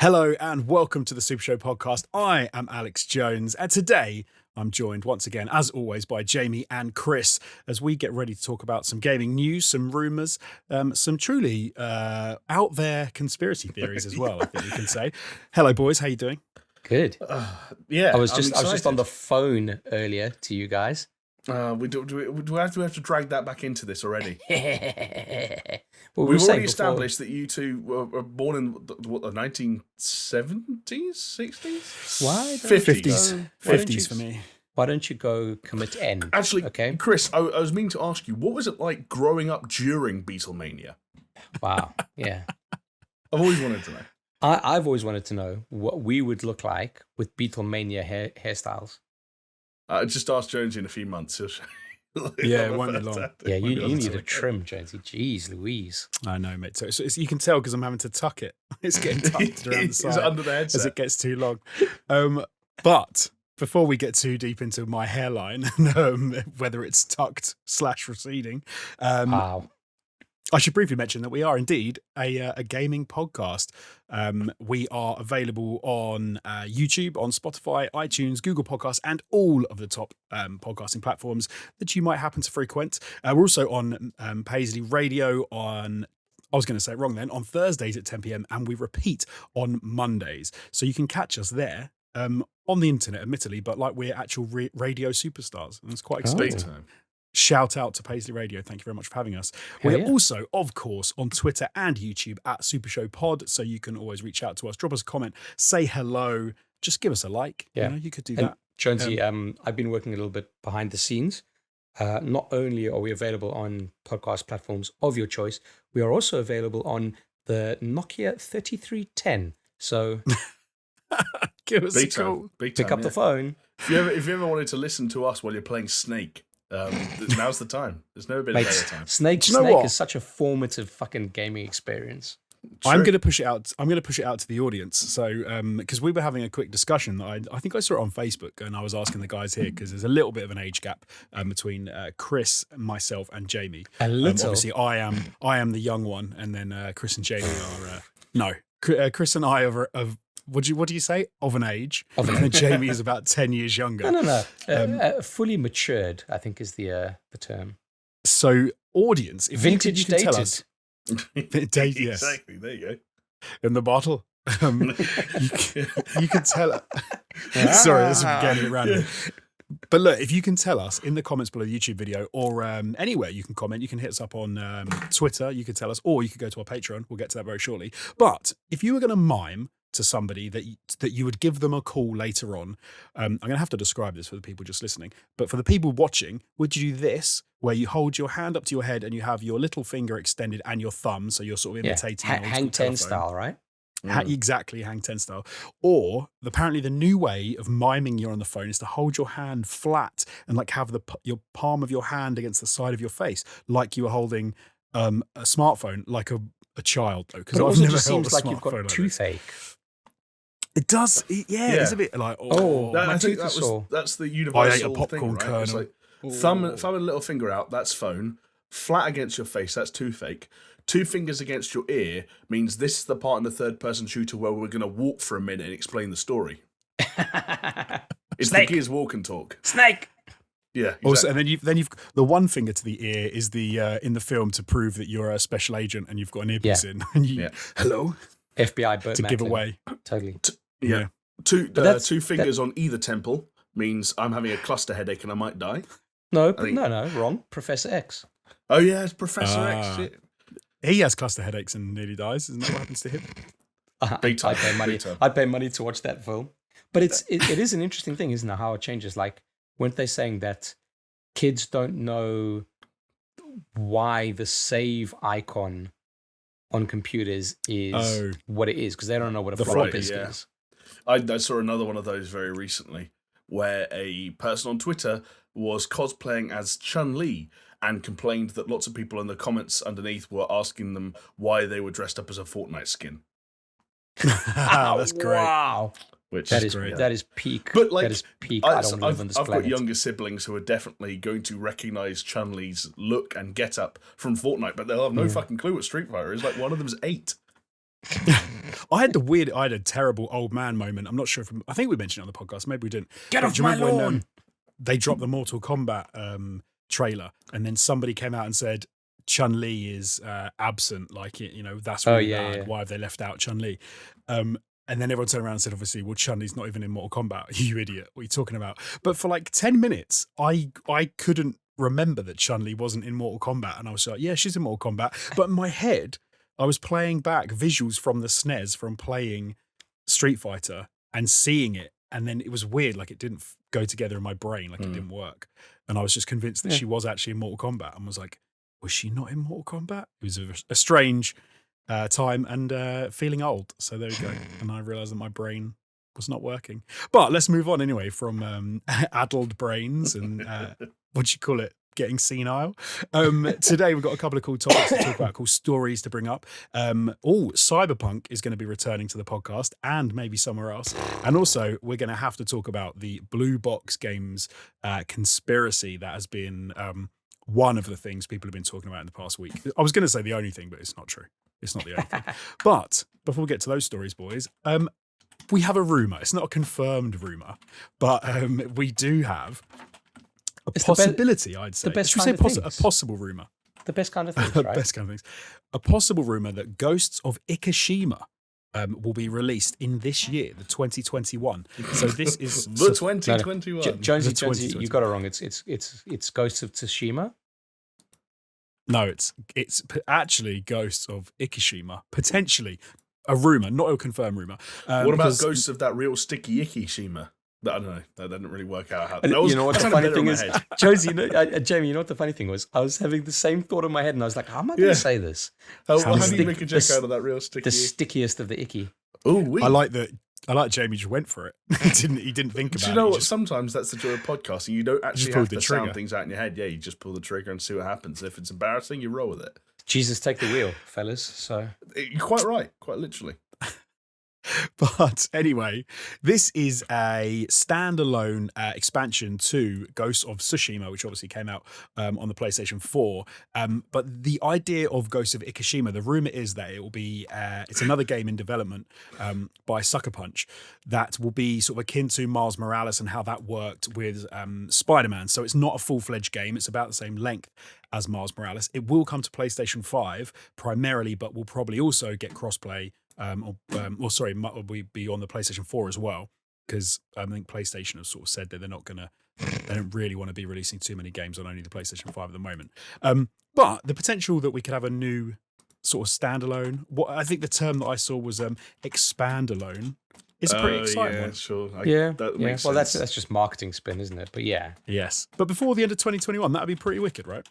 Hello and welcome to the Super Show podcast. I am Alex Jones, and today I'm joined once again, as always, by Jamie and Chris as we get ready to talk about some gaming news, some rumours, some truly out there conspiracy theories as well, I think we can say. Hello, boys. How you doing? Good. Yeah, I was just on the phone earlier to you guys. Do we have to drag that back into this already? Well, We've already established that you two were born in the 1970s, 60s? Why? 50s for me. Why don't you go commit N? Actually, okay. Chris, I was meaning to ask you, what was it like growing up during Beatlemania? Wow. Yeah. I've always wanted to know. I've always wanted to know what we would look like with Beatlemania hairstyles. I just asked Jones in a few months. Yeah, it won't be long. Yeah, you need a trim, Jonesy. Jeez Louise. I know, mate. So you can tell because I'm having to tuck it. It's getting tucked around the side under the headset as it gets too long. But before we get too deep into my hairline, whether it's tucked / receding, Wow. I should briefly mention that we are indeed a gaming podcast. We are available on YouTube, on Spotify, iTunes, Google Podcasts, and all of the top podcasting platforms that you might happen to frequent. We're also on Paisley Radio on, I was going to say it wrong then, on Thursdays at 10 p.m. and we repeat on Mondays. So you can catch us there on the internet, admittedly, but like we're actual radio superstars. And it's quite exciting. Oh. Shout out to Paisley Radio. Thank you very much for having us. We're also, of course, on Twitter and YouTube at SuperShow Pod, so you can always reach out to us, drop us a comment, say hello, just give us a like. Yeah. You could do that. Jonesy, I've been working a little bit behind the scenes. Not only are we available on podcast platforms of your choice, we are also available on the Nokia 3310. So give us a call. Pick up the phone. If you ever wanted to listen to us while you're playing Snake, now's the time. There's never been a better time. Snake is such a formative fucking gaming experience. True. I'm going to push it out. I'm going to push it out to the audience. So, because we were having a quick discussion, I think I saw it on Facebook, and I was asking the guys here because there's a little bit of an age gap between Chris, myself, and Jamie. A little. Obviously, I am the young one, and then Chris and Jamie are Chris and I are of. What do you say? Of an age. And then Jamie is about 10 years younger. No. Fully matured, I think, is the term. So, audience, if vintage you can dated. Tell us, yes. Exactly. There you go. In the bottle. You can tell us. Sorry, this is getting it random. But look, if you can tell us in the comments below the YouTube video or anywhere you can comment, you can hit us up on Twitter, you can tell us, or you could go to our Patreon. We'll get to that very shortly. But if you were going to mime to somebody that you would give them a call later on, I'm going to have to describe this for the people just listening, but for the people watching, would you do this, where you hold your hand up to your head and you have your little finger extended and your thumb, so you're sort of imitating hang 10 style, right? Exactly, hang 10 style. Or apparently the new way of miming you're on the phone is to hold your hand flat and like have your palm of your hand against the side of your face, like you were holding a smartphone, like a child. Though, because I've never held a like smartphone you've got like toothache. It does, it's a bit like I think that's the universal I ate a popcorn thing, right? kernel. It's like thumb and little finger out, that's phone. Flat against your face, that's toothache. Two fingers against your ear means this is the part in the third-person shooter where we're going to walk for a minute and explain the story. It's Snake. the Gears walk and talk. Snake. Yeah. Exactly. Also, and then you've the one finger to the ear is the in the film to prove that you're a special agent and you've got an earpiece in and hello FBI Burt to give away. Totally. Two fingers on either temple means I'm having a cluster headache and I might die. No, wrong. Professor X. Oh yeah, it's Professor X. Shit. He has cluster headaches and nearly dies. Isn't that what happens to him? Big time. I'd pay money to watch that film. But it is an interesting thing, isn't it? How it changes. Like, weren't they saying that kids don't know why the save icon on computers is what it is because they don't know what a floppy disk is. I saw another one of those very recently where a person on Twitter was cosplaying as Chun-Li and complained that lots of people in the comments underneath were asking them why they were dressed up as a Fortnite skin. That's great. Wow. That is peak. But like, that is peak. I don't live on this planet. I've got younger siblings who are definitely going to recognise Chun-Li's look and get-up from Fortnite, but they'll have no fucking clue what Street Fighter is. Like, one of them's 8. I had a terrible old man moment. I'm not sure I think we mentioned it on the podcast. Maybe we didn't. Get But off do you my remember when, lawn. they dropped the Mortal Kombat trailer, and then somebody came out and said Chun-Li is absent. Like, that's Oh, really yeah, bad. yeah. Why have they left out Chun-Li? And then everyone turned around and said, obviously, well, Chun-Li's not even in Mortal Kombat. You idiot. What are you talking about? But for like 10 minutes, I couldn't remember that Chun-Li wasn't in Mortal Kombat. And I was like, yeah, she's in Mortal Kombat. But in my head, I was playing back visuals from the SNES from playing Street Fighter and seeing it. And then it was weird. Like, it didn't go together in my brain. Like, it didn't work. And I was just convinced that she was actually in Mortal Kombat, and was like, was she not in Mortal Kombat? It was a strange time and feeling old. So there we go. And I realized that my brain was not working. But let's move on anyway from addled brains and what do you call it? Getting senile. Today we've got a couple of cool topics to talk about, cool stories to bring up. Cyberpunk is going to be returning to the podcast and maybe somewhere else. And also we're going to have to talk about the Blue Box Games conspiracy that has been one of the things people have been talking about in the past week. I was going to say the only thing, but it's not true. It's not the only thing. But before we get to those stories, boys, we have a rumor. It's not a confirmed rumor, but we do have a possibility, I'd say. The best Should we say a possible rumor? The best kind of things, right? Best kind of things. A possible rumor that Ghosts of Ikishima will be released in this year, the 2021. So this is the 2021. Jonesy, you got it wrong. It's Ghosts of Tsushima. No, it's actually Ghosts of Ikishima. Potentially a rumor, not a confirmed rumor. What about Ghosts of that real sticky Ikishima? I don't know. That didn't really work out. You know what the funny thing is, Josie, Jamie, you know what the funny thing was? I was having the same thought in my head, and I was like, how am I going to say this? How do you make a joke out of that real sticky? The stickiest of the icky. Oh, I like Jamie just went for it. He didn't think about it. Do you know what? Sometimes that's the joy of podcasting. You don't actually have to sound things out in your head. Yeah, you just pull the trigger and see what happens. If it's embarrassing, you roll with it. Jesus, take the wheel, fellas. So you're quite right. Quite literally. But anyway, this is a standalone expansion to Ghosts of Tsushima, which obviously came out on the PlayStation 4. But the idea of Ghosts of Ikishima, the rumor is that it will be it's another game in development by Sucker Punch that will be sort of akin to Miles Morales and how that worked with Spider-Man. So it's not a full-fledged game. It's about the same length as Miles Morales. It will come to PlayStation 5 primarily, but will probably also get crossplay. Will be on the PlayStation 4 as well, because I think PlayStation has sort of said that they don't really want to be releasing too many games on only the PlayStation 5 at the moment. But the potential that we could have a new sort of standalone, what I think the term that I saw was expandalone, is a pretty exciting one. Sure. That makes well, sense. that's just marketing spin, isn't it? But yeah. Yes. But before the end of 2021, that would be pretty wicked, right?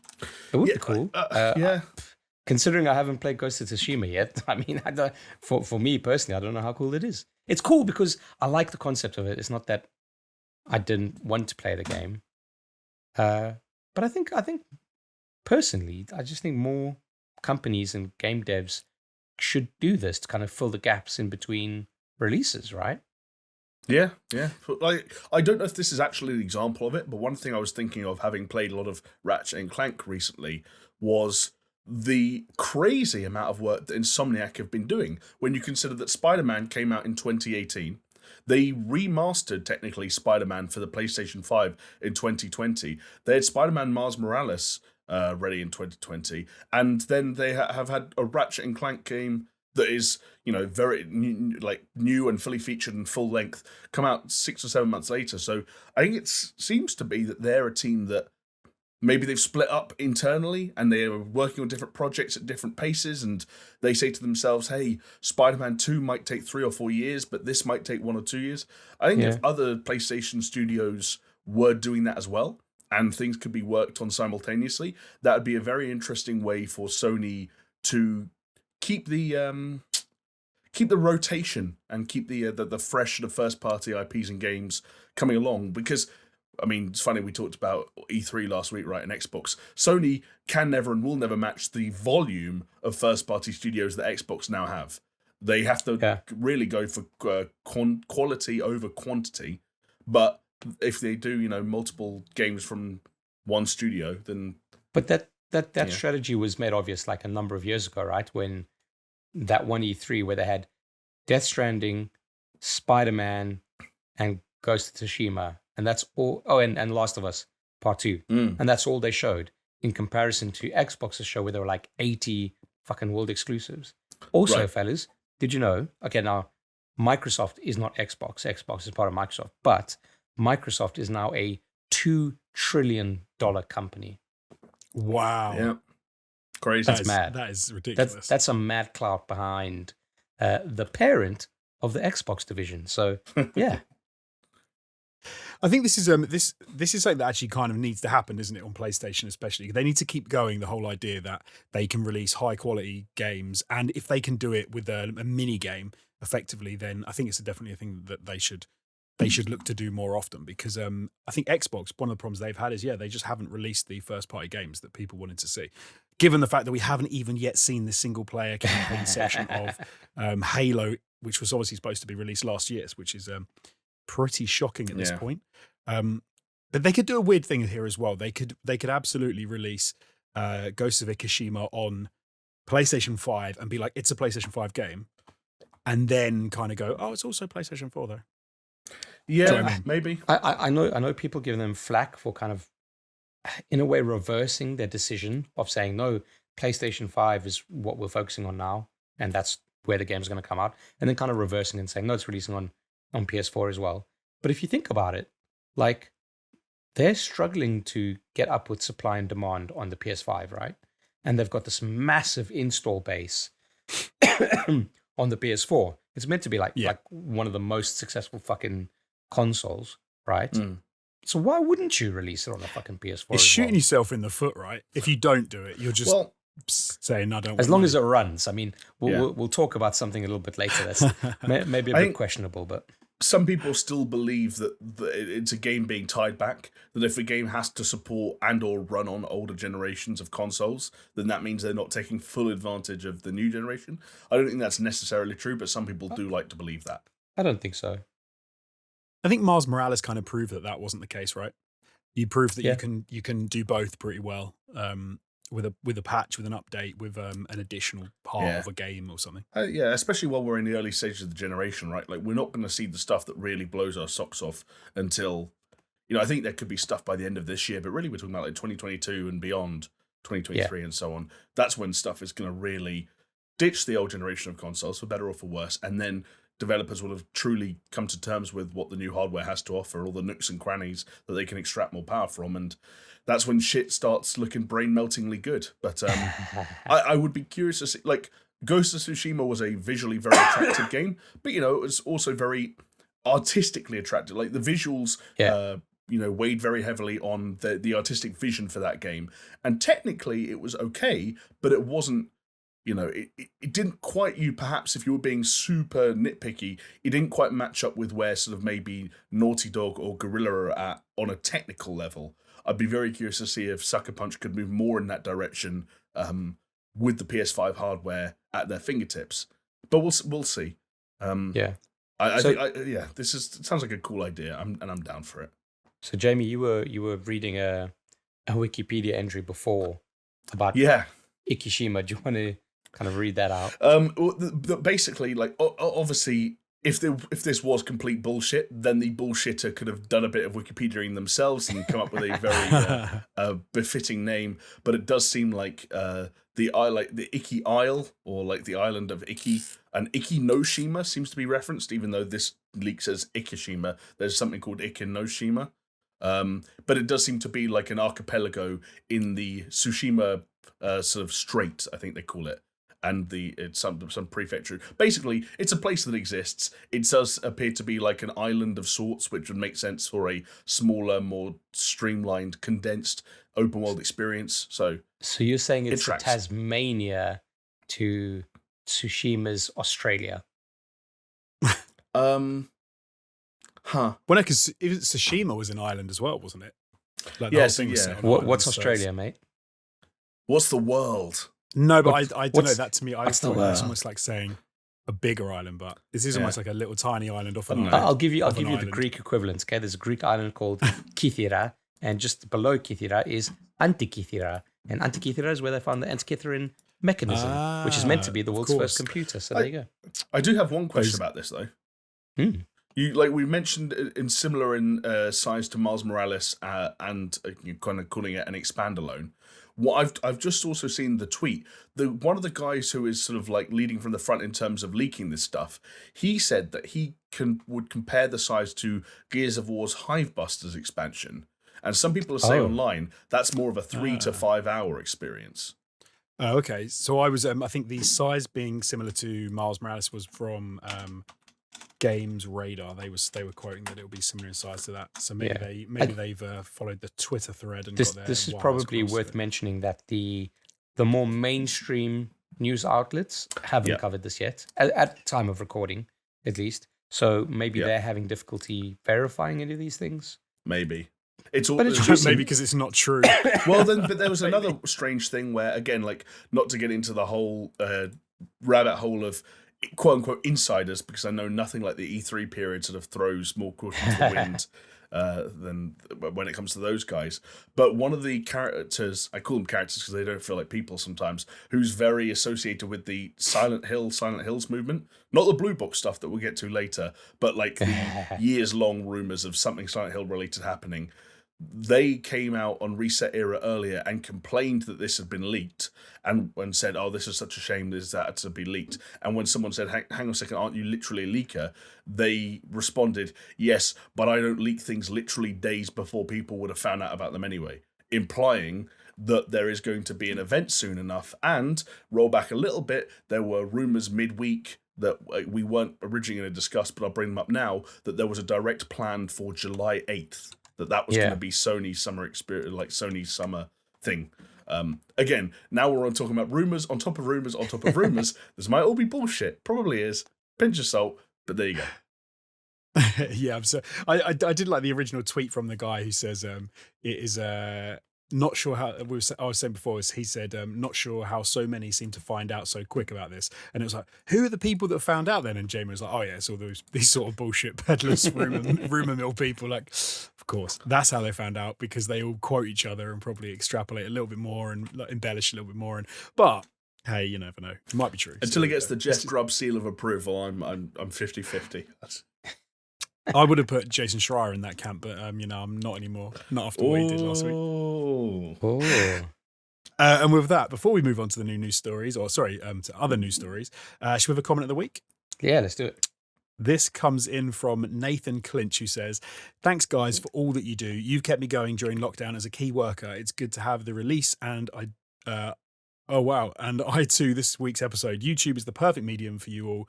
It would be cool. Yeah. Considering I haven't played Ghost of Tsushima yet, I mean, for me personally, I don't know how cool it is. It's cool because I like the concept of it. It's not that I didn't want to play the game, but I think personally, I just think more companies and game devs should do this to kind of fill the gaps in between releases, right? Yeah. Like, I don't know if this is actually an example of it, but one thing I was thinking of, having played a lot of Ratchet and Clank recently, was the crazy amount of work that Insomniac have been doing. When you consider that Spider-Man came out in 2018, they remastered technically Spider-Man for the PlayStation 5 in 2020. They had Spider-Man Miles Morales ready in 2020, and then they have had a Ratchet and Clank game that is, very new and fully featured and full length, come out 6 or 7 months later. So I think it seems to be that they're a team that maybe they've split up internally and they are working on different projects at different paces, and they say to themselves, hey, Spider-Man 2 might take 3 or 4 years, but this might take 1 or 2 years. I think if other PlayStation studios were doing that as well, and things could be worked on simultaneously, that would be a very interesting way for Sony to keep the rotation and keep the fresh, the first-party IPs and games coming along. Because I mean, it's funny, we talked about E3 last week, right, and Xbox. Sony can never and will never match the volume of first-party studios that Xbox now have. They have to really go for quality over quantity. But if they do, multiple games from one studio, then... But that strategy was made obvious like a number of years ago, right? When that one E3 where they had Death Stranding, Spider-Man, and Ghost of Tsushima, and that's all. Oh, and Last of Us Part 2, and that's all they showed in comparison to Xbox's show where there were like 80 fucking world exclusives. Also, fellas, did you know? Okay, now Microsoft is not Xbox. Xbox is part of Microsoft, but Microsoft is now a $2 trillion company. Wow. Yeah. Crazy. That's mad. That is ridiculous. That's a mad clout behind the parent of the Xbox division. So, yeah. I think this is something that actually kind of needs to happen, isn't it, on PlayStation especially? They need to keep going the whole idea that they can release high quality games, and if they can do it with a mini game effectively, then I think it's definitely a thing that they should look to do more often. Because I think Xbox, one of the problems they've had is they just haven't released the first party games that people wanted to see. Given the fact that we haven't even yet seen the single player campaign section of Halo, which was obviously supposed to be released last year, which is pretty shocking at this point. But they could do a weird thing here as well. They could absolutely release Ghost of Ikishima on PlayStation 5 and be like, it's a PlayStation 5 game, and then kind of go, oh, it's also PlayStation 4 though. Yeah, maybe. I know people giving them flack for kind of, in a way, reversing their decision of saying, no, PlayStation 5 is what we're focusing on now, and that's where the game's going to come out, and then kind of reversing and saying, no, it's releasing on PS4 as well. But if you think about it, like, they're struggling to get up with supply and demand on the PS5, right? And they've got this massive install base on the PS4. It's meant to be like one of the most successful fucking consoles, right? So why wouldn't you release it on a fucking PS4? It's shooting yourself in the foot, right? If you don't do it, you're just saying, I don't. As long as it runs. I mean, we'll talk about something a little bit later that's maybe a bit questionable, but some people still believe that it's a game being tied back, that if a game has to support and or run on older generations of consoles, then that means they're not taking full advantage of the new generation. I don't think that's necessarily true, but some people do like to believe that. I don't think so. I think Miles Morales kind of proved that wasn't the case, right? You proved that you can do both pretty well. With a patch, with an update, with an additional part of a game or something. Especially while we're in the early stages of the generation, right? Like, we're not going to see the stuff that really blows our socks off until, I think there could be stuff by the end of this year, but really we're talking about like 2022 and beyond, 2023 and so on. That's when stuff is going to really ditch the old generation of consoles, for better or for worse, and then developers will have truly come to terms with what the new hardware has to offer, all the nooks and crannies that they can extract more power from, and that's when shit starts looking brain-meltingly good. But I would be curious to see, like, Ghost of Tsushima was a visually very attractive game, but, it was also very artistically attractive. Like, the visuals, weighed very heavily on the artistic vision for that game. And technically, it was okay, but it wasn't, it didn't quite, perhaps if you were being super nitpicky, it didn't quite match up with where sort of maybe Naughty Dog or Guerrilla are at on a technical level. I'd be very curious to see if Sucker Punch could move more in that direction with the PS5 hardware at their fingertips. But we'll see. I think it sounds like a cool idea, and I'm down for it. So Jamie, you were reading a Wikipedia entry before about Ikishima. Do you want to kind of read that out? Basically, like, obviously, if this was complete bullshit, then the bullshitter could have done a bit of Wikipediaing themselves and come up with a very befitting name. But it does seem like the Iki Isle, or like the island of Iki, and Ikinoshima seems to be referenced, even though this leak says Ikishima. There's something called Ikinoshima. But it does seem to be like an archipelago in the Tsushima sort of strait, I think they call it. And it's some prefecture. Basically, it's a place that exists. It does appear to be like an island of sorts, which would make sense for a smaller, more streamlined, condensed open world experience. So you're saying it's Tasmania to Tsushima's Australia? Well, no, because Tsushima was an island as well, wasn't it? Like, yes. What's Australia, mate? What's the world? No, but I don't know. That to me, I thought it's almost like saying a bigger island, but this is almost like a little tiny island off an island. I'll give you the Greek equivalent. Okay, there's a Greek island called Kythera, and just below Kythera is Antikythera, and Antikythera is where they found the Antikythera in mechanism, which is meant to be the of world's first course. computer. So there you go. I do have one question about this though. You we mentioned in similar in size to Miles Morales and you're kind of calling it an expandalone. What I've just also seen the tweet. One of the guys who is sort of like leading from the front in terms of leaking this stuff, he said that he would compare the size to Gears of War's Hivebusters expansion, and some people are saying online that's more of a 3 to 5 hour experience. Oh, okay. So I was, I think the size being similar to Miles Morales was from Games Radar. They were quoting that it will be similar in size to that. So maybe they've followed the Twitter thread and got their this is wires probably crossed. worth mentioning that the more mainstream news outlets haven't covered this yet at time of recording, at least. So maybe they're having difficulty verifying any of these things. Maybe. It's all maybe because it's not true. Well, then, but there was another strange thing where, again, like not to get into the whole rabbit hole of quote unquote insiders, because I know nothing like the E3 period sort of throws more caution to the wind than when it comes to those guys. But one of the characters, I call them characters because they don't feel like people sometimes, who's very associated with the Silent Hills movement, not the Blue Book stuff that we'll get to later, but like the years-long rumors of something Silent Hill related happening. They came out on Reset Era earlier and complained that this had been leaked and said, oh, this is such a shame this had to be leaked. And when someone said, hang on a second, aren't you literally a leaker? They responded, yes, but I don't leak things literally days before people would have found out about them anyway, implying that there is going to be an event soon enough. And roll back a little bit, there were rumors midweek that we weren't originally going to discuss, but I'll bring them up now, that there was a direct plan for July 8th. That was going to be Sony's summer experience, like Sony's summer thing. Again, now we're on talking about rumors on top of rumors on top of rumors. This might all be bullshit. Probably is. Pinch of salt, but there you go. Yeah, so I did like the original tweet from the guy who says it is not sure how I was saying before. He said not sure how so many seem to find out so quick about this, and it was like, who are the people that found out then? And Jamie was like, oh yeah, it's all these sort of bullshit peddlers, rumor mill people. Like, of course, that's how they found out, because they all quote each other and probably extrapolate a little bit more and embellish a little bit more. But hey, you never know, it might be true. Until it gets the Jeff Grubb seal of approval, I'm 50-50. I would have put Jason Schreier in that camp, but I'm not anymore. Not after what he did last week. And with that, before we move on to the news stories, to other news stories, should we have a comment of the week? Yeah, let's do it. This comes in from Nathan Clinch, who says, thanks guys for all that you do. You've kept me going during lockdown as a key worker. It's good to have the release, and I too, this week's episode. YouTube is the perfect medium for you all.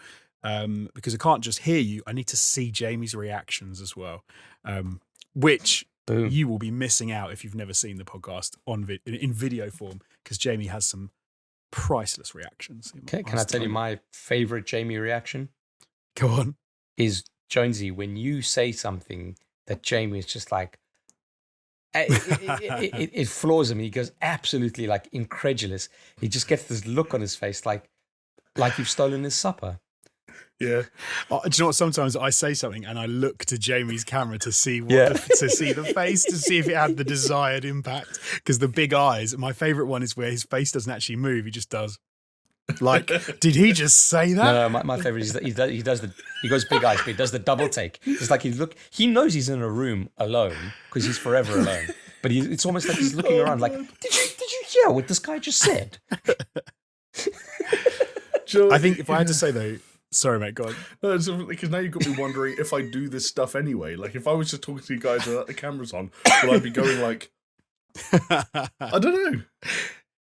Because I can't just hear you, I need to see Jamie's reactions as well, which you will be missing out if you've never seen the podcast in video form, because Jamie has some priceless reactions. Can I tell you my favorite Jamie reaction? Go on. Is Jonesy, when you say something that Jamie is just like, it floors him. He goes absolutely like incredulous. He just gets this look on his face like you've stolen his supper. Yeah. Do you know what? Sometimes I say something and I look to Jamie's camera to see to see the face, to see if it had the desired impact. Because the big eyes, my favourite one is where his face doesn't actually move; he just does. Like, did he just say that? No, my favourite is that he goes big eyes, but he does the double take. It's like he knows he's in a room alone because he's forever alone. But it's almost like he's looking around, like, did you hear what this guy just said? I think if I had to say though. Sorry, mate, go on. No, it's because now you've got me wondering if I do this stuff anyway. Like, if I was just talking to you guys without the cameras on, would I be going like, I don't know.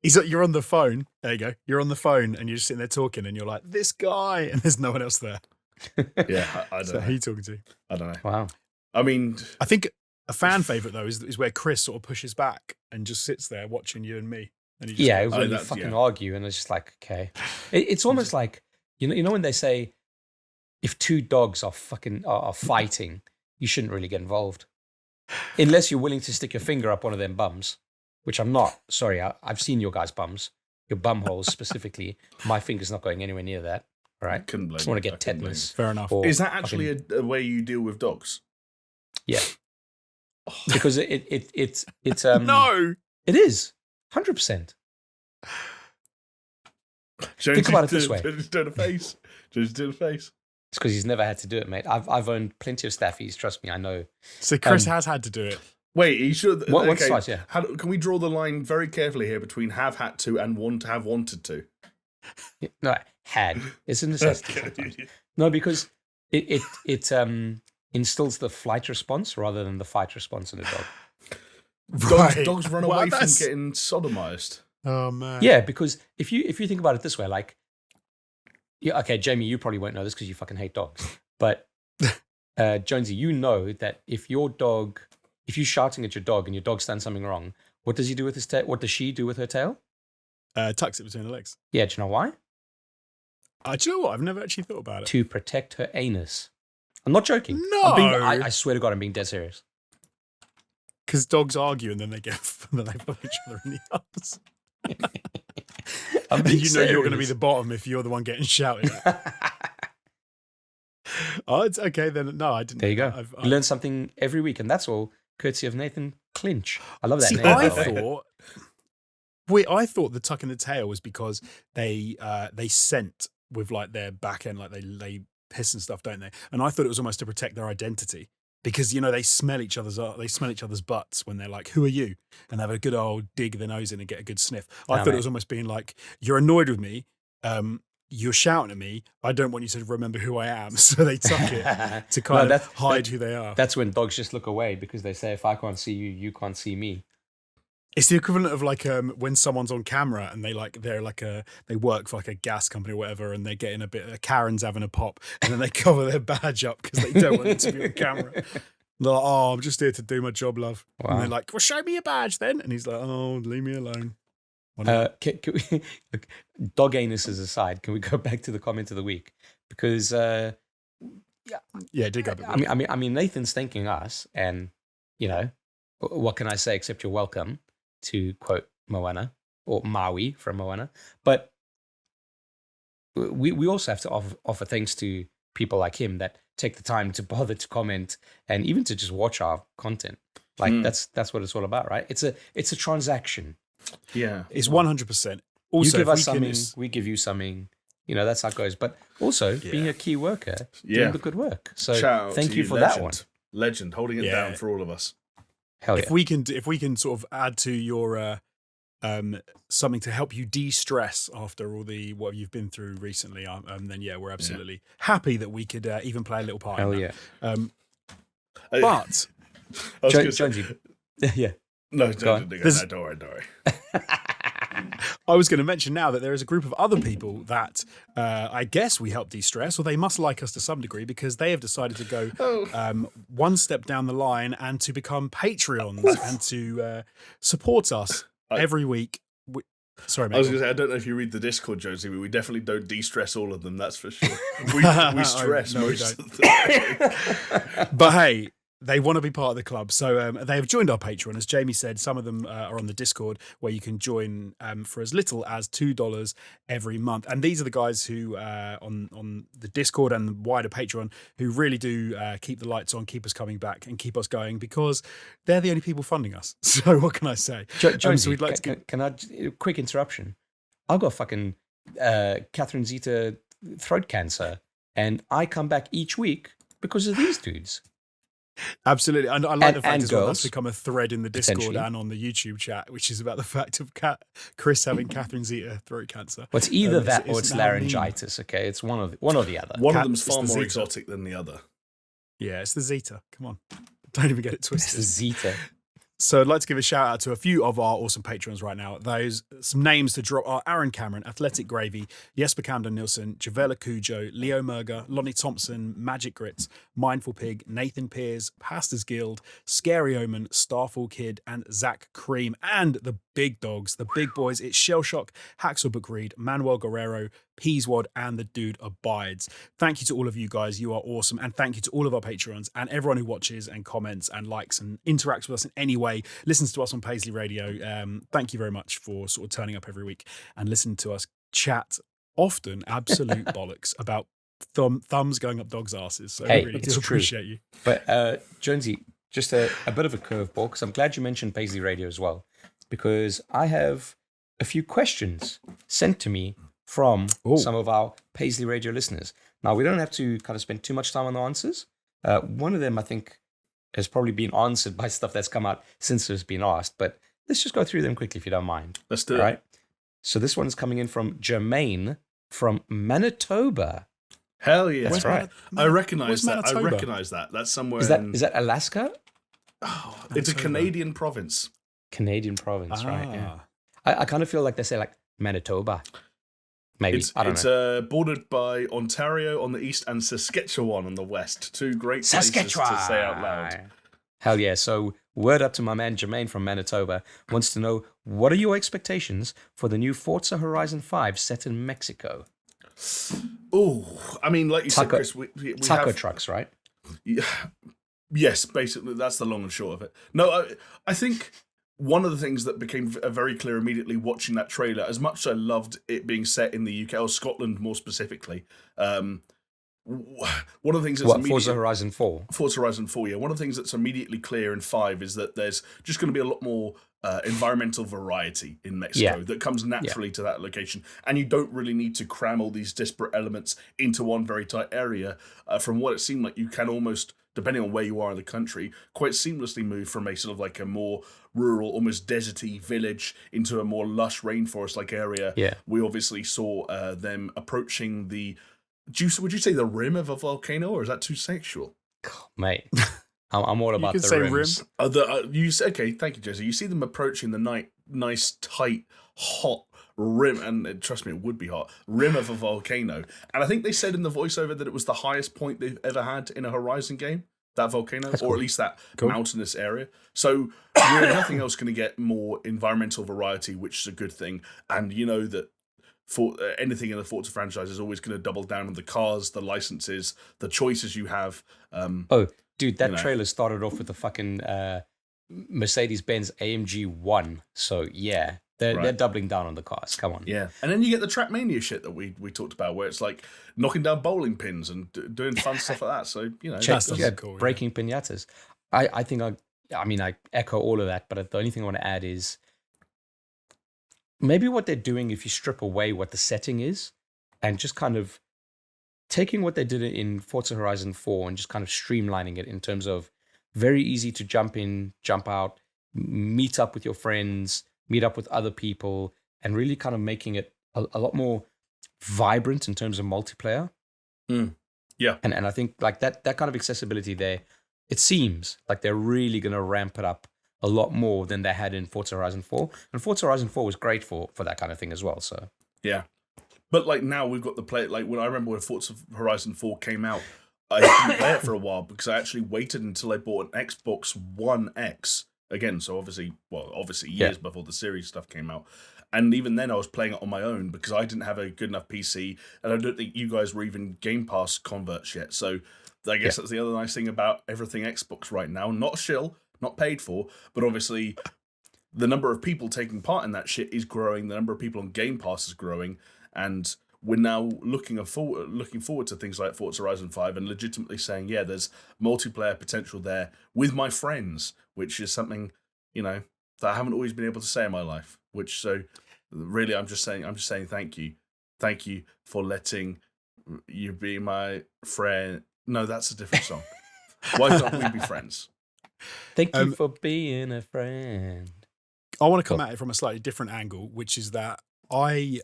You're on the phone. There you go. You're on the phone and you're just sitting there talking and you're like, this guy, and there's no one else there. Yeah, I don't know. Who are you talking to? I don't know. Wow. I mean, I think a fan favourite, though, is where Chris sort of pushes back and just sits there watching you and me. And he just when you fucking argue, and it's just like, okay. It's almost like, you know when they say if two dogs are fighting, you shouldn't really get involved unless you're willing to stick your finger up one of them bums, which I'm not. Sorry, I've seen your guys' bums, your bum holes specifically. My finger's not going anywhere near that. All right, couldn't blame. I want to get tetanus. Fair enough. Is that actually a way you deal with dogs? Yeah, because it's no, it is 100%. Think about it this way. Just do the face. Just do the face. It's because he's never had to do it, mate. I've owned plenty of staffies. Trust me, I know. So Chris has had to do it. Wait, he should. What's twice? Yeah. Can we draw the line very carefully here between have had to and have wanted to? No, had. It's a necessity. Sometimes. No, because it instills the flight response rather than the fight response in a dog. Right. Dogs run away from getting sodomized. Oh man. Yeah, because if you think about it this way, like, yeah, okay, Jamie, you probably won't know this because you fucking hate dogs, but Jonesy, you know that if you're shouting at your dog and your dog's done something wrong, what does he do with his tail? What does she do with her tail? Tucks it between her legs. Yeah, do you know why? Do you know what? I've never actually thought about it. To protect her anus. I'm not joking. No, I swear to God, I'm being dead serious. Because dogs argue and then they fuck each other in the arse. And you know you're going to be the bottom if you're the one getting shouted at. Oh, it's okay then. No, I didn't. There you go. You learn something every week, and that's all courtesy of Nathan Clinch. I love that name. I thought the tuck in the tail was because they scent with like their back end, like they piss and stuff, don't they? And I thought it was almost to protect their identity. Because, you know, they smell each other's butts when they're like, who are you? And they have a good old dig their nose in and get a good sniff. I thought it was almost being like, you're annoyed with me. You're shouting at me. I don't want you to remember who I am. So they tuck it to kind of hide who they are. That's when dogs just look away because they say, if I can't see you, you can't see me. It's the equivalent of like when someone's on camera and they work for like a gas company or whatever, and they're getting Karen's having a pop, and then they cover their badge up because they don't want it to be on camera. They're like, oh, I'm just here to do my job, love. Wow. And they're like, well, show me your badge then. And he's like, oh, leave me alone. Can we, dog anuses aside, can we go back to the comment of the week? Because dig up. I mean, Nathan's thanking us, and you know, what can I say except you're welcome, to quote Moana, or Maui from Moana. But we also have to offer thanks to people like him that take the time to bother to comment and even to just watch our content. Like that's what it's all about, right? It's a transaction. Yeah, it's 100%. Also, you give us something, we give you something. You know, that's how it goes. But also being a key worker, doing the good work. So thank you for that one. Legend, holding it down for all of us. Hell yeah. If we can sort of add to your something to help you de-stress after all what you've been through recently, then we're absolutely happy that we could even play a little part. Hell in yeah. But Jonesy, yeah. No, don't worry. I was going to mention now that there is a group of other people that I guess we help de-stress, or they must like us to some degree, because they have decided to go one step down the line and to become Patreons and to support us every week. Sorry, mate. I was going to say, I don't know if you read the Discord, Jonesy, but we definitely don't de-stress all of them, that's for sure. We stress most of them. But hey, they want to be part of the club. So they have joined our Patreon. As Jamie said, some of them are on the Discord, where you can join for as little as $2 every month. And these are the guys who on the Discord and the wider Patreon who really do keep the lights on, keep us coming back and keep us going, because they're the only people funding us. So what can I say? Jonesy, so we'd like can I, quick interruption. I've got fucking Catherine Zeta throat cancer, and I come back each week because of these dudes. Absolutely. And I like the fact as well that's become a thread in the Discord and on the YouTube chat, which is about the fact of Chris having Catherine Zeta throat cancer. Well, it's either that or it's laryngitis, okay? It's one or the other. One of them's far more exotic than the other. Yeah, it's the Zeta. Come on. Don't even get it twisted. It's the Zeta. So I'd like to give a shout out to a few of our awesome patrons right now. Some names to drop are Aaron Cameron, Athletic Gravy, Jesper Camden Nilsson, Javela Cujo, Leo Merger, Lonnie Thompson, Magic Grits, Mindful Pig, Nathan Pears, Pastors Guild, Scary Omen, Starfall Kid, and Zach Cream. And the big dogs, the big boys, it's Shell Shock, Hacksaw Book Read, Manuel Guerrero, Peaswad, and the Dude Abides. Thank you to all of you guys. You are awesome. And thank you to all of our Patreons and everyone who watches and comments and likes and interacts with us in any way, listens to us on Paisley Radio. Thank you very much for sort of turning up every week and listening to us chat, often absolute bollocks, about thumbs going up dogs' asses. So I really do appreciate you. But Jonesy, just a bit of a curveball, because I'm glad you mentioned Paisley Radio as well, because I have a few questions sent to me from Ooh. some of our Paisley Radio listeners. Now, we don't have to kind of spend too much time on the answers. One of them, I think, has probably been answered by stuff that's come out since it's been asked, but let's just go through them quickly if you don't mind. Let's do it. Right? So this one's coming in from Jermaine from Manitoba. Hell yeah. That's right. I recognize that. I Manitoba? recognize that. That's somewhere Is that Alaska? Oh, it's a Canadian province. Canadian province, right? Yeah. I kind of feel like they say like Manitoba. Maybe. It's, I don't know. bordered by Ontario on the east and Saskatchewan on the west. Two great places to say out loud. Hell yeah. So word up to my man Jermaine from Manitoba. Wants to know, what are your expectations for the new Forza Horizon 5 set in Mexico? Oh, I mean, like you said, Chris, we taco have, trucks, right? Yes, basically, that's the long and short of it. No, I think one of the things that became very clear immediately watching that trailer, as much as I loved it being set in the UK, or Scotland more specifically, one of the things that's Forza Horizon 4? Forza Horizon 4, yeah. One of the things that's immediately clear in 5 is that there's just going to be a lot more environmental variety in Mexico that comes naturally to that location. And you don't really need to cram all these disparate elements into one very tight area. From what it seemed like, you can almost, depending on where you are in the country, quite seamlessly move from a sort of like a more rural, almost deserty village into a more lush rainforest-like area. Yeah. We obviously saw them approaching the... Would you say the rim of a volcano, or is that too sexual? Mate, I'm all about you the say rims. Okay, thank you, Jesse. You see them approaching the nice, tight, hot rim, and trust me, it would be hot, rim of a volcano. And I think they said in the voiceover that it was the highest point they've ever had in a Horizon game, that volcano, or at least that mountainous area. So we're nothing else going to get more environmental variety, which is a good thing. And you know that for anything in the Forza franchise is always going to double down on the cars, the licenses, the choices you have. Dude, that trailer started off with the fucking Mercedes-Benz AMG 1. So yeah, they're doubling down on the cars. Come on. Yeah, and then you get the Trackmania shit that we talked about, where it's like knocking down bowling pins and doing fun stuff like that. So Cool, breaking piñatas. I think I echo all of that, but the only thing I want to add is maybe what they're doing, if you strip away what the setting is and just kind of taking what they did in Forza Horizon 4 and just kind of streamlining it in terms of very easy to jump in, jump out, meet up with your friends, meet up with other people, and really kind of making it a lot more vibrant in terms of multiplayer. Yeah. And I think like that kind of accessibility there, it seems like they're really going to ramp it up a lot more than they had in Forza Horizon 4. And Forza Horizon 4 was great for that kind of thing as well. So yeah. But like now we've got the play. Like when I remember when Forza Horizon 4 came out, I didn't play it for a while because I actually waited until I bought an Xbox One X again. So obviously years before the series stuff came out. And even then I was playing it on my own because I didn't have a good enough PC, and I don't think you guys were even Game Pass converts yet. So I guess that's the other nice thing about everything Xbox right now. Not a shill, not paid for, but obviously the number of people taking part in that shit is growing. The number of people on Game Pass is growing. And we're now looking forward to things like Forza Horizon 5 and legitimately saying, yeah, there's multiplayer potential there with my friends, which is something, that I haven't always been able to say in my life. Which, so really, I'm just saying thank you. Thank you for letting you be my friend. No, that's a different song. Why can't we be friends? Thank you for being a friend. I want to come at it from a slightly different angle, which is that I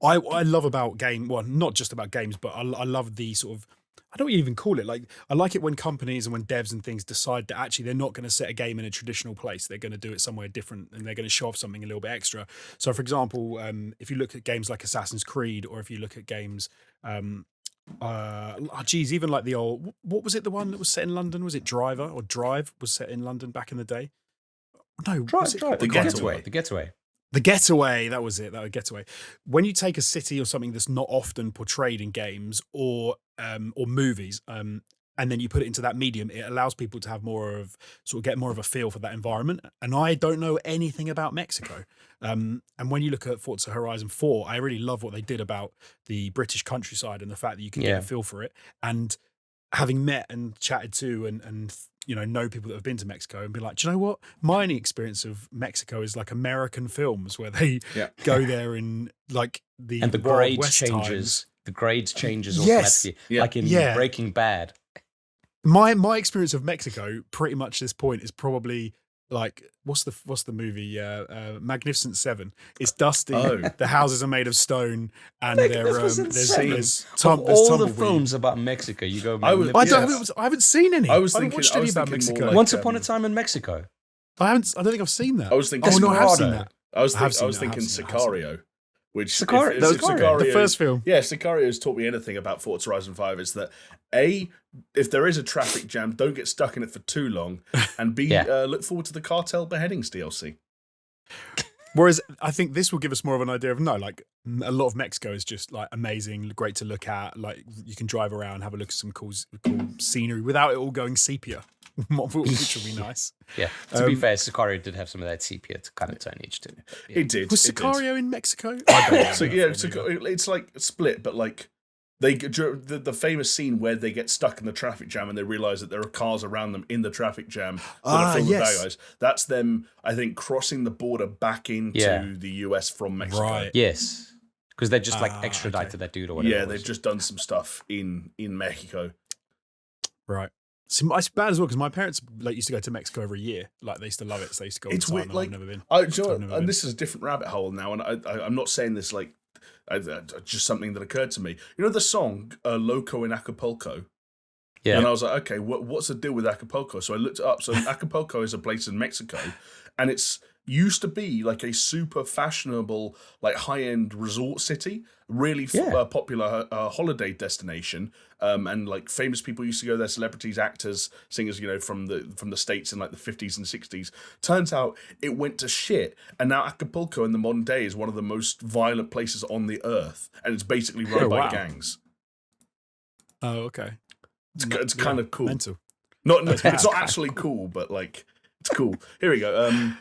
love about not just about games, but I love the sort of, I don't even call it, like, I like it when companies and when devs and things decide that actually they're not going to set a game in a traditional place. They're going to do it somewhere different, and they're going to show off something a little bit extra. So, for example, if you look at games like Assassin's Creed, or if you look at games, even like the old, what was it, the one that was set in London? Was it Drive was set in London back in the day? No, Drive. The Getaway. The Getaway. The Getaway, that was it. That was Getaway. When you take a city or something that's not often portrayed in games or movies, and then you put it into that medium, it allows people to have get more of a feel for that environment. And I don't know anything about Mexico. And when you look at Forza Horizon 4, I really love what they did about the British countryside and the fact that you can get a feel for it. And having met and chatted to and know people that have been to Mexico and be like, do you know what? My only experience of Mexico is like American films where they go there in like the and the Wild grades West changes. times. The grades changes Yes. automatically, like in Breaking Bad. My experience of Mexico, pretty much this point, is probably like what's the movie? Magnificent It's dusty. The houses are made of stone, and there's all the tumbleweed. films about Mexico. You go. I haven't seen any. I haven't watched any about Mexico. Like, Once Upon a Time in Mexico. I don't think I've seen that. I was thinking. I have seen that. I was thinking Sicario. Which Sicario, the first film. Yeah, Sicario's taught me anything about Forza Horizon 5 is that A, if there is a traffic jam, don't get stuck in it for too long, and B, look forward to the Cartel Beheadings DLC. Whereas I think this will give us more of an idea of like a lot of Mexico is just like amazing, great to look at. Like you can drive around, have a look at some cool scenery without it all going sepia, which will be nice. Yeah. To be fair, Sicario did have some of that sepia to kind of turn each to. Yeah. It did. Was Sicario in Mexico? It's like Split, but like the famous scene where they get stuck in the traffic jam and they realize that there are cars around them in the traffic jam that are filled with bad guys. That's them, I think, crossing the border back into the US from Mexico. Right. Yes. Because they just like extradited that dude or whatever. Yeah, they've just done some stuff in Mexico. Right. So it's bad as well because my parents used to go to Mexico every year. Like they used to love it, so they used to go all the time. Weird, like, I've never been. And this is a different rabbit hole now, and I'm not saying this like just something that occurred to me. You know the song "Loco in Acapulco." Yeah. And I was like, okay, what's the deal with Acapulco? So I looked it up. So Acapulco is a place in Mexico, and it's used to be like a super fashionable, like high-end resort city, really popular holiday destination. And like famous people used to go there, celebrities, actors, singers, from the States in like the 50s and 60s. Turns out it went to shit. And now Acapulco in the modern day is one of the most violent places on the earth. And it's basically run by gangs. Oh, okay. It's kind of cool. Mental. It's not actually cool, but like it's cool. Here we go.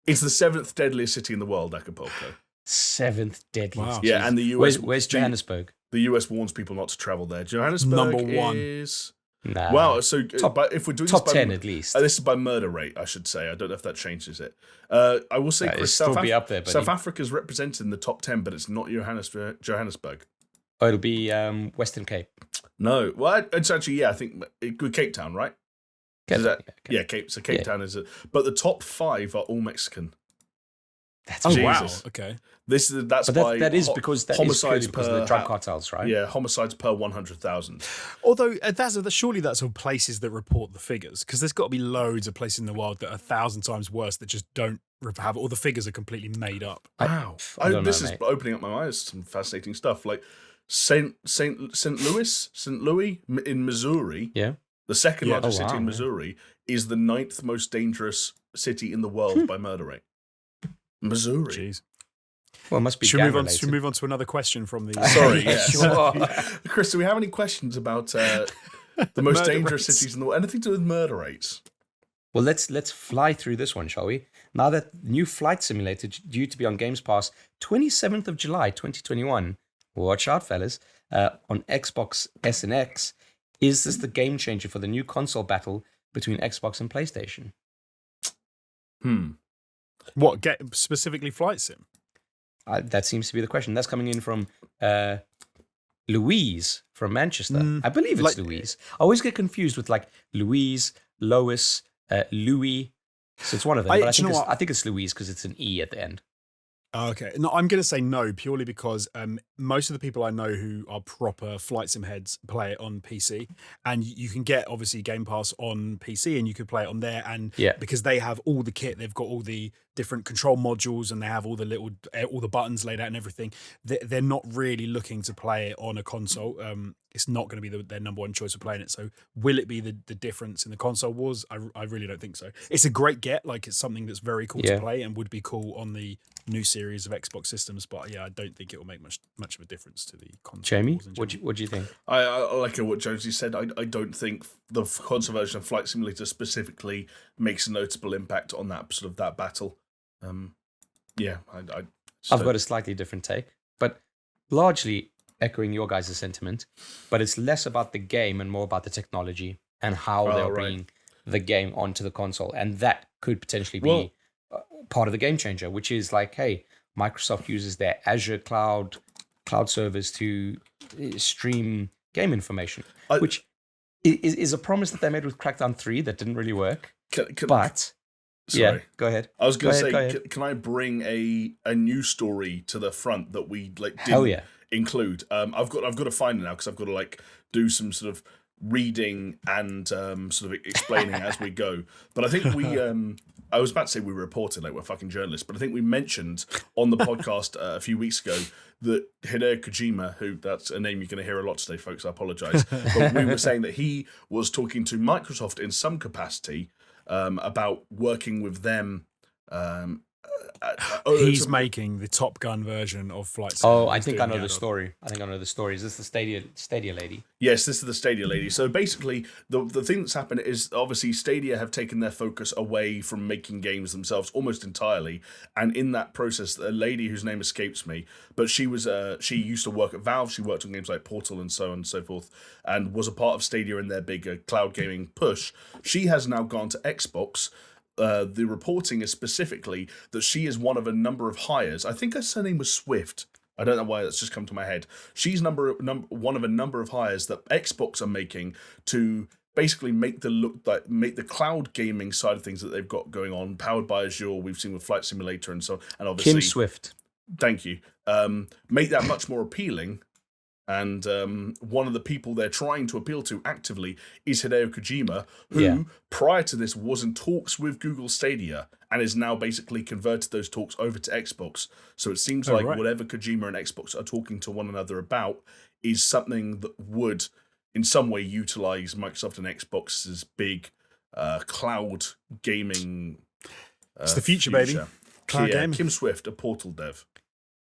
It's the 7th deadliest city in the world, Acapulco. 7th deadliest. Wow. Yeah, and the US. Where's Johannesburg? The US warns people not to travel there. Johannesburg number 1 is. Nah. Wow. So, but if we're doing top this 10 at least. This is by murder rate, I should say. I don't know if that changes it. I will say, Chris, South Africa's represented in the top 10, but it's not Johannesburg. Oh, it'll be Western Cape. No, well, it's actually I think Cape Town, right? Cape Town is it? But the top 5 are all Mexican. That's wow. Okay. That is because homicides because of the drug cartels, right? Yeah, homicides per 100,000. Although surely that's all places that report the figures, because there's got to be loads of places in the world that are 1,000 times worse that just don't have all the figures are completely made up. Wow, this is opening up my eyes to some fascinating stuff. Like St. Louis in Missouri. Yeah. The second largest city in Missouri is the 9th most dangerous city in the world by murder rate. Missouri. Jeez. Well, it must be. Should we move on to another question from the? Sorry, yes. Sure. Chris, do we have any questions about the most dangerous cities in the world? Anything to do with murder rates? Well, let's fly through this one, shall we? Now that new Flight Simulator due to be on Games Pass 27th of July 2021. Watch out, fellas. On Xbox S and X, is this the game changer for the new console battle between Xbox and PlayStation? What, specifically Flight Sim? That seems to be the question. That's coming in from Louise from Manchester. I believe it's Louise. I always get confused with like Louise, Lois, Louis. So it's one of them. But I think it's Louise because it's an E at the end. Okay. No, I'm going to say no, purely because most of the people I know who are proper Flight Sim heads play it on PC. And you can get, obviously, Game Pass on PC and you could play it on there. And because they have all the kit, they've got all the different control modules and they have all the buttons laid out and everything. They're not really looking to play it on a console. It's not going to be their number one choice for playing it. So will it be the difference in the console wars? I really don't think so. It's a great get. Like, it's something that's very cool to play and would be cool on the new series of Xbox systems. But I don't think it will make much of a difference to the console. Jamie, what do you think? I like what Jonesy said. I don't think the console version of Flight Simulator specifically makes a notable impact on that battle. I've got a slightly different take, but largely echoing your guys' sentiment, but it's less about the game and more about the technology and how they're being the game onto the console, and that could potentially be part of the game changer, which is like, hey, Microsoft uses their Azure cloud servers to stream game information, which is a promise that they made with Crackdown 3 that didn't really work. Sorry. Yeah, go ahead. I was going to say, can I bring a news story to the front that we didn't include? I've got to find it now because I've got to do some sort of reading and sort of explaining as we go. But I think we I was about to say we reported like we're fucking journalists, but I think we mentioned on the podcast a few weeks ago that Hideo Kojima, who that's a name you're going to hear a lot today, folks, I apologize, but we were saying that he was talking to Microsoft in some capacity about working with them. He's making the Top Gun version of Flight Sim. Oh, I think I know the story. Is this the Stadia lady? Yes, this is the Stadia lady. So basically, the thing that's happened is obviously Stadia have taken their focus away from making games themselves almost entirely. And in that process, a lady whose name escapes me, but she used to work at Valve. She worked on games like Portal and so on and so forth, and was a part of Stadia in their big cloud gaming push. She has now gone to Xbox. The reporting is specifically that she is one of a number of hires. I think her surname was Swift. I don't know why that's just come to my head. She's one of a number of hires that Xbox are making to basically make the cloud gaming side of things that they've got going on, powered by Azure. We've seen with Flight Simulator and so on, and obviously Kim Swift. Thank you. Make that much more appealing. And one of the people they're trying to appeal to actively is Hideo Kojima, who prior to this was in talks with Google Stadia and is now basically converted those talks over to Xbox. So it seems whatever Kojima and Xbox are talking to one another about is something that would in some way utilize Microsoft and Xbox's big cloud gaming. It's the future, baby. Cloud gaming. Kim Swift, a Portal dev.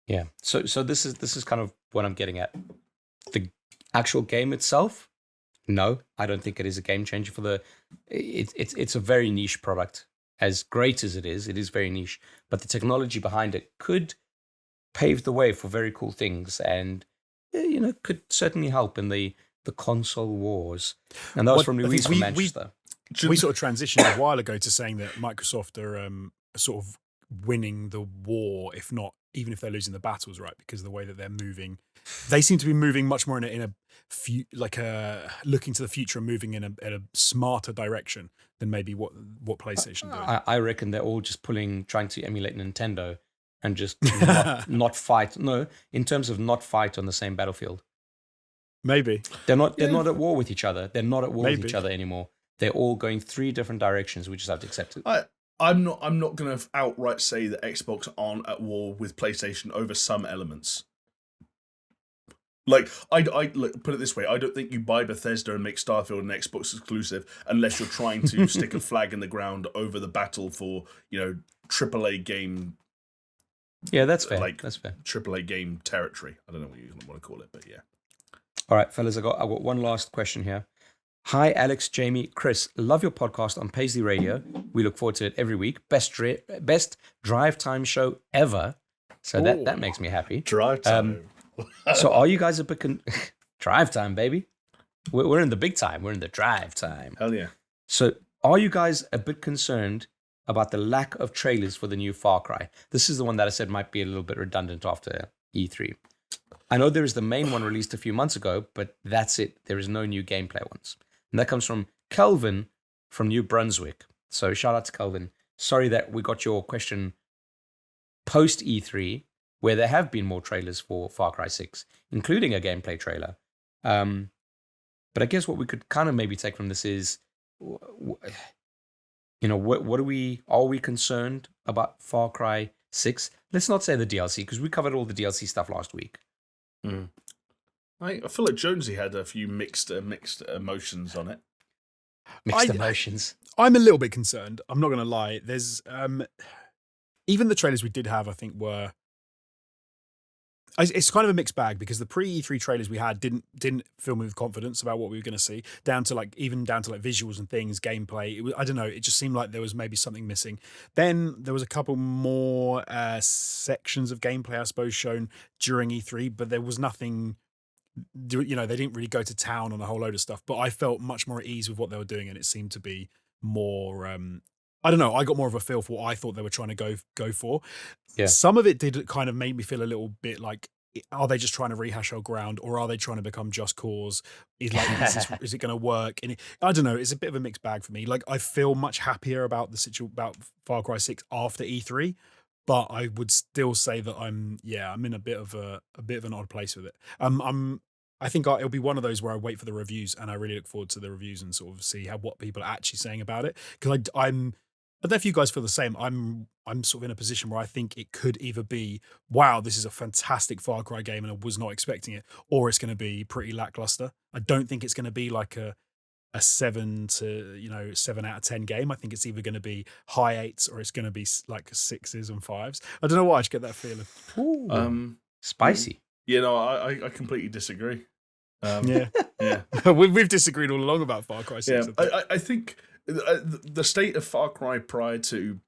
Yeah. So this is kind of what I'm getting at. The actual game itself, no, I don't think it is a game changer for the. It's a very niche product. As great as it is very niche. But the technology behind it could pave the way for very cool things, and could certainly help in the console wars. And that was from Louise from Manchester. We sort of transitioned a while ago to saying that Microsoft are sort of winning the war, if not. Even if they're losing the battles, right? Because of the way that they're moving, they seem to be moving much more looking to the future and moving in a smarter direction than maybe what PlayStation doing. I reckon they're all just trying to emulate Nintendo and just not fight. No, in terms of not fight on the same battlefield. Maybe they're not at war with each other. They're not at war with each other anymore. They're all going three different directions. We just have to accept it. I'm not going to outright say that Xbox aren't at war with PlayStation over some elements. Like, look, put it this way, I don't think you buy Bethesda and make Starfield an Xbox exclusive unless you're trying to stick a flag in the ground over the battle for, AAA game. Yeah, that's fair. That's fair. AAA game territory. I don't know what you want to call it, but yeah. All right, fellas, I've got one last question here. Hi, Alex, Jamie, Chris. Love your podcast on Paisley Radio. We look forward to it every week. Best drive time show ever. So that makes me happy. Drive time. So are you guys a bit drive time, baby? We're in the big time. We're in the drive time. Hell yeah. So are you guys a bit concerned about the lack of trailers for the new Far Cry? This is the one that I said might be a little bit redundant after E3. I know there is the main one released a few months ago, but that's it. There is no new gameplay ones. And that comes from Kelvin from New Brunswick. So shout out to Kelvin. Sorry that we got your question post E3, where there have been more trailers for Far Cry 6, including a gameplay trailer. But I guess what we could kind of maybe take from this is, what are we concerned about Far Cry 6? Let's not say the DLC, because we covered all the DLC stuff last week. Mm. I feel like Jonesy had a few mixed emotions on it. Mixed emotions. I'm a little bit concerned. I'm not going to lie. There's even the trailers we did have, I think, were. It's kind of a mixed bag because the pre-E3 trailers we had didn't fill me with confidence about what we were going to see. Down to visuals and things, gameplay. I don't know. It just seemed like there was maybe something missing. Then there was a couple more sections of gameplay, I suppose, shown during E3, but there was nothing. They didn't really go to town on a whole load of stuff, but I felt much more at ease with what they were doing, and it seemed to be more. I don't know. I got more of a feel for what I thought they were trying to go for. Yeah. Some of it did kind of make me feel a little bit like, are they just trying to rehash old ground, or are they trying to become Just Cause? Is it going to work? And I don't know. It's a bit of a mixed bag for me. Like, I feel much happier about about Far Cry 6 after E3, but I would still say that I'm in a bit of an odd place with it. I think it'll be one of those where I wait for the reviews, and I really look forward to the reviews and sort of see what people are actually saying about it. Because I don't know if you guys feel the same. I'm sort of in a position where I think it could either be, wow, this is a fantastic Far Cry game and I was not expecting it, or it's going to be pretty lackluster. I don't think it's going to be like a 7 out of 10 game. I think it's either going to be high 8s or it's going to be like 6s and 5s. I don't know why I just get that feeling. Ooh, spicy. I completely disagree. Yeah. We've disagreed all along about Far Cry 6. Yeah, I think the state of Far Cry prior to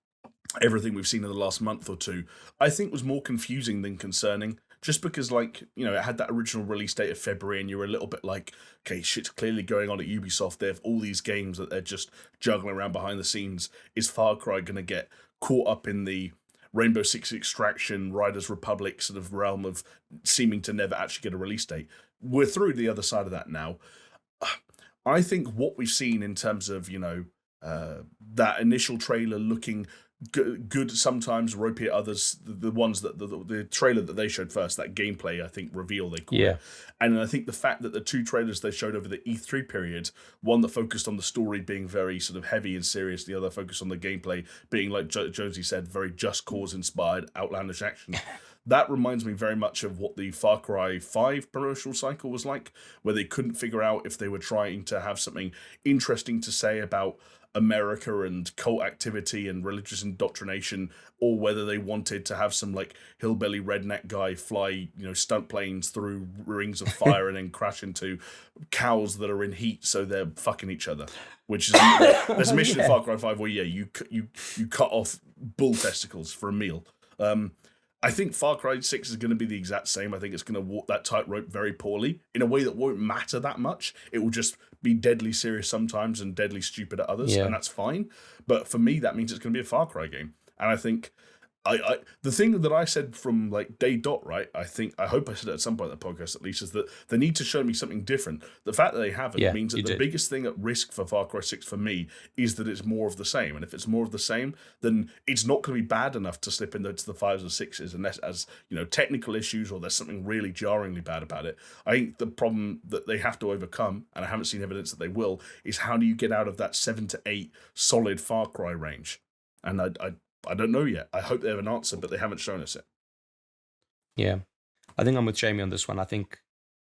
everything we've seen in the last month or two, I think was more confusing than concerning. Just because, it had that original release date of February, and you were a little bit like, okay, shit's clearly going on at Ubisoft. They have all these games that they're just juggling around behind the scenes. Is Far Cry going to get caught up in the Rainbow Six Extraction, Riders Republic sort of realm of seeming to never actually get a release date? We're through the other side of that now. I think what we've seen in terms of, that initial trailer looking good sometimes, ropey at others, the ones that the trailer that they showed first, that gameplay, I think, reveal they call it. And I think the fact that the two trailers they showed over the E3 period, one that focused on the story being very sort of heavy and serious, the other focused on the gameplay being, like Jonesy said, very Just Cause inspired, outlandish action. That reminds me very much of what the Far Cry 5 promotional cycle was like, where they couldn't figure out if they were trying to have something interesting to say about America and cult activity and religious indoctrination, or whether they wanted to have some hillbilly redneck guy fly stunt planes through rings of fire and then crash into cows that are in heat so they're fucking each other. Which is there's a mission in Far Cry 5 where you cut off bull testicles for a meal. I think Far Cry 6 is going to be the exact same. I think it's going to walk that tightrope very poorly in a way that won't matter that much. It will just be deadly serious sometimes and deadly stupid at others, and that's fine. But for me, that means it's going to be a Far Cry game. And I think the thing that I said from day dot, right? I hope I said it at some point in the podcast at least, is that they need to show me something different. The fact that they haven't means that the biggest thing at risk for Far Cry 6 for me is that it's more of the same. And if it's more of the same, then it's not going to be bad enough to slip into the 5s or 6s unless as technical issues or there's something really jarringly bad about it. I think the problem that they have to overcome, and I haven't seen evidence that they will, is how do you get out of that 7 to 8 solid Far Cry range? And I don't know yet. I hope they have an answer, but they haven't shown us it. Yeah. I think I'm with Jamie on this one. I don't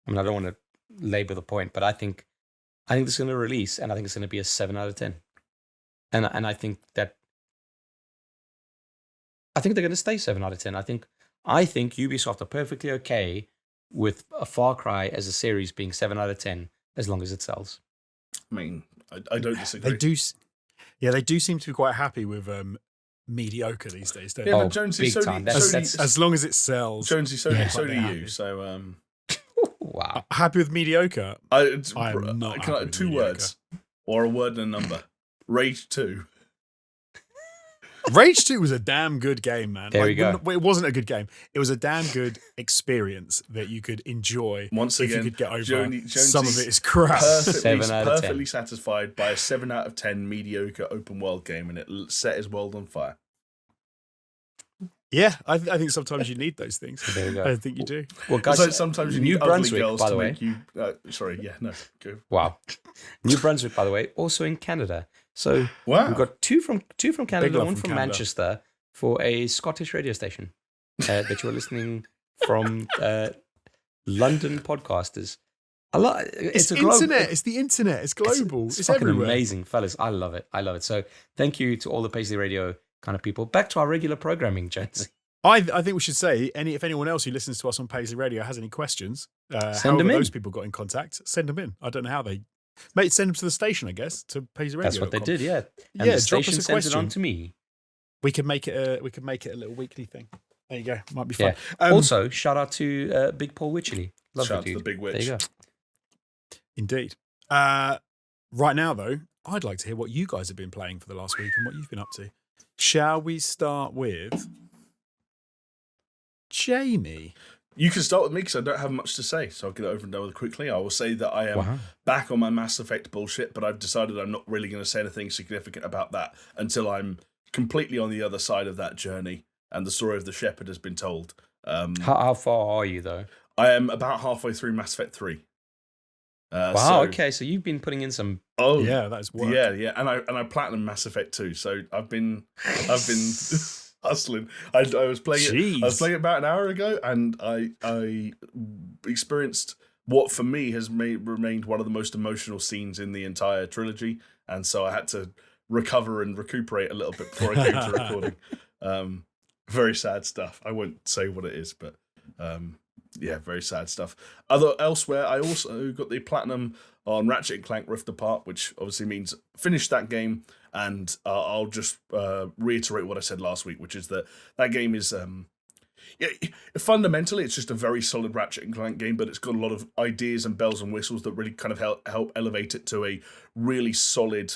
want to labor the point, but I think this is going to release, and I think it's going to be a 7 out of 10. And I think they're going to stay 7 out of 10. I think Ubisoft are perfectly okay with a Far Cry as a series being 7 out of 10 as long as it sells. I mean, I don't disagree. They do seem to be quite happy with mediocre these days, don't they? Yeah, but Jonesy, big time. As long as it sells. Jonesy, so do you. So, wow. Happy with mediocre? I'm not. Can I, 2 words or a word and a number? Rage 2. Rage 2 was a damn good game, man. There we go. It wasn't a good game. It was a damn good experience that you could enjoy. Once if again, you could get over Jonesy some of it is crap. Perfectly satisfied by a 7 out of 10 mediocre open world game, and it set his world on fire. Yeah, I think sometimes you need those things. There you go. I think you do. Well, guys, sometimes you need ugly girls by the way. Go. Wow. New Brunswick, by the way, also in Canada. So we've got two from Canada, one from Manchester for a Scottish radio station that you are listening from. London podcasters. It's the internet. It's the internet. It's global. It's fucking everywhere. Amazing, fellas. I love it. So thank you to all the Paisley Radio kind of people. Back to our regular programming, Jones. I think we should say if anyone else who listens to us on Paisley Radio has any questions, send them in. Those people got in contact, send them in. I don't know how they. Mate, send them to the station, I guess, to Paisley Radio. That's what they did, yeah. And the station sends it on to me. We can make it a little weekly thing. There you go. Might be fun. Yeah. Also, shout out to Big Paul Witchley. Lovely Shout out dude. to the Big Witch. There you go. Indeed. Right now, though, I'd like to hear what you guys have been playing for the last week and what you've been up to. Shall we start with Jamie? You can start with me because I don't have much to say, so I'll get it over and done with quickly. I will say that I am back on my Mass Effect bullshit, but I've decided I'm not really going to say anything significant about that until I'm completely on the other side of that journey and the story of the Shepherd has been told. How far are you, though? I am about halfway through Mass Effect 3. Okay, so you've been putting in some... Oh, yeah, that is work. Yeah, and I platinum Mass Effect 2, so I've been hustling. I was playing it about an hour ago, and I experienced what for me has remained one of the most emotional scenes in the entire trilogy, and so I had to recover and recuperate a little bit before I came to recording. Very sad stuff. I won't say what it is, but yeah, very sad stuff. Elsewhere, I also got the platinum on Ratchet and Clank Rift Apart, which obviously means finish that game. And I'll just reiterate what I said last week, which is that game is fundamentally it's just a very solid Ratchet and Clank game, but it's got a lot of ideas and bells and whistles that really kind of help elevate it to a really solid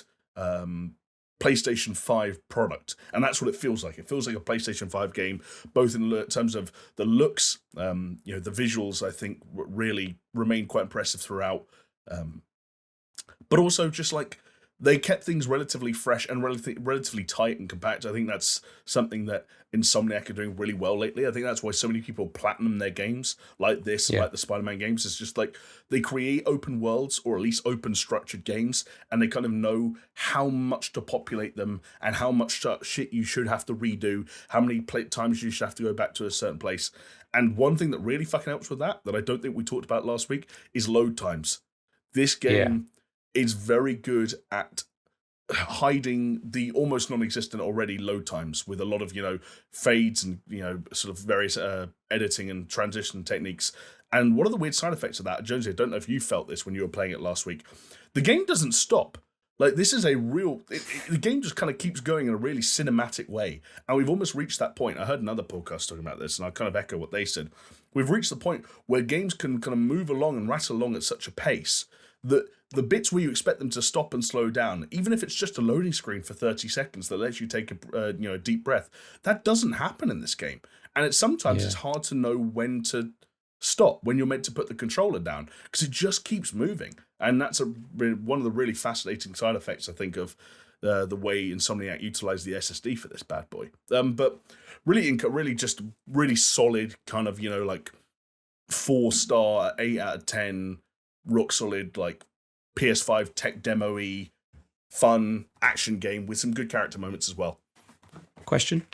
PlayStation 5 product. And that's what it feels like. It feels like a PlayStation 5 game, both in terms of the looks, the visuals, I think really remain quite impressive throughout. But also just like they kept things relatively fresh and relatively tight and compact. I think that's something that Insomniac are doing really well lately. I think that's why so many people platinum their games like this, like the Spider-Man games. It's just like they create open worlds or at least open structured games, and they kind of know how much to populate them and how much shit you should have to redo, how many times you should have to go back to a certain place. And one thing that really fucking helps with that I don't think we talked about last week, is load times. This game is very good at hiding the almost non-existent already load times with a lot of, fades and, sort of various editing and transition techniques. And one of the weird side effects of that, Jonesy, I don't know if you felt this when you were playing it last week, the game doesn't stop. Like, this is a real... the game just kind of keeps going in a really cinematic way. And we've almost reached that point. I heard another podcast talking about this, and I kind of echo what they said. We've reached the point where games can kind of move along and rattle along at such a pace that the bits where you expect them to stop and slow down, even if it's just a loading screen for 30 seconds that lets you take a deep breath, that doesn't happen in this game. And it's hard to know when to stop, when you're meant to put the controller down, because it just keeps moving. And that's one of the really fascinating side effects, I think, of the way Insomniac utilized the SSD for this bad boy. But really just really solid kind of, 4-star, 8 out of 10, rock solid, like PS5 tech demo-y, fun action game with some good character moments as well. Question.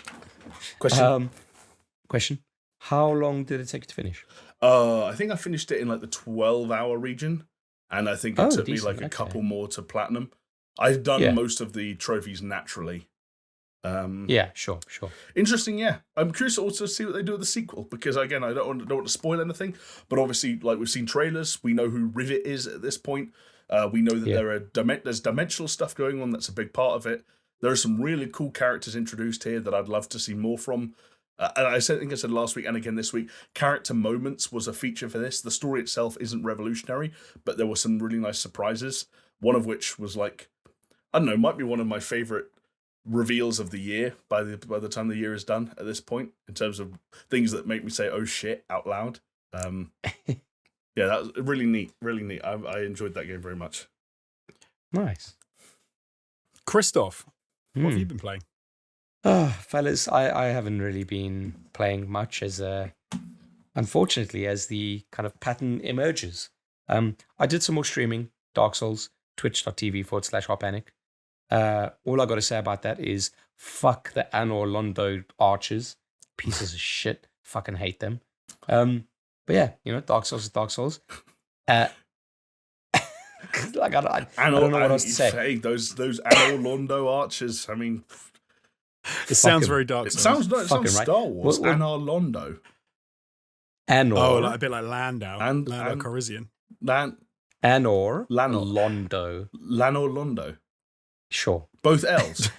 How long did it take you to finish? I think I finished it in like the 12-hour region, and I think it took me like a couple more to platinum. I've done most of the trophies naturally. Sure. Interesting, yeah. I'm curious also to see what they do with the sequel, because again, I don't want to spoil anything, but obviously, like, we've seen trailers, we know who Rivet is at this point. We know that there's dimensional stuff going on that's a big part of it. There are some really cool characters introduced here that I'd love to see more from. And I think I said last week and again this week, character moments was a feature for this. The story itself isn't revolutionary, but there were some really nice surprises. One of which was like, I don't know, might be one of my favorite reveals of the year by the time the year is done at this point, in terms of things that make me say "oh shit" out loud. Yeah, that was really neat. I enjoyed that game very much. Nice. Christoph, what have you been playing? Fellas, I haven't really been playing much, unfortunately, as the kind of pattern emerges. I did some more streaming, Dark Souls, twitch.tv/Harpanic. All I got to say about that is fuck the Anor Londo archers. Pieces of shit. Fucking hate them. But yeah, Dark Souls is Dark Souls. Like, I don't know what else to say. Hey, those Anor Londo archers, I mean... It sounds very Dark Souls. It sounds Star Wars. Anor Londo. Anor. Oh, like a bit like Landau. Landau Calrissian. Anor. Lanor. Londo. Lanor Londo. Sure. Both L's.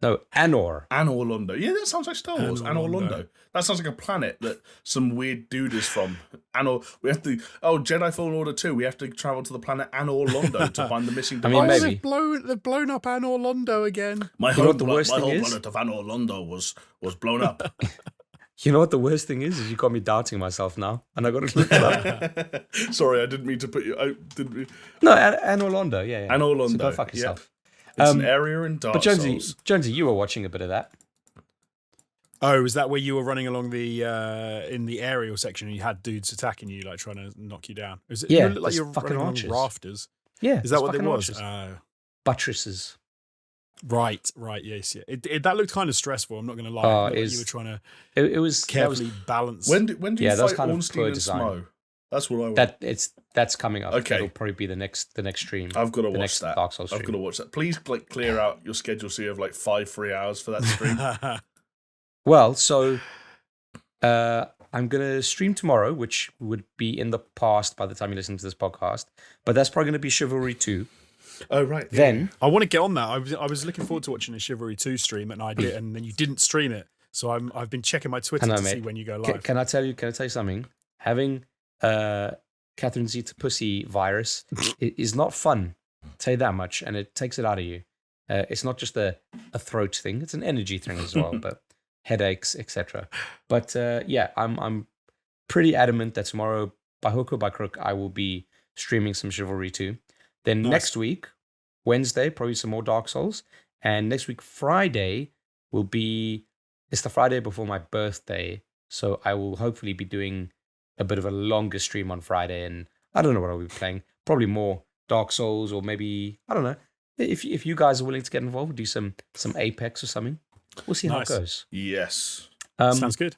No, Anor. Anor Londo. Yeah, that sounds like Star Wars. Anor Londo. That sounds like a planet that some weird dude is from. Anor. We have to. Oh, Jedi Fallen Order 2. We have to travel to the planet Anor Londo to find the missing device. I mean, maybe. They've blown up Anor Londo again. My whole planet of Anor Londo was blown up. You know what the worst thing is? You got me doubting myself now, and I got to look it up. Sorry, I didn't mean to put you. No, Anor Londo. Yeah. Anor Londo. So go fuck yourself. It's an area in Dark Souls. But Jonesy, you were watching a bit of that. Oh, is that where you were running along the in the aerial section and you had dudes attacking you, like trying to knock you down? Is it? Yeah, you look like you're fucking running archers. along rafters. Yeah, is that what it was? Buttresses. Right. Yes, yeah. That looked kind of stressful. I'm not going to lie. Like you were trying to. It was carefully balance. When do you fight Ornstein and Smo? That's what I want. That's coming up. Okay, it'll probably be the next stream. I've got to watch that. Dark Souls stream. I've got to watch that. Please clear out your schedule so you have like 5 free hours for that stream. Well, so I'm gonna stream tomorrow, which would be in the past by the time you listen to this podcast. But that's probably gonna be Chivalry 2. Oh right. Then I want to get on that. I was looking forward to watching a Chivalry 2 stream, and I did, and then you didn't stream it. So I've been checking my Twitter to see when you go live. Can I tell you something? Having Catherine Zeta Pussy virus is not fun. I'll tell you that much, and it takes it out of you. It's not just a throat thing; it's an energy thing as well. But headaches, etc. But yeah, I'm pretty adamant that tomorrow, by hook or by crook, I will be streaming some Chivalry 2. Then next week, Wednesday, probably some more Dark Souls, and next week Friday it's the Friday before my birthday, so I will hopefully be doing a bit of a longer stream on Friday, and I don't know what I'll be playing. Probably more Dark Souls, or maybe, I don't know. If you guys are willing to get involved, do some Apex or something. We'll see how it goes. Yes. Sounds good.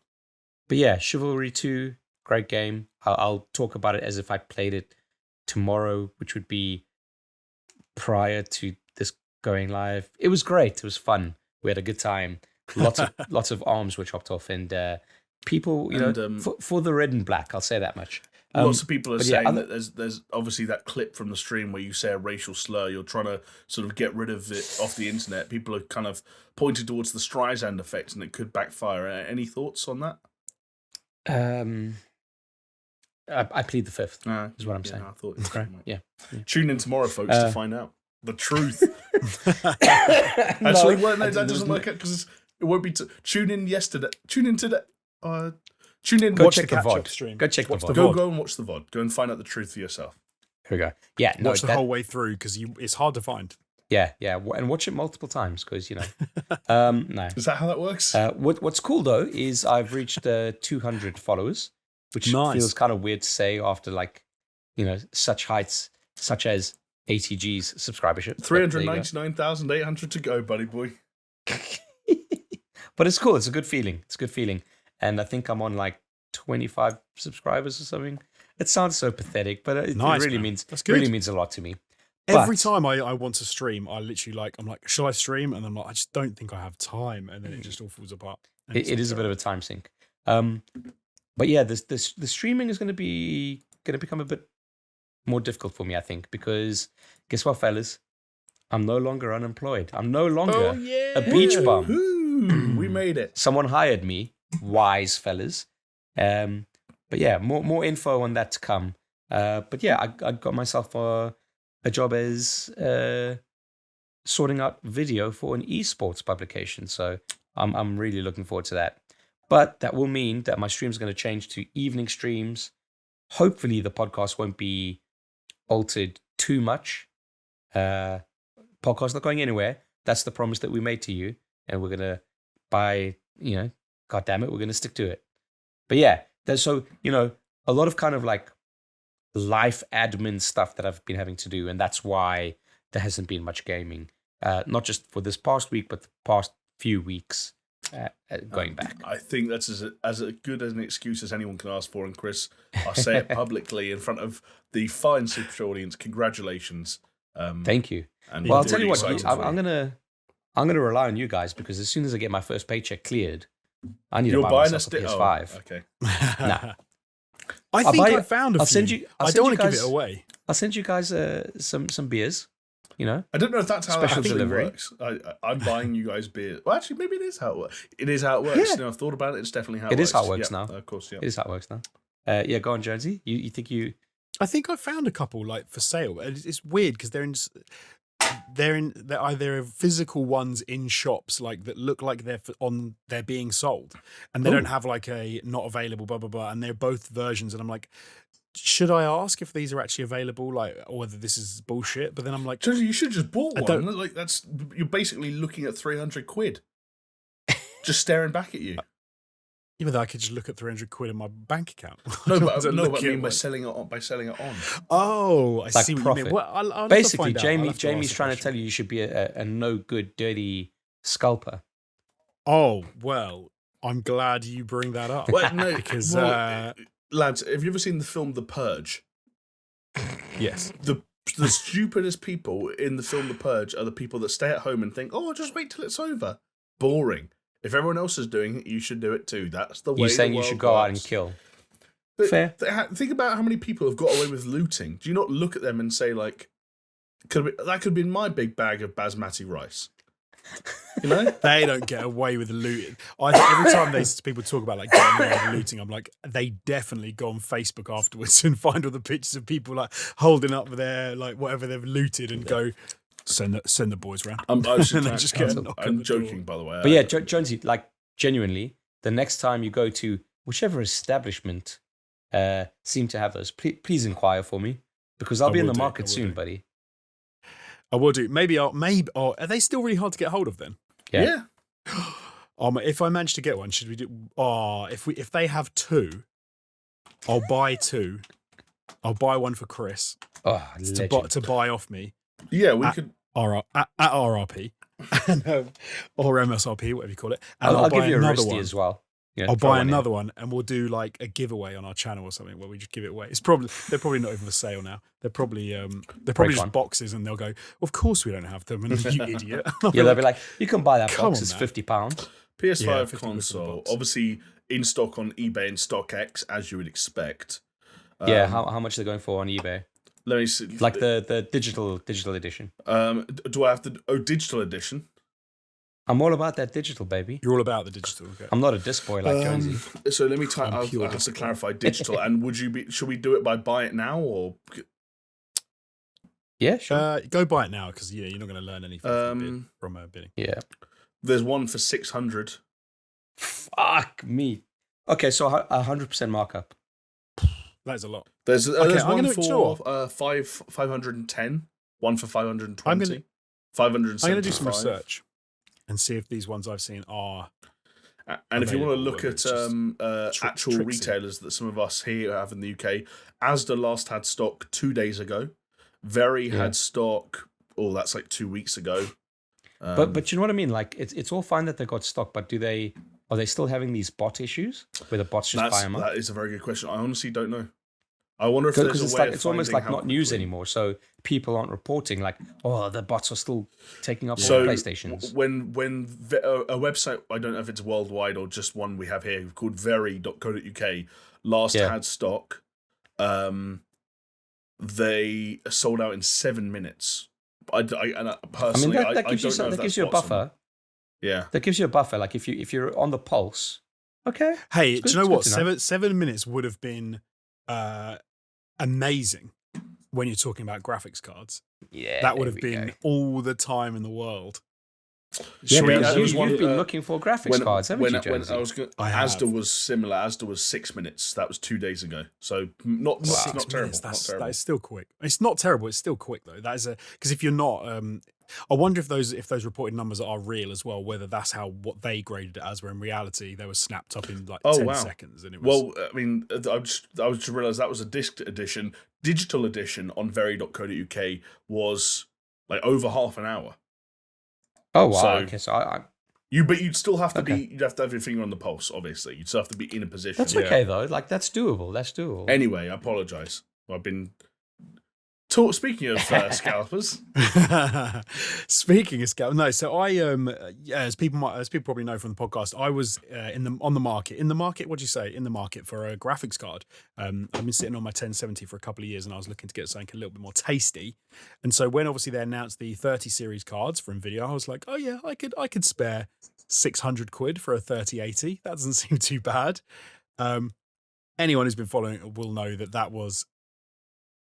But yeah, Chivalry 2, great game. I'll talk about it as if I played it tomorrow, which would be prior to this going live. It was great. It was fun. We had a good time. Lots of arms were chopped off, and people, for the red and black, I'll say that much. Lots of people are saying that there's obviously that clip from the stream where you say a racial slur. You're trying to sort of get rid of it off the internet. People are kind of pointed towards the Streisand effect, and it could backfire. Any thoughts on that? I plead the fifth. Is what I'm saying. I thought okay. Yeah. Tune in tomorrow, folks, to find out the truth. Actually, that doesn't work out because it won't be. Tune in yesterday. Tune in today. Tune in. Go check the VOD stream. Go check the VOD. Go and watch the VOD. Go and find out the truth for yourself. Here we go. Yeah, watch the whole way through because it's hard to find. Yeah, and watch it multiple times because no. Is that how that works? What's cool though is I've reached 200 followers, which feels kind of weird to say after such heights such as ATG's subscribership. 399,800 to go, buddy boy. But it's cool. It's a good feeling. And I think I'm on like 25 subscribers or something. It sounds so pathetic, but it really means a lot to me. Every time I want to stream, I literally I'm like, shall I stream? And I'm like, I just don't think I have time, and then it just all falls apart. It is a bit of a time sink. But yeah, the streaming is going to become a bit more difficult for me, I think, because guess what, fellas? I'm no longer unemployed. I'm no longer a beach bum. We made it. Someone hired me. Wise fellas. But yeah, more info on that to come. But yeah, I got myself a job as sorting out video for an esports publication. So I'm really looking forward to that. But that will mean that my stream's going to change to evening streams. Hopefully the podcast won't be altered too much. Podcast's not going anywhere. That's the promise that we made to you. And we're going to, God damn it, we're going to stick to it. But yeah, there's a lot of kind of like life admin stuff that I've been having to do. And that's why there hasn't been much gaming. Not just for this past week, but the past few weeks going back. I think that's as good as an excuse as anyone can ask for. And Chris, I'll say it publicly in front of the fine SuperShow audience. Congratulations. Thank you. And I'll tell you what, I'm gonna rely on you guys because as soon as I get my first paycheck cleared, I need to buy myself a PS5. Oh, okay. Nah. I think I found a few. I don't want to give it away. I'll send you guys some beers. you know. I don't know if that's how it Special actually delivery. works. I'm buying you guys beer. Well, actually, maybe it is how it works. It is how it works. Yeah. You know, I've thought about it. It's definitely how it works. It is how it works Yeah, now. Of course, yeah. It is how it works now. Yeah, go on, Jonesy. You think you? I think I found a couple like for sale. It's weird because they're either physical ones in shops like that look like they're being sold, and they don't have like a not available blah blah blah, and they're both versions, and I'm like, should I ask if these are actually available, like, or whether this is bullshit? But then I'm like, You should just bought I one. don't- Like you're basically looking at 300 quid, just staring back at you. even though I could just look at 300 quid in my bank account. No, But but I look mean at by what- selling it on. By selling it on. Oh, I Like see what you profit. mean. Well, I'll have to Basically, find out. I'll have to Jamie's ask the trying to question. tell you should be a no good, dirty scalper. Oh well, I'm glad you bring that up. Well, no, because lads, have you ever seen the film The Purge? yes, The stupidest people in the film The Purge are the people that stay at home and think, "Oh, just wait till it's over." Boring. If everyone else is doing it, you should do it too. That's the way. You're saying the you world should go out and works. kill. But Fair. Think about how many people have got away with looting. Do you not look at them and say like, that could be my big bag of basmati rice? You know? they don't get away with looting. Every time people talk about like getting away with looting, I'm like, they definitely go on Facebook afterwards and find all the pictures of people like holding up their like whatever they've looted and go send the boys round. I'm joking, by the way. But yeah, Jonesy, like genuinely, the next time you go to whichever establishment seem to have those, please inquire for me because I'll be in the market soon, buddy. I will do. Maybe. Are they still really hard to get hold of then? Yeah. If I manage to get one, should we do? If they have two, I'll buy two. I'll buy one for Chris Oh, to buy off me. Yeah, we could. At RRP or MSRP, whatever you call it. And I'll give buy you a another wristy one. as well. Yeah, I'll throw buy one in. another one, and we'll do like a giveaway on our channel or something where we just give it away. They're probably not even for sale now. They're probably just one. boxes, and they'll go, "Of course we don't have them," and you idiot. Yeah, they'll be like, you can buy that Come box. on, It's man. £50. PS5 Yeah, 50 quid for the console, box. obviously in stock on eBay and StockX, as you would expect. Yeah, how much are they going for on eBay? Let me see. Like the digital edition. Do I have to? Oh, digital edition. I'm all about that digital, baby. You're all about the digital. Okay. I'm not a disc boy like Jonesy. So let me type. I'm I'll pure have to disco. clarify digital. And should we do it by buy it now or? Yeah, sure. Go buy it now because you're not going to learn anything from bidding. Yeah. There's one for 600. Fuck me. Okay, so 100% markup. That's a lot. There's I'm one gonna- do you know for 510. One for 520. I'm gonna- 575. I'm going to do some research and see if these ones I've seen are. And if you want to available, look whether at it's just actual tricksy. retailers that some of us here have in the UK, Asda last had stock 2 days ago. Very had stock. Oh, that's like 2 weeks ago. But you know what I mean? Like it's all fine that they got stock, but are they still having these bot issues where the bots just buy them up? That is a very good question. I honestly don't know. I wonder if there's Because a way of it's almost finding like how not news quickly. anymore. So people aren't reporting like, oh, the bots are still taking up all So the PlayStations. when a website, I don't know if it's worldwide or just one we have here called very.co.uk last had stock, they sold out in 7 minutes. Personally, that I gives you don't know if that gives that's you a bots or buffer. not. Yeah. That gives you a buffer. Like if you're on the pulse, okay. Hey, It's do you know good what? to know. 7 minutes would have been amazing when you're talking about graphics cards. Yeah, That would there have we been go. all the time in the world. Yeah, Sure, but there was you've one, been looking for graphics cards, haven't you, Jonesy? I have. Asda was similar. Asda was 6 minutes. That was 2 days ago. So not terrible. Not terrible. That is still quick. It's not terrible. It's still quick though. That is because if you're not, I wonder if those reported numbers are real as well. Whether that's what they graded it as, where in reality they were snapped up in like 10 seconds. And it was, well, I mean, I just realised that was a disc edition. Digital edition on very.co.uk was like over half an hour. Oh wow! So- Okay, so I But you'd still have to Okay. you'd have to have your finger on the pulse. Obviously, you'd still have to be in a position. that's okay though. Like that's doable. That's doable. Anyway, I apologise. I've been Speaking of scalpers, speaking of scalpers, no. So I, as people probably know from the podcast, I was in the market. What'd you say? In the market for a graphics card. I've been sitting on my 1070 for a couple of years, and I was looking to get something a little bit more tasty. And so when obviously they announced the 30 series cards from Nvidia, I was like, oh yeah, I could spare 600 quid for a 3080. That doesn't seem too bad. Anyone who's been following it will know that was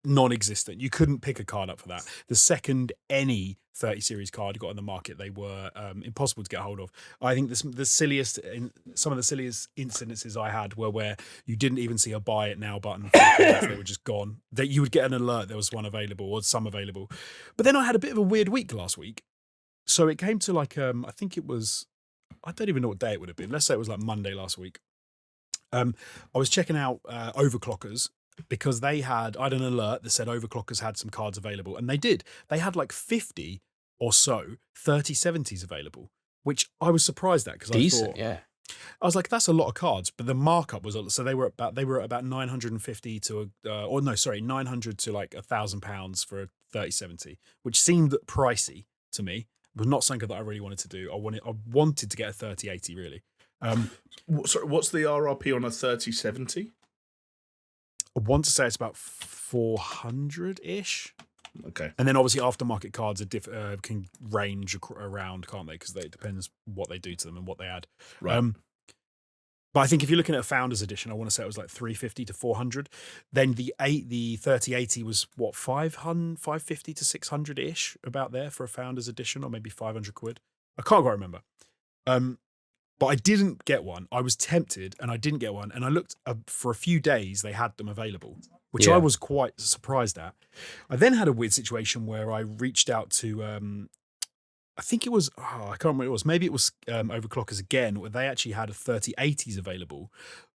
non-existent. You couldn't pick a card up for that. The second any 30 series card got on the market, they were impossible to get hold of. I think some of the silliest incidences I had were where you didn't even see a buy it now button for the cards. They were just gone. That you would get an alert there was one available or some available. But then I had a bit of a weird week last week. So it came to like I think it was, I don't even know what day it would have been. Let's say it was like Monday last week. I was checking out Overclockers, because I had an alert that said Overclockers had some cards available, and they did. They had like 50 or so 3070s available, which I was surprised at because I thought, I was like, that's a lot of cards, but the markup was so they were about 950 to 900 to like £1,000 for a 3070, which seemed pricey to me. It was not something that I really wanted to do. I wanted to get a 3080 really. Sorry, what's the RRP on a 3070? I want to say it's about 400-ish. Okay. And then obviously aftermarket cards are can range around, can't they? Because it depends what they do to them and what they add. Right. But I think if you're looking at a Founders Edition, I want to say it was like 350 to 400. Then the 3080 was what, 550 to 600-ish, about there for a Founders Edition, or maybe 500 quid. I can't quite remember. But I didn't get one. I was tempted and I didn't get one. And I looked for a few days, they had them available, which I was quite surprised at. I then had a weird situation where I reached out to, I think it was, I can't remember what it was. Maybe it was Overclockers again, where they actually had a 3080s available,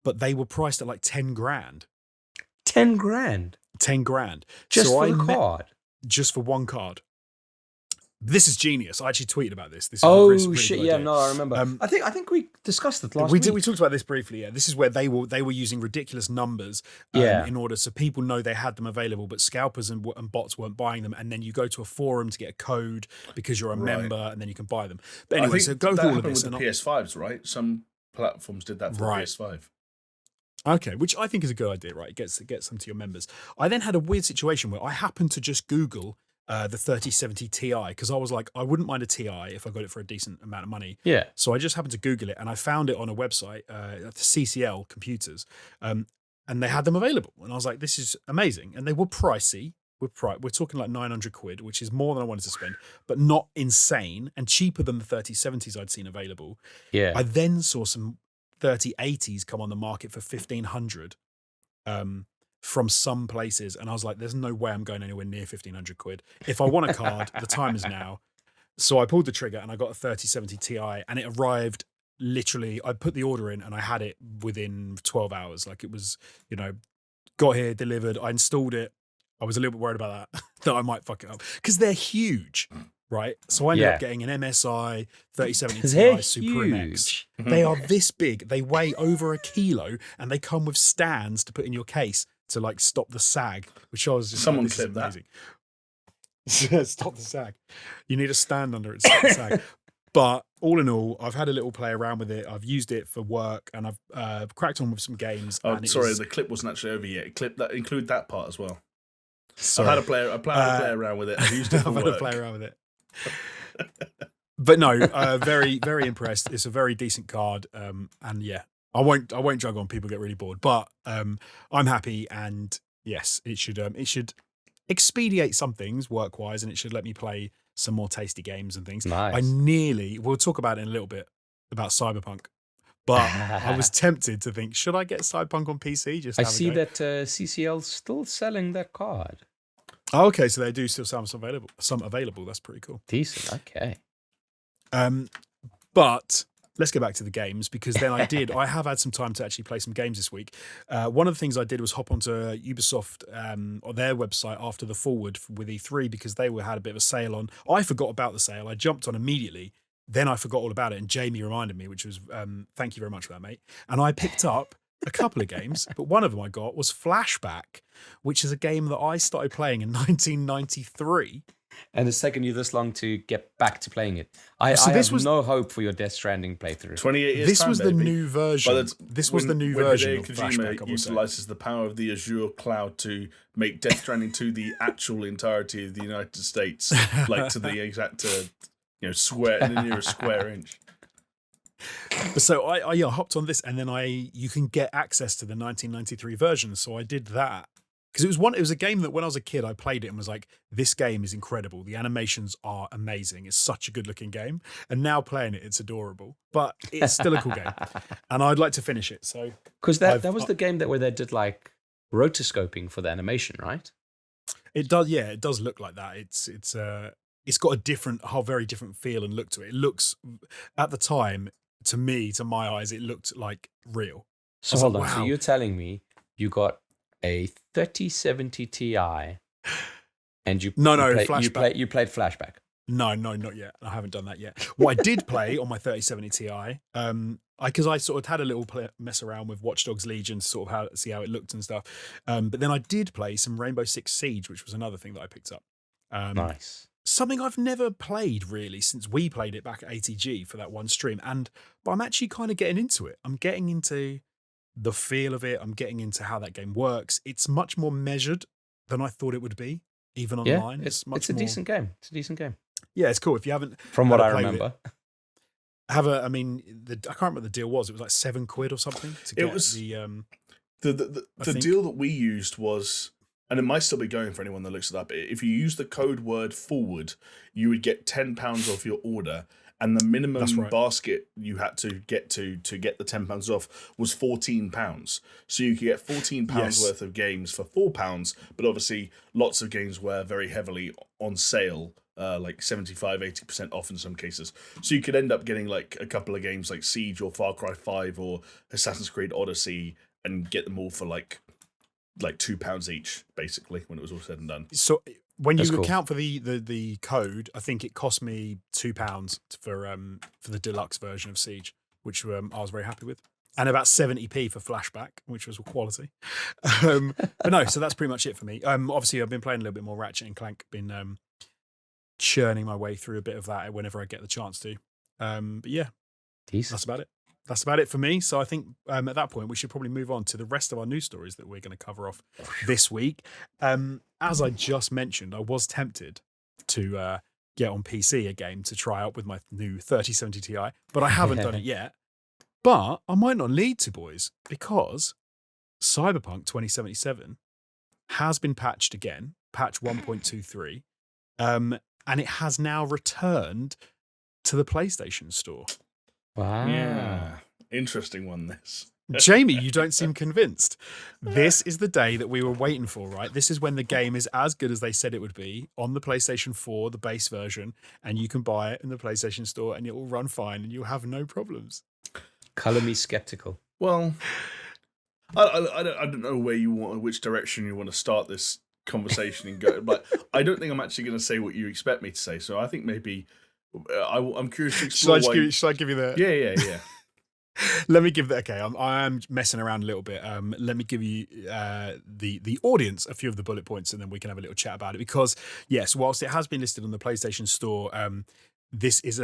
but they were priced at like 10 grand. 10 grand? 10 grand. Just for the card? Just for one card. This is genius. I actually tweeted about this. Really shit! Yeah, no, I remember. I think we discussed it last week. We talked about this briefly. Yeah, this is where they were using ridiculous numbers in order so people know they had them available, but scalpers and bots weren't buying them. And then you go to a forum to get a code because you're a member, and then you can buy them. But anyway, so go through all of this. With the PS5s, right? Some platforms did that for the PS5. Okay, which I think is a good idea, right? It gets them to your members. I then had a weird situation where I happened to just Google the 3070 Ti, because I was like, I wouldn't mind a Ti if I got it for a decent amount of money. Yeah. So I just happened to Google it, and I found it on a website, CCL Computers, and they had them available. And I was like, this is amazing. And they were pricey. We're talking like 900 quid, which is more than I wanted to spend, but not insane, and cheaper than the 3070s I'd seen available. Yeah. I then saw some 3080s come on the market for 1,500. From some places, and I was like, there's no way I'm going anywhere near 1,500 quid. If I want a card, the time is now. So I pulled the trigger and I got a 3070 Ti, and it arrived literally, I put the order in and I had it within 12 hours. Like, it was, got here, delivered, I installed it. I was a little bit worried about that I might fuck it up, because they're huge, right? So I ended up getting an MSI 3070 Ti Super MX. They are this big, they weigh over 1 kilo, and they come with stands to put in your case to like stop the sag, which I was just someone like, clip that. Stop the sag. You need a stand under it to stop the sag. But all in all, I've had a little play around with it. I've used it for work, and I've cracked on with some games. Oh, sorry, the clip wasn't actually over yet. Include that part as well. Sorry. I play around with it. I've used it for work. I've had a play around with it. But no, very, very impressed. It's a very decent card, and yeah. I won't jug on. People get really bored, but I'm happy, and yes, it should expedite some things work wise, and it should let me play some more tasty games and things. Nice. We'll talk about it in a little bit about Cyberpunk, but I was tempted to think, should I get Cyberpunk on PC? I see that CCL's still selling that card. Oh, okay, so they do still have some available. That's pretty cool. Decent. Okay. But let's get back to the games, because then I have had some time to actually play some games this week. One of the things I did was hop onto Ubisoft or their website after the forward with E3, because they had a bit of a sale on. I forgot about the sale. I jumped on immediately. Then I forgot all about it, and Jamie reminded me, which was thank you very much for that, mate. And I picked up a couple of games, but one of them I got was Flashback, which is a game that I started playing in 1993. And it's taken you this long to get back to playing it. I this have was- no hope for your Death Stranding playthrough. 28 years This time, was the baby. new version. This was the new version of Hideo Flashback. Kojima utilizes the power of the Azure cloud to make Death Stranding 2 the actual entirety of the United States, like to the exact, square in the nearest square inch. So I hopped on this, and then you can get access to the 1993 version. So I did that because it was a game that when I was a kid I played it and was like, this game is incredible. The animations are amazing. It's such a good looking game. And now playing it, it's adorable. But it's still a cool game, and I'd like to finish it. So because that was the game where they did like rotoscoping for the animation, right? It does, yeah. It does look like that. It's got a whole very different feel and look to it. It looks, at the time, to my eyes, it looked like real. So hold on. Wow. So you're telling me you got a 3070 Ti, and you Flashback. you played Flashback. No, not yet. I haven't done that yet. What I did play on my 3070 Ti, because I sort of had a little mess around with Watch Dogs Legion to sort of see how it looked and stuff. But then I did play some Rainbow Six Siege, which was another thing that I picked up. Nice. Something I've never played really since we played it back at ATG for that one stream. But I'm actually kind of getting into it. I'm getting into the feel of it. I'm getting into how that game works. It's much more measured than I thought it would be, even online. It's a decent game. It's a decent game. Yeah, it's cool. If you haven't, from what I remember, I can't remember what the deal was. It was like £7 or something to get the deal that we used was, and it might still be going for anyone that looks it up. If you use the code word forward, you would get £10 off your order, and the minimum basket you had to get to get the £10 off was £14. So you could get £14 worth of games for £4, but obviously lots of games were very heavily on sale. Like 75-80% off in some cases. So you could end up getting like a couple of games like Siege or Far Cry 5 or Assassin's Creed Odyssey and get them all for like £2 each, basically, when it was all said and done. So when you cool. account for the code, I think it cost me £2 for the deluxe version of Siege, which I was very happy with. And about 70p for Flashback, which was quality. But no, so that's pretty much it for me. Obviously, I've been playing a little bit more Ratchet and Clank, been churning my way through a bit of that whenever I get the chance to. But yeah, that's about it. That's about it for me. So I think at that point, we should probably move on to the rest of our news stories that we're going to cover off this week. As I just mentioned, I was tempted to get on PC again to try out with my new 3070 Ti, but I haven't done it yet. But I might not need to, boys, because Cyberpunk 2077 has been patched again, patch 1.23. And it has now returned to the PlayStation Store. Wow. Yeah. Interesting one, this. Jamie, you don't seem convinced. This is the day that we were waiting for, right? This is when the game is as good as they said it would be on the PlayStation 4, the base version, and you can buy it in the PlayStation Store and it will run fine and you'll have no problems. Color me skeptical. Well, I don't know which direction you want to start this conversation and go, but I don't think I'm actually going to say what you expect me to say. So I think maybe I'm curious to explore. Should I give you the? Yeah. Let me give that. Okay, I am messing around a little bit. Let me give you the audience a few of the bullet points, and then we can have a little chat about it. Because yes, whilst it has been listed on the PlayStation Store, this is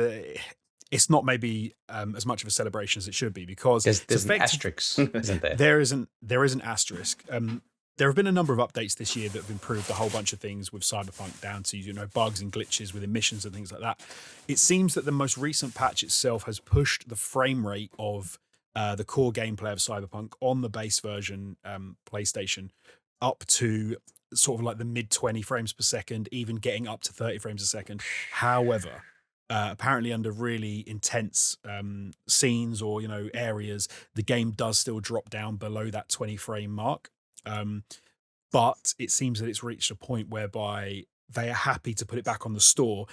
it's not maybe as much of a celebration as it should be, because there's an asterisk, isn't there? There is an asterisk. There have been a number of updates this year that have improved a whole bunch of things with Cyberpunk, down to bugs and glitches with emissions and things like that. It seems that the most recent patch itself has pushed the frame rate of the core gameplay of Cyberpunk on the base version PlayStation up to sort of like the mid 20 frames per second, even getting up to 30 frames a second. However, apparently under really intense scenes or areas, the game does still drop down below that 20 frame mark. But it seems that it's reached a point whereby they are happy to put it back on the store.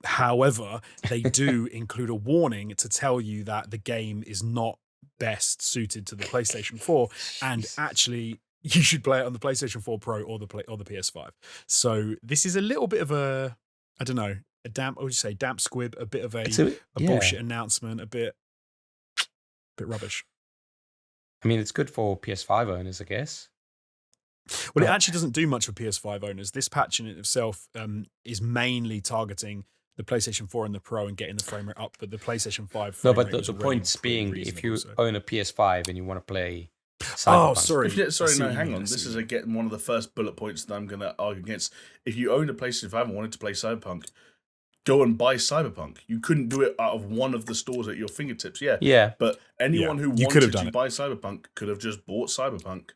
However, they do include a warning to tell you that the game is not best suited to the PlayStation 4, and actually you should play it on the PlayStation 4 Pro or the PS5. So this is a little bit of a damp squib, a bit of a bullshit announcement, a bit rubbish. I mean, it's good for PS5 owners, I guess. Well, it actually doesn't do much for PS5 owners. This patch in itself is mainly targeting the PlayStation 4 and the Pro and getting the frame rate up, but the PlayStation 5 frame No, but rate was the already point being, pretty if you reasonable, so. own a PS5 and you want to play Cyberpunk. Oh, sorry. Hang on. This is again one of the first bullet points that I'm going to argue against. If you owned a PlayStation 5 and wanted to play Cyberpunk, go and buy Cyberpunk. You couldn't do it out of one of the stores at your fingertips. Yeah. But anyone who you wanted to buy Cyberpunk could have just bought Cyberpunk.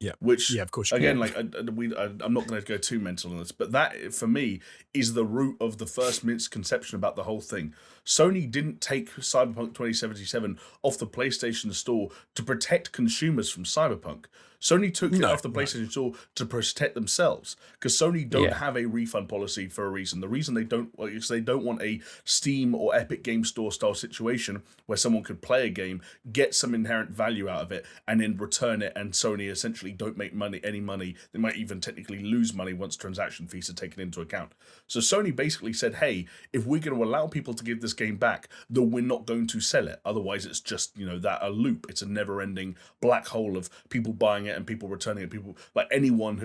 Yeah. Which, of course you again, can. I'm not going to go too mental on this, but that, for me, is the root of the first misconception about the whole thing. Sony didn't take Cyberpunk 2077 off the PlayStation Store to protect consumers from Cyberpunk. Sony took it off the PlayStation Store to protect themselves, because Sony don't have a refund policy for a reason. The reason they don't is they don't want a Steam or Epic Game Store style situation where someone could play a game, get some inherent value out of it, and then return it, and Sony essentially don't make any money. They might even technically lose money once transaction fees are taken into account. So Sony basically said, hey, if we're going to allow people to give this game back, then we're not going to sell it. Otherwise, it's just, a loop. It's a never-ending black hole of people buying it and people returning it. People, like anyone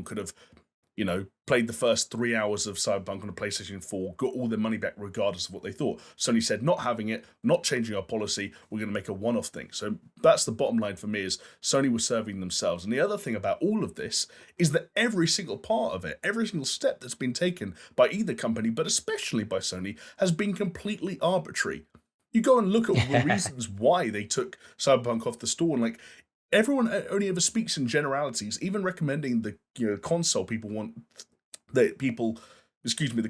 could have, played the first 3 hours of Cyberpunk on a PlayStation 4, got all their money back regardless of what they thought. Sony said, not having it, not changing our policy, we're going to make a one-off thing. So that's the bottom line for me, is Sony was serving themselves. And the other thing about all of this is that every single part of it, every single step that's been taken by either company, but especially by Sony, has been completely arbitrary. You go and look at the reasons why they took Cyberpunk off the store, and everyone only ever speaks in generalities, even recommending the console people want, the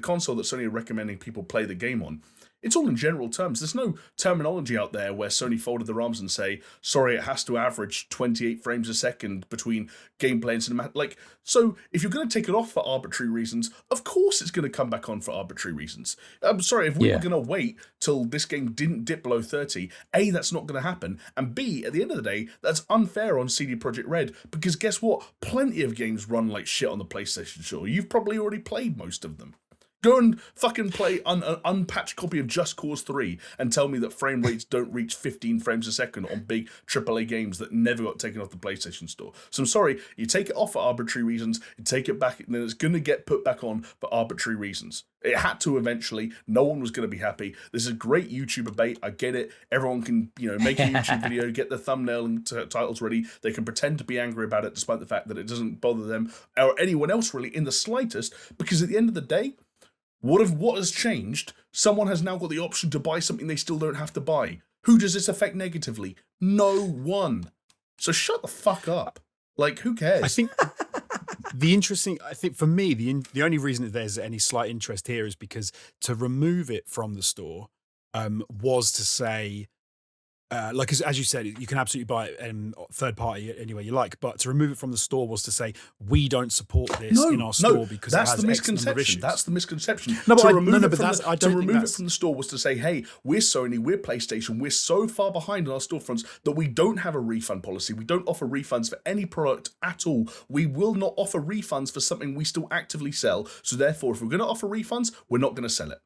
console that Sony are recommending people play the game on. It's all in general terms. There's no terminology out there where Sony folded their arms and say, sorry, it has to average 28 frames a second between gameplay and cinematic. So if you're going to take it off for arbitrary reasons, of course it's going to come back on for arbitrary reasons. I'm sorry, if we were going to wait till this game didn't dip below 30, A, that's not going to happen, and B, at the end of the day, that's unfair on CD Projekt Red, because guess what? Plenty of games run like shit on the PlayStation Store. You've probably already played most of them. Go and fucking play an unpatched copy of Just Cause 3 and tell me that frame rates don't reach 15 frames a second on big AAA games that never got taken off the PlayStation Store. So I'm sorry, you take it off for arbitrary reasons, you take it back, and then it's going to get put back on for arbitrary reasons. It had to eventually. No one was going to be happy. This is a great YouTuber bait. I get it. Everyone can, make a YouTube video, get the thumbnail and titles ready. They can pretend to be angry about it despite the fact that it doesn't bother them or anyone else really in the slightest, because at the end of the day, what has changed? Someone has now got the option to buy something they still don't have to buy. Who does this affect negatively? No one. So shut the fuck up. Who cares? I think for me, the only reason that there's any slight interest here is because to remove it from the store was to say, as you said, you can absolutely buy it third party anywhere you like, but to remove it from the store was to say we don't support this in our store because that's it has the misconception. Issues. That's the misconception. No, to but remove it from the store was to say, hey, we're Sony, we're PlayStation, we're so far behind on our storefronts that we don't have a refund policy. We don't offer refunds for any product at all. We will not offer refunds for something we still actively sell. So therefore, if we're going to offer refunds, we're not going to sell it.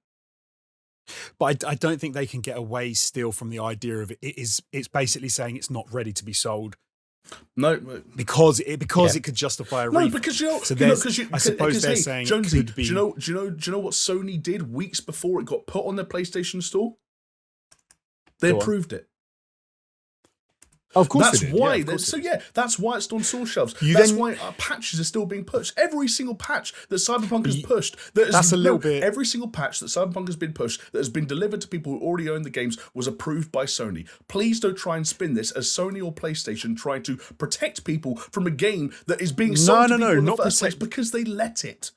But I don't think they can get away still from the idea of it's basically saying it's not ready to be sold. No, because it could justify a refund. No, because I suppose they're saying Jonesy, it could be. Do you know what Sony did weeks before it got put on their PlayStation Store? They approved it. Of course, that's why. That's why it's on store shelves. Why patches are still being pushed. Every single patch that Cyberpunk has pushed, every single patch that Cyberpunk has been pushed that has been delivered to people who already own the games was approved by Sony. Please don't try and spin this as Sony or PlayStation trying to protect people from a game that is being sold to people in the first place because they let it.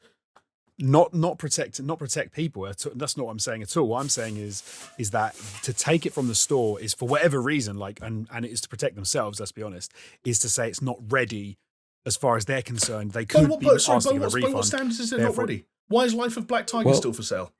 Not protect people. That's not what I'm saying at all. What I'm saying is that to take it from the store is for whatever reason, and it is to protect themselves. Let's be honest, is to say it's not ready as far as they're concerned. They could be asking a refund. By what standards is it not ready? Why is Life of Black Tiger still for sale?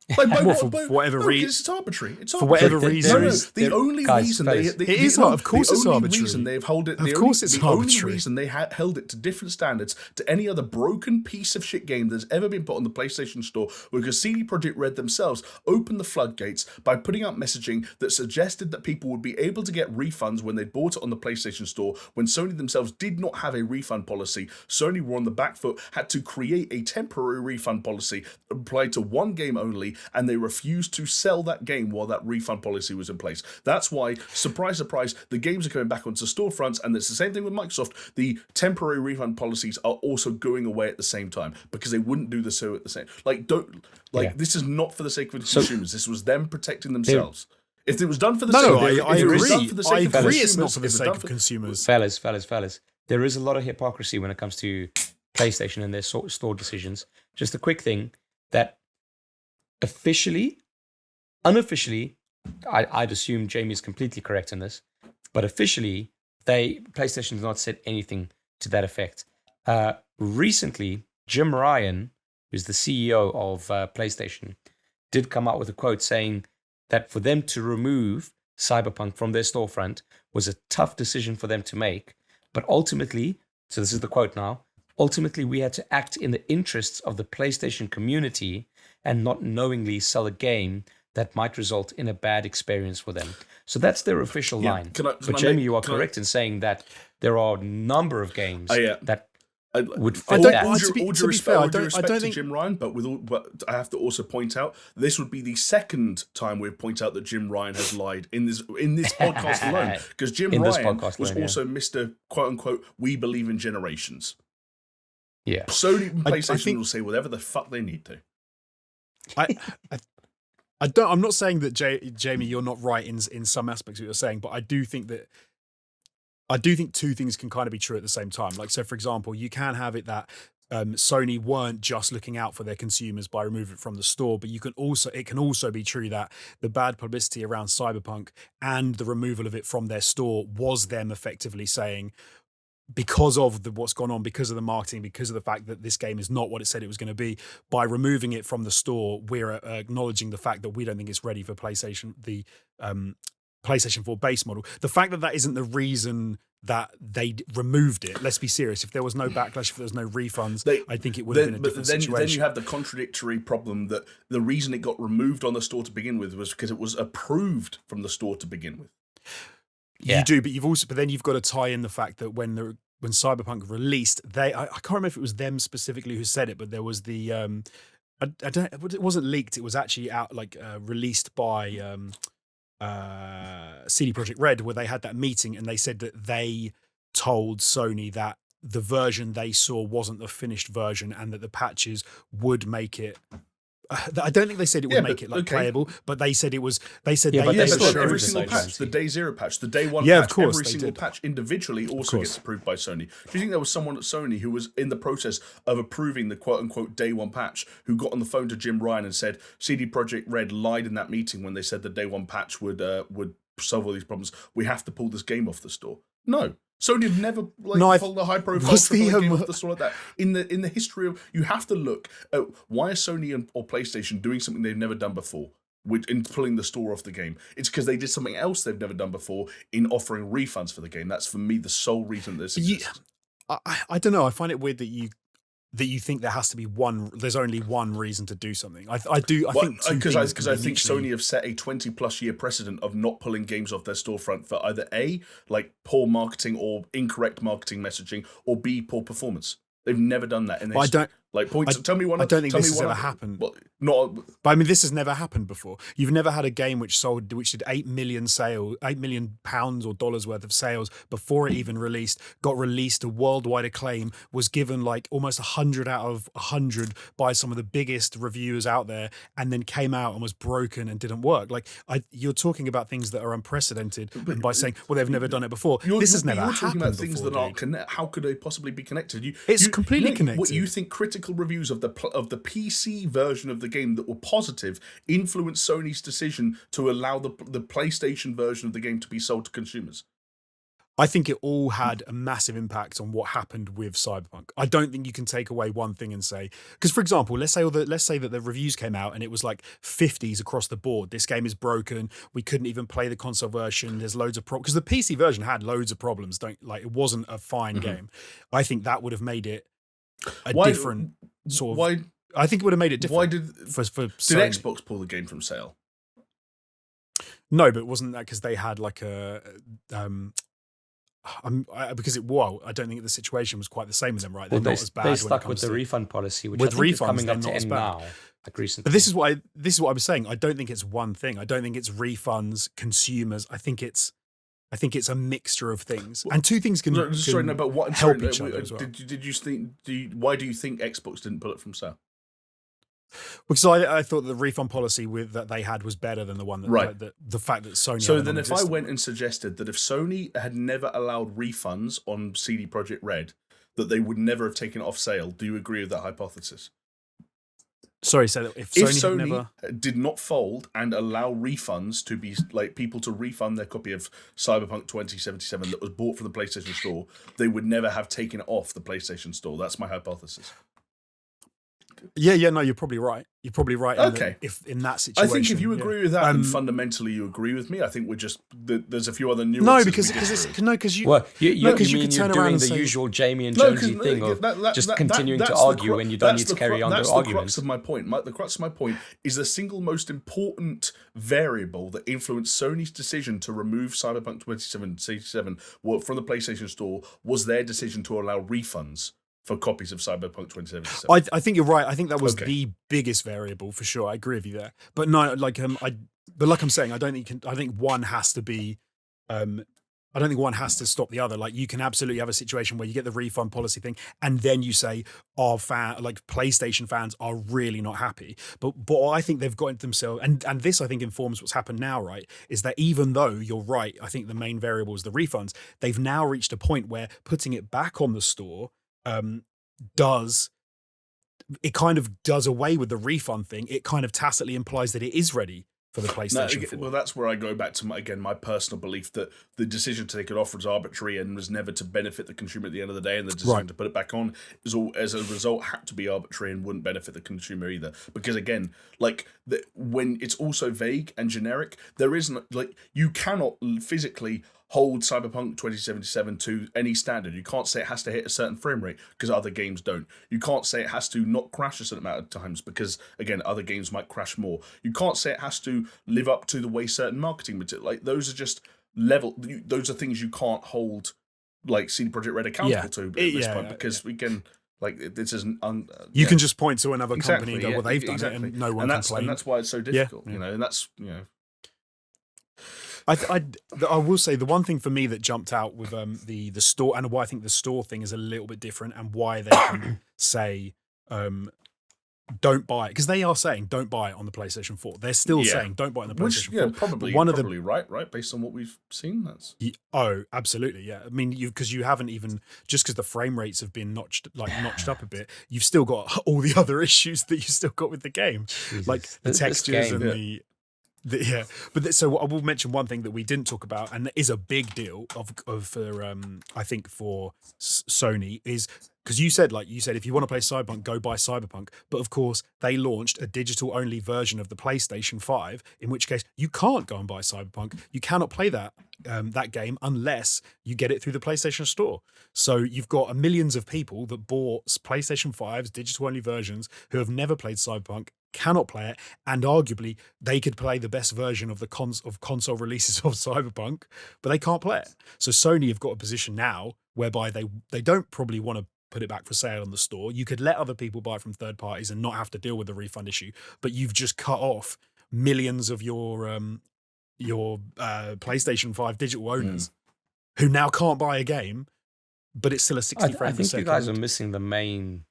Like, by Well, what, for by, whatever no, reason. it's arbitrary. It's For arbitrary. whatever reason. The only reason it is not. Of course, it's arbitrary. The only reason they've held it. Of course, it's the arbitrary. only reason they held it to different standards to any other broken piece of shit game that's ever been put on the PlayStation Store was because CD Projekt Red themselves opened the floodgates by putting out messaging that suggested that people would be able to get refunds when they bought it on the PlayStation Store. When Sony themselves did not have a refund policy, Sony were on the back foot, had to create a temporary refund policy applied to one game only, and they refused to sell that game while that refund policy was in place. That's why, surprise, surprise, the games are coming back onto storefronts, and it's the same thing with Microsoft. The temporary refund policies are also going away at the same time because they wouldn't do the so at the same. This is not for the sake of the consumers. This was them protecting themselves. If it was done for the sake of I agree. I agree. It's not for the sake of consumers. Fellas. There is a lot of hypocrisy when it comes to PlayStation and their store decisions. Just a quick thing that unofficially, I'd assume Jamie's completely correct in this, but officially, PlayStation has not said anything to that effect. Recently, Jim Ryan, who's the CEO of PlayStation, did come out with a quote saying that for them to remove Cyberpunk from their storefront was a tough decision for them to make, but ultimately, so this is the quote now, ultimately we had to act in the interests of the PlayStation community and not knowingly sell a game that might result in a bad experience for them. So that's their official line. Jamie, you are correct in saying that there are a number of games that would fit that. All due respect to Jim Ryan, but I have to also point out, this would be the second time we've pointed out that Jim Ryan has lied in this podcast alone, because Jim Ryan was also Mr. quote-unquote, we believe in generations. Yeah. Sony and PlayStation will say whatever the fuck they need to. I'm not saying that Jamie, you're not right in some aspects of what you're saying, but I do think two things can kind of be true at the same time. Like, so for example, you can have it that Sony weren't just looking out for their consumers by removing it from the store, but it can also be true that the bad publicity around Cyberpunk and the removal of it from their store was them effectively saying, because of what's gone on, because of the marketing, because of the fact that this game is not what it said it was going to be, by removing it from the store, we're acknowledging the fact that we don't think it's ready for PlayStation, the PlayStation 4 base model. The fact that isn't the reason that they removed it, let's be serious, if there was no backlash, if there was no refunds, I think it would have been a different situation. Then you have the contradictory problem that the reason it got removed on the store to begin with was because it was approved from the store to begin with. Yeah. You do, but then you've got to tie in the fact that when Cyberpunk released, I can't remember if it was them specifically who said it, but there was the it wasn't leaked, it was actually out released by CD Projekt Red, where they had that meeting and they said that they told Sony that the version they saw wasn't the finished version and that the patches would make it. I don't think they said it would make it playable, but they said it was. They said every single patch, the day zero patch, the day one patch, of course, every single patch individually also gets approved by Sony. Do you think there was someone at Sony who was in the process of approving the quote unquote day one patch who got on the phone to Jim Ryan and said CD Projekt Red lied in that meeting when they said the day one patch would solve all these problems? We have to pull this game off the store. No. Sony have never pulled a high profile game off the store like that. In the history of, you have to look at why is Sony or PlayStation doing something they've never done before in pulling the store off the game. It's because they did something else they've never done before in offering refunds for the game. That's for me the sole reason this exists. I don't know. I find it weird that you think there has to be there's only one reason to do something. I think because I think Sony have set a 20+ year precedent of not pulling games off their storefront for either A, poor marketing or incorrect marketing messaging, or B, poor performance. They've never done that. Tell me one. I don't think this has ever happened. But I mean, this has never happened before. You've never had a game which did 8 million pounds or dollars worth of sales before it even released, got released to worldwide acclaim, was given almost 100 out of 100 by some of the biggest reviewers out there, and then came out and was broken and didn't work. You're talking about things that are unprecedented, and by saying, well, they've never done it before. This has never happened before. You're talking about things that aren't connected. How could they possibly be connected? It's completely connected. What you think critical reviews of the PC version of the game that were positive influenced Sony's decision to allow the PlayStation version of the game to be sold to consumers? I think it all had a massive impact on what happened with Cyberpunk. I don't think you can take away one thing and say, because for example, let's say that the reviews came out and it was like 50s across the board. This game is broken. We couldn't even play the console version. There's loads of problems because the PC version had loads of problems. It wasn't a fine game. I think that would have made it different sort of. Why? I think it would have made it different. Why did Sony. Xbox pull the game from sale? No, but wasn't that because they had like a I don't think the situation was quite the same as them, right? They're not as bad. They stuck with the refund policy, which I think is coming up to end now. Like recently. But this is what I was saying. I don't think it's one thing. I don't think it's refunds, consumers. I think it's a mixture of things, and two things can help each other as well. Did you think? Why do you think Xbox didn't pull it from sale? Because I thought the refund policy that they had was better than the one that the fact that Sony. So then, if I went and suggested that if Sony had never allowed refunds on CD Projekt Red, that they would never have taken it off sale, do you agree with that hypothesis? Sorry, so if Sony did not fold and allow refunds to be like people to refund their copy of Cyberpunk 2077 that was bought from the PlayStation Store, they would never have taken it off the PlayStation Store. That's my hypothesis. Yeah, no, you're probably right. You're probably right. Okay. If in that situation, I think if you agree with that, and fundamentally you agree with me, I think we're just there's a few other nuances. No, because you could turn around and say the usual Jamie and Jonesy thing of just continuing to argue when you don't need to carry on the arguments. The crux of my point. The crux of my point is the single most important variable that influenced Sony's decision to remove Cyberpunk 2077 from the PlayStation Store was their decision to allow refunds for copies of Cyberpunk 2077. I think you're right. I think that was the biggest variable for sure. I agree with you there. But no, like I'm saying, I think one has to be. I don't think one has to stop the other. Like you can absolutely have a situation where you get the refund policy thing, and then you say, PlayStation fans are really not happy. But I think they've got themselves, and this I think informs what's happened now. Right, is that even though you're right, I think the main variable is the refunds. They've now reached a point where putting it back on the store. Kind of does away with the refund thing. It kind of tacitly implies that it is ready for the PlayStation 4. Well, that's where I go back to my personal belief that the decision to take it off was arbitrary and was never to benefit the consumer at the end of the day, and the decision to put it back on is all as a result had to be arbitrary and wouldn't benefit the consumer either. Because again, when it's also vague and generic, there isn't you cannot physically hold Cyberpunk 2077 to any standard. You can't say it has to hit a certain frame rate because other games don't. You can't say it has to not crash a certain amount of times because, again, other games might crash more. You can't say it has to live up to the way certain marketing material. Those are just those are things you can't hold CD Projekt Red accountable to at this point because we can. This isn't. You can just point to another company and go, "Well, they've done it," and no one complains. And that's why it's so difficult, and that's I will say the one thing for me that jumped out with the store, and why I think the store thing is a little bit different, and why they can say don't buy it, because they are saying don't buy it on the PlayStation 4. They're still saying don't buy it on the PlayStation 4. Probably right based on what we've seen. That's absolutely, yeah. I mean, because you haven't even just because the frame rates have been notched up a bit, you've still got all the other issues that you still got with the game, Jesus. like the textures and so I will mention one thing that we didn't talk about, and that is a big deal I think for Sony, is because you said if you want to play Cyberpunk, go buy Cyberpunk. But of course, they launched a digital-only version of the PlayStation 5, in which case you can't go and buy Cyberpunk. You cannot play that game unless you get it through the PlayStation Store. So you've got millions of people that bought PlayStation 5's digital-only versions who have never played Cyberpunk, cannot play it, and arguably they could play the best version of the console releases of Cyberpunk, but they can't play it. So Sony have got a position now whereby they don't probably want to put it back for sale on the store. You could let other people buy it from third parties and not have to deal with the refund issue, but you've just cut off millions of your PlayStation 5 digital owners who now can't buy a game, but it's still a 60 frame per second. I think you guys are missing the main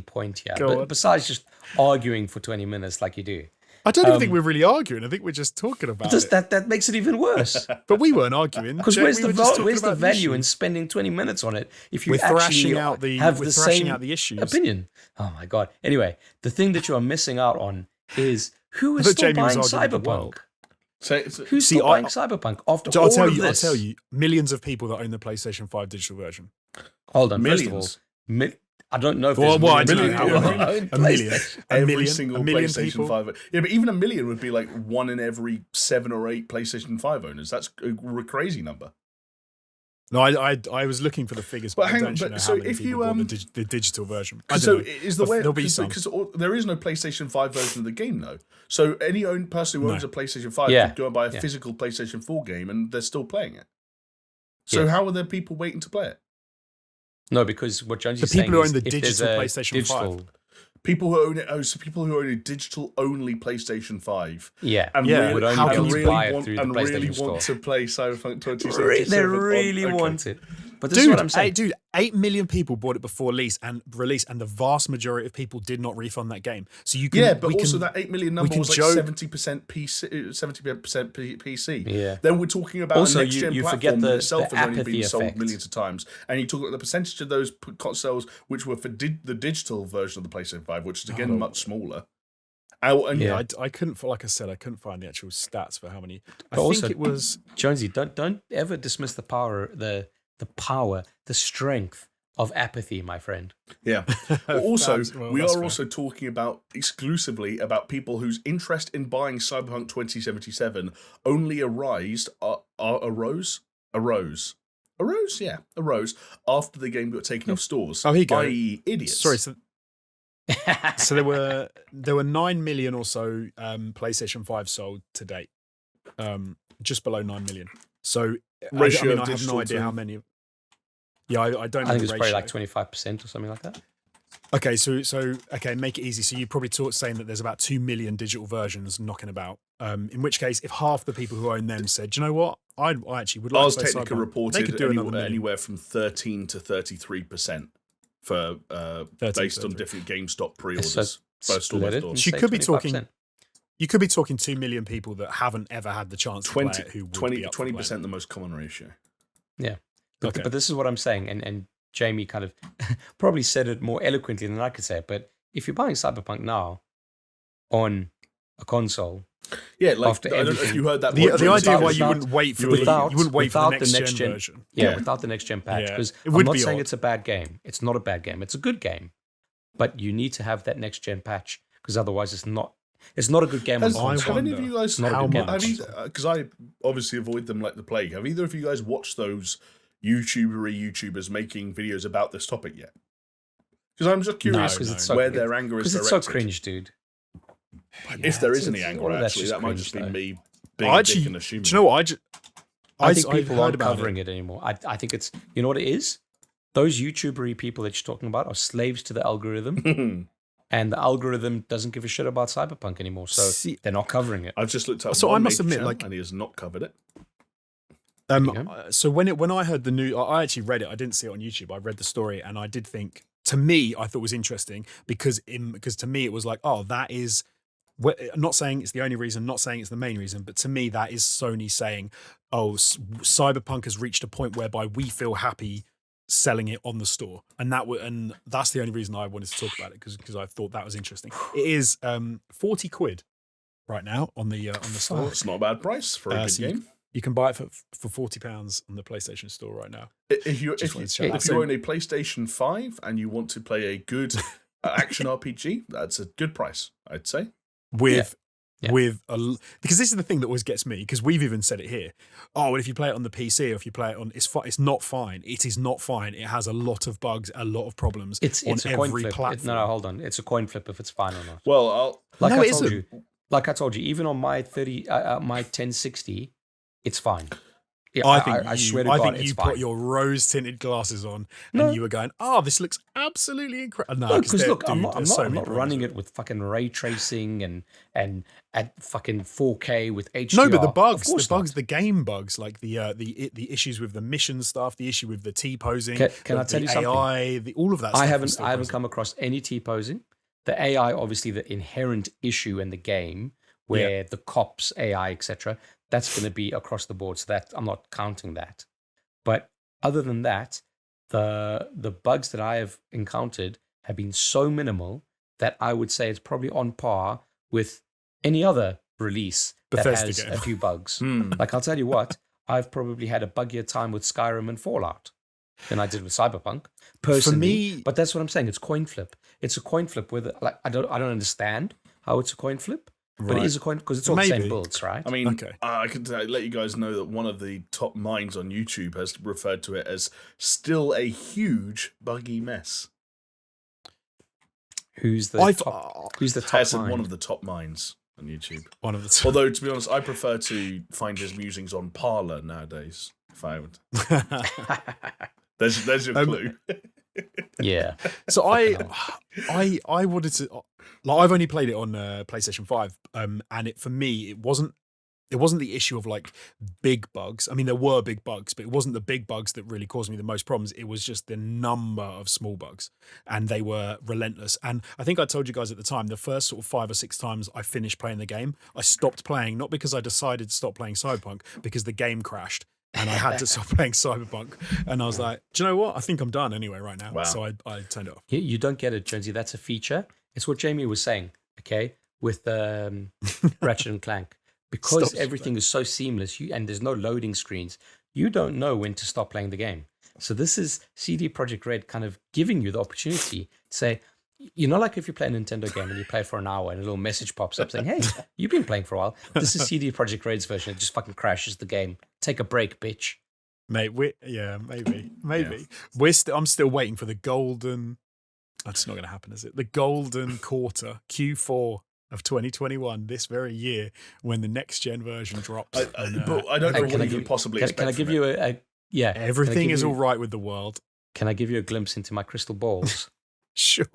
point here. But besides just arguing for 20 minutes like you do. I don't even think we're really arguing. I think we're just talking about it. That makes it even worse. But we weren't arguing. Because where's the value in spending 20 minutes on it if you actually have the same opinion? Oh my God. Anyway, the thing that you are missing out on is who is still buying Cyberpunk? Who's still buying Cyberpunk after all of this? I'll tell you, millions of people that own the PlayStation 5 digital version. Hold on, Millions. First of all, I don't know if there's a million. Every single million PlayStation people. 5. Yeah, but even a million would be like 1 in every 7 or 8 PlayStation 5 owners. That's a crazy number. No, I was looking for the figures, but I don't know how many people bought the digital version. So is the way there'll be some. because there is no PlayStation 5 version of the game though. So any person who owns a PlayStation 5 could go and buy a physical PlayStation 4 game, and they're still playing it. So how are there people waiting to play it? No, because what Jones is saying saying is the digital PlayStation 5. People who own it, so people who own a digital only PlayStation 5. Yeah. And would only buy it through the PlayStation Store. Want to play Cyberpunk 2077. They really want it. But this is what I'm saying. 8 million people bought it before release, and the vast majority of people did not refund that game. So you can, but also that 8 million number was like 70% PC, 70% PC. Yeah. Then we're talking about also, a next gen platform that itself has only been sold effect. millions of times, and you talk about the percentage of those sales which were for the digital version of the PlayStation 5, which is again much smaller. I couldn't, like I said, I couldn't find the actual stats for how many. I think it was Jonesy. Don't ever dismiss the power, the strength of apathy, my friend. Yeah. Also, we are also talking about exclusively about people whose interest in buying Cyberpunk 2077 only arose after the game got taken off stores. Oh, here you go. I.e., idiots. Sorry, so there were 9 million or so PlayStation 5 sold to date, just below 9 million. So I have no idea how many. Yeah, I don't know. I think it's probably like 25% or something like that. Okay, so make it easy. So you probably saying that there's about 2 million digital versions knocking about. In which case, if half the people who own them said, "Do you know what, I actually would like to play Technica Cyberpunk," reported they could do anywhere from 13 to 33% for based on different GameStop pre-orders. You could be talking. You could be talking 2 million people that haven't ever had the chance to play it. Who would 20% the most common ratio. Yeah. But this is what I'm saying, and Jamie kind of probably said it more eloquently than I could say it, but if you're buying Cyberpunk now on a console, after I don't know if you heard that. The idea why you wouldn't wait for the next gen version. Yeah, without the next gen patch. Because I'm not saying it's a bad game. It's not a bad game. It's a good game. But you need to have that next gen patch, because otherwise it's not a good game on console. Have any of you guys, because I obviously avoid them like the plague, have either of you guys watched those YouTubers making videos about this topic yet? Because I'm just curious where their anger is directed. Because it's so cringe, dude. If there is any anger, actually, that might just be me being a dick and assuming. Do you know what? I think people aren't covering it anymore. I think it's, you know what it is? Those YouTuber-y people that you're talking about are slaves to the algorithm. And the algorithm doesn't give a shit about Cyberpunk anymore. So they're not covering it. I've just looked up I must admit, and he has not covered it. So when I heard the news, I actually read it. I didn't see it on YouTube. I read the story, and I did think, to me, I thought it was interesting because to me it was like, oh, that is. I'm not saying it's the only reason, not saying it's the main reason, but to me that is Sony saying, oh, Cyberpunk has reached a point whereby we feel happy selling it on the store, and that's the only reason I wanted to talk about it, because I thought that was interesting. It is 40 quid right now on the store. It's not a bad price for a good game. You can buy it for £40 on the PlayStation Store right now. If you own a PlayStation 5 and you want to play a good action RPG, that's a good price, I'd say. Because this is the thing that always gets me, because we've even said it here. Oh, and if you play it on the PC, or if you play it on, it's not fine. It is not fine. It has a lot of bugs, a lot of problems. It's on a every coin flip. platform. No, hold on. It's a coin flip if it's fine or not. Well, I told you, even on my 1060, it's fine. Yeah, I swear to God, I think you put your rose-tinted glasses on and you were going, oh, this looks absolutely incredible. No, because look, I'm not running it with fucking ray tracing and at fucking 4K with HDR. No, but the game bugs, like the issues with the mission stuff, the issue with the T-posing, can I tell you something? AI, all of that stuff. I haven't come across any T-posing. The AI, obviously, the inherent issue in the game where the cops, AI, etc., that's going to be across the board. So that I'm not counting that. But other than that, the bugs that I have encountered have been so minimal that I would say it's probably on par with any other release that Bethesda has game. a few bugs. Like, I'll tell you what, I've probably had a buggier time with Skyrim and Fallout than I did with Cyberpunk personally. But that's what I'm saying. It's coin flip. It's a coin flip with, like, I don't understand how it's a coin flip, but it is a coin because it's all the same builds, right? I mean, I can let you guys know that one of the top minds on YouTube has referred to it as still a huge buggy mess. Who's the top mind? One of the top minds on YouTube. One of the Although, to be honest, I prefer to find his musings on Parler nowadays. If I would. There's your clue. Yeah. So I wanted to, like, I've only played it on PlayStation 5, and for me it wasn't the issue of like big bugs. I mean, there were big bugs, but it wasn't the big bugs that really caused me the most problems. It was just the number of small bugs, and they were relentless. And I think I told you guys at the time, the first sort of 5 or 6 times I finished playing the game, I stopped playing, not because I decided to stop playing Cyberpunk, because the game crashed. And I had to stop playing Cyberpunk. And I was like, do you know what? I think I'm done anyway right now. Wow. So I turned it off. You don't get it, Jonesy. That's a feature. It's what Jamie was saying, okay, with Ratchet and Clank. Because everything is so seamless and there's no loading screens, you don't know when to stop playing the game. So this is CD Projekt Red kind of giving you the opportunity to say, you know, like if you play a Nintendo game and you play for an hour and a little message pops up saying, hey, you've been playing for a while. This is CD Projekt Red's version. It just fucking crashes the game. Take a break, bitch. Mate, maybe. Yeah. I'm still waiting for the golden. That's not going to happen, is it? The golden quarter, Q4 of 2021, this very year, when the next gen version drops. But I don't know what you could possibly expect. Can I give you a Everything is all right with the world. Can I give you a glimpse into my crystal balls? Sure.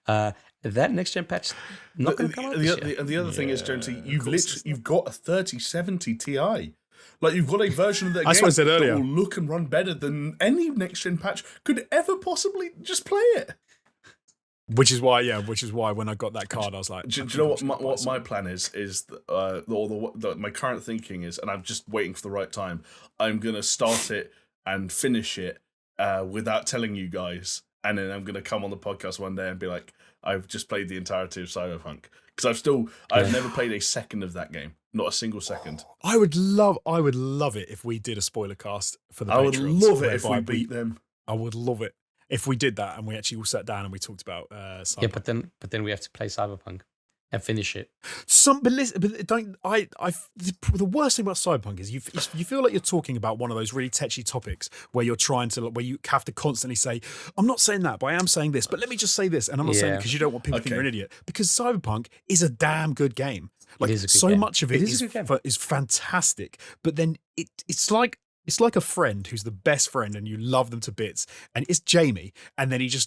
That next gen patch not going to come out this year. And the other thing is, Jonesy, you've got a 3070 Ti. Like, you've got a version of that game that will look and run better than any next gen patch could ever possibly. Just play it. Which is why when I got that card, I was like, do you know what my plan is? My current thinking is, and I'm just waiting for the right time. I'm gonna start it and finish it without telling you guys, and then I'm gonna come on the podcast one day and be like, I've just played the entirety of Cyberpunk, because I've never played a second of that game, not a single second. I would love it if we did a spoiler cast for the. I would love it if we beat them. I would love it if we did that and we actually all sat down and we talked about Cyberpunk. Yeah, but then we have to play Cyberpunk and finish it. The worst thing about Cyberpunk is you feel like you're talking about one of those really touchy topics where you have to constantly say, I'm not saying that, but I am saying this, but let me just say this. And I'm not saying it because you don't want people to think you're an idiot. Because Cyberpunk is a damn good game. Like, so much of it is fantastic. But then it's like a friend who's the best friend and you love them to bits, and it's Jamie, and then he's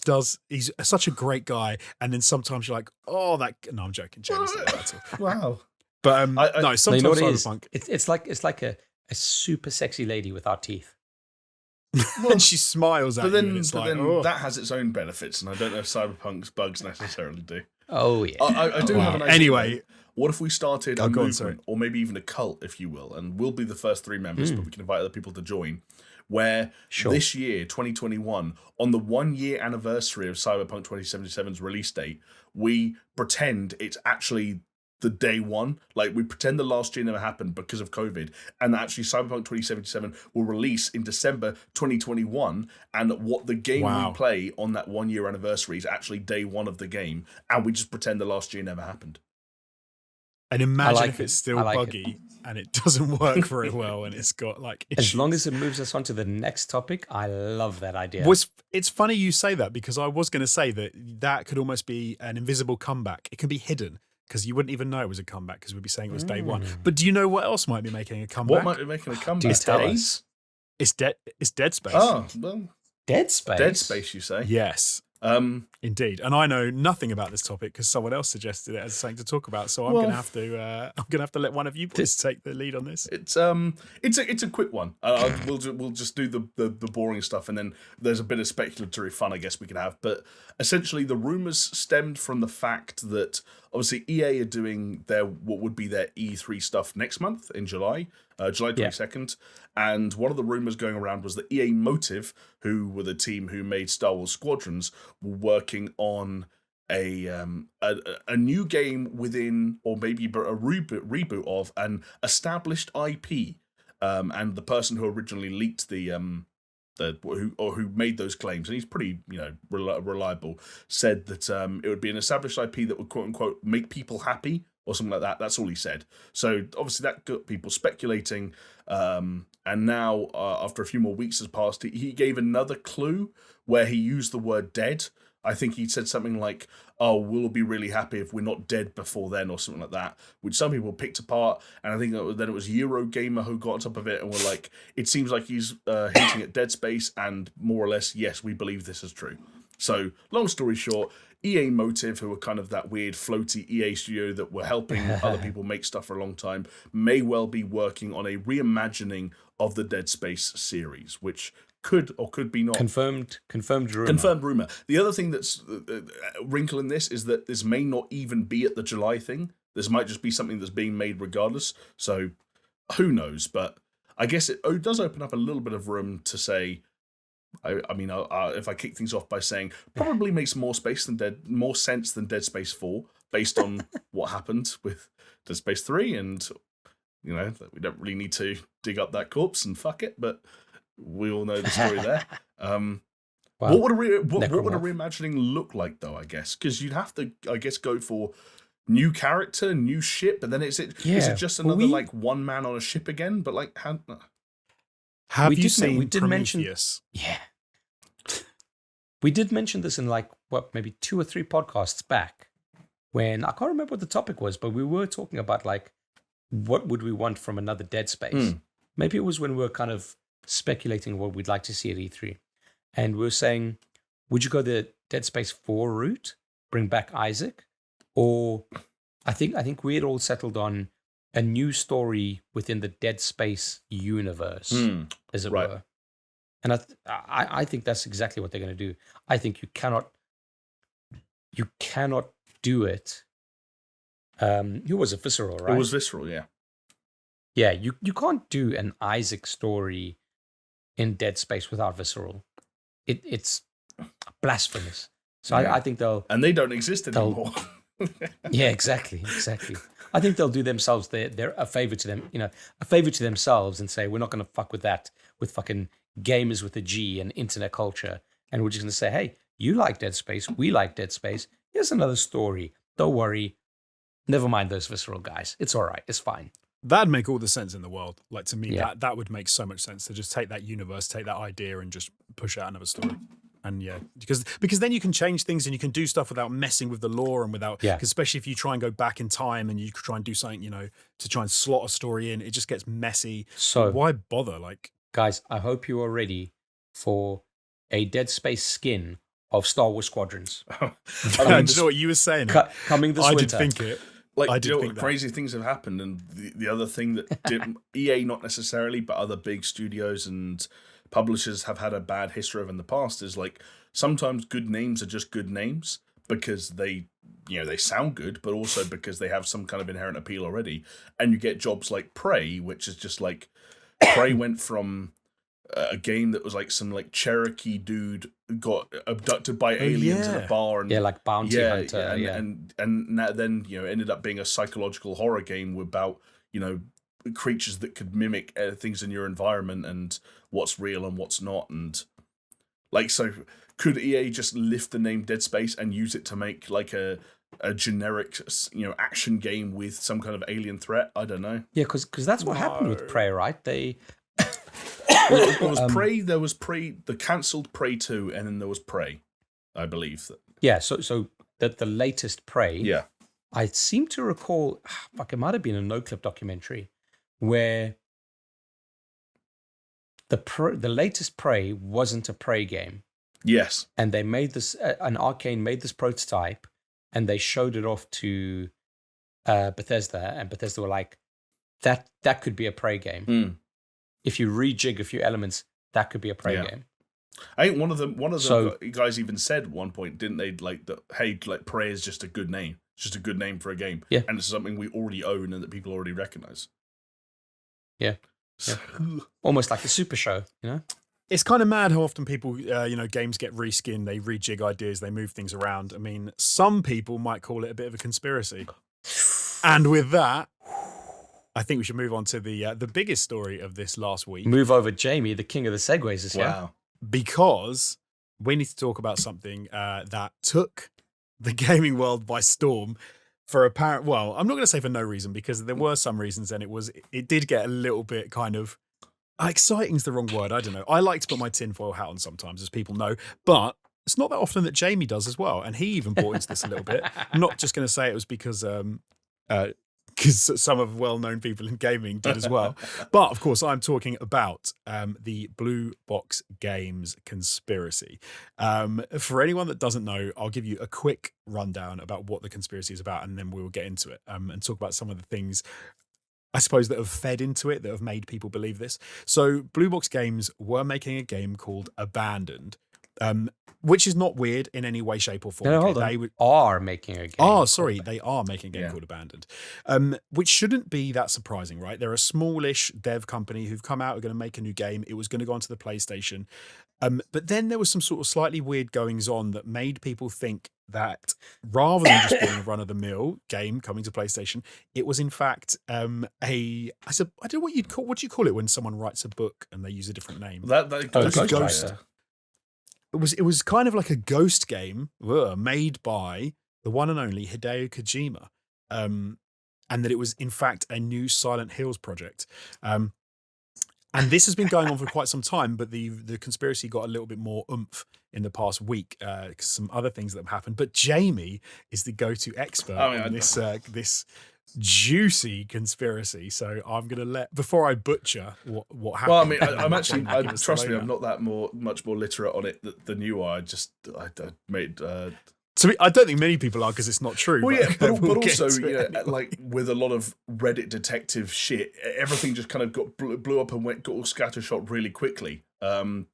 such a great guy, and then sometimes you're like, no, I'm joking, Jamie's not that at all. Wow. But sometimes you know Cyberpunk, it's like a super sexy lady without teeth. Well, and she smiles at you, and it's that has its own benefits, and I don't know if Cyberpunk's bugs necessarily do. Oh yeah. I do have an idea. Anyway, what if we started a movement, or maybe even a cult, if you will, and we'll be the first 3 members, but we can invite other people to join, where this year, 2021, on the 1-year anniversary of Cyberpunk 2077's release date, we pretend it's actually the day one. Like, we pretend the last year never happened because of COVID, and actually Cyberpunk 2077 will release in December 2021, and what the game we play on that 1-year anniversary is actually day one of the game, and we just pretend the last year never happened. And imagine if it's still buggy and it doesn't work very well and it's got like issues. As long as it moves us on to the next topic, I love that idea. It's funny you say that, because I was going to say that could almost be an invisible comeback. It can be hidden because you wouldn't even know it was a comeback because we'd be saying it was day one. But do you know what else might be making a comeback? What might be making a comeback? It's Dead Space. Oh, well. Dead Space? Dead Space, you say? Yes. Indeed, and I know nothing about this topic because someone else suggested it as something to talk about. So I'm going to have to let one of you boys take the lead on this. It's a quick one. We'll just do the boring stuff, and then there's a bit of speculatory fun I guess we can have. But essentially, the rumors stemmed from the fact that obviously EA are doing what would be their E3 stuff next month in July 22nd. And one of the rumors going around was that EA Motive, who were the team who made Star Wars Squadrons, were working on a new game within, or maybe a reboot of an established IP, and the person who originally leaked who made those claims, and he's pretty reliable, said that it would be an established IP that would quote unquote make people happy or something like that. That's all he said. So obviously that got people speculating. And now, after a few more weeks has passed, he gave another clue where he used the word dead. I think he said something like, "Oh, we'll be really happy if we're not dead before then," or something like that, which some people picked apart. And I think then it was Eurogamer who got on top of it and were like, "It seems like he's hinting at Dead Space," and more or less, yes, we believe this is true. So, long story short, EA Motive, who were kind of that weird floaty EA studio that were helping other people make stuff for a long time, may well be working on a reimagining of the Dead Space series, which could or could be not. Confirmed rumor. Confirmed rumor. The other thing that's wrinkle in this is that this may not even be at the July thing. This might just be something that's being made regardless. So who knows? But I guess it does open up a little bit of room to say, if I kick things off by saying, probably makes more sense than Dead Space 4, based on what happened with Dead Space 3, and we don't really need to dig up that corpse and fuck it, but we all know the story there. What would a reimagining look like, though? I guess because you'd have to, go for new character, new ship, and then is it just another one man on a ship again? But like, how? Have you seen Prometheus? Yeah. We did mention this in maybe 2 or 3 podcasts back, when I can't remember what the topic was, but we were talking about what would we want from another Dead Space? Maybe it was when we were kind of speculating what we'd like to see at E3. And we were saying, would you go the Dead Space 4 route, bring back Isaac? Or I think we had all settled on a new story within the Dead Space universe, as it were. And I think that's exactly what they're going to do. I think you cannot do it. Who was it? Visceral, right? It was Visceral, yeah. Yeah, you can't do an Isaac story in Dead Space without Visceral. It's blasphemous. So I think they'll... And they don't exist anymore. Yeah, exactly. I think they'll do themselves they're a favor to them, a favor to themselves, and say, we're not going to fuck with that, with fucking gamers with a G and internet culture. And we're just going to say, hey, you like Dead Space, we like Dead Space. Here's another story. Don't worry. Never mind those Visceral guys. It's all right. It's fine. That'd make all the sense in the world. Like, to me, that would make so much sense, to just take that universe, take that idea, and just push out another story. And because then you can change things and you can do stuff without messing with the lore and without, especially if you try and go back in time and you try and do something, to try and slot a story in, it just gets messy. So why bother? Guys, I hope you are ready for a Dead Space skin of Star Wars Squadrons. Do you know what you were saying? Coming this winter. I did think it. Crazy things have happened, and the other thing that EA, not necessarily, but other big studios and publishers have had a bad history of in the past is sometimes good names are just good names because they sound good, but also because they have some kind of inherent appeal already. And you get jobs like Prey, which is just Prey went from a game that was some Cherokee dude got abducted by aliens in a bar, and Bounty Hunter, and now then ended up being a psychological horror game about creatures that could mimic things in your environment and what's real and what's not, and so could EA just lift the name Dead Space and use it to make a generic action game with some kind of alien threat? I don't know. Yeah, because that's what happened with Prey, right? It was Prey. There was Prey, the cancelled Prey 2, and then there was Prey, I believe. Yeah, so that the latest Prey. Yeah, I seem to recall. It might have been a NoClip documentary where the latest Prey wasn't a Prey game. Yes, and they made this. An Arcane made this prototype, and they showed it off to Bethesda, and Bethesda were like, "That could be a Prey game." If you rejig a few elements, that could be a Prey game. I think one of the guys even said at one point, didn't they? Hey, Prey is just a good name. It's just a good name for a game, and it's something we already own and that people already recognize. Yeah, almost like the SuperShow, it's kind of mad how often people, games get reskinned, they rejig ideas, they move things around. I mean, some people might call it a bit of a conspiracy. And with that, I think we should move on to the biggest story of this last week. Move over, Jamie, the king of the segues is here. Wow. Because we need to talk about something that took the gaming world by storm for apparent. Well, I'm not going to say for no reason, because there were some reasons, and it did get a little bit kind of exciting's the wrong word. I don't know. I like to put my tinfoil hat on sometimes, as people know, but it's not that often that Jamie does as well. And he even bought into this a little bit. I'm not just going to say it was because some of well-known people in gaming did as well. But of course, I'm talking about the Blue Box Games conspiracy. For anyone that doesn't know, I'll give you a quick rundown about what the conspiracy is about, and then we will get into it and talk about some of the things, I suppose, that have fed into it, that have made people believe this. So Blue Box Games were making a game called Abandoned, which is not weird in any way, shape, or form. No, hold on. They are making a game. Oh, sorry. They are making a game called Abandoned, which shouldn't be that surprising, right? They're a smallish dev company who've come out, are going to make a new game. It was going to go onto the PlayStation. But then there was some sort of slightly weird goings on that made people think that rather than just being a run-of-the-mill game coming to PlayStation, it was in fact I don't know what do you call it when someone writes a book and they use a different name? Ghost. It was kind of like a ghost game made by the one and only Hideo Kojima, and that it was in fact a new Silent Hills project. And this has been going on for quite some time, but the conspiracy got a little bit more oomph in the past week because some other things that have happened. But Jamie is the go-to expert on this juicy conspiracy. So I'm going to before I butcher what happened. Well, I mean, trust me, I'm not that much more literate on it than you are. I made. So I don't think many people are, because it's not true. Well, yeah, but also, like with a lot of Reddit detective shit, everything just kind of got blew up and got all scattershot really quickly. And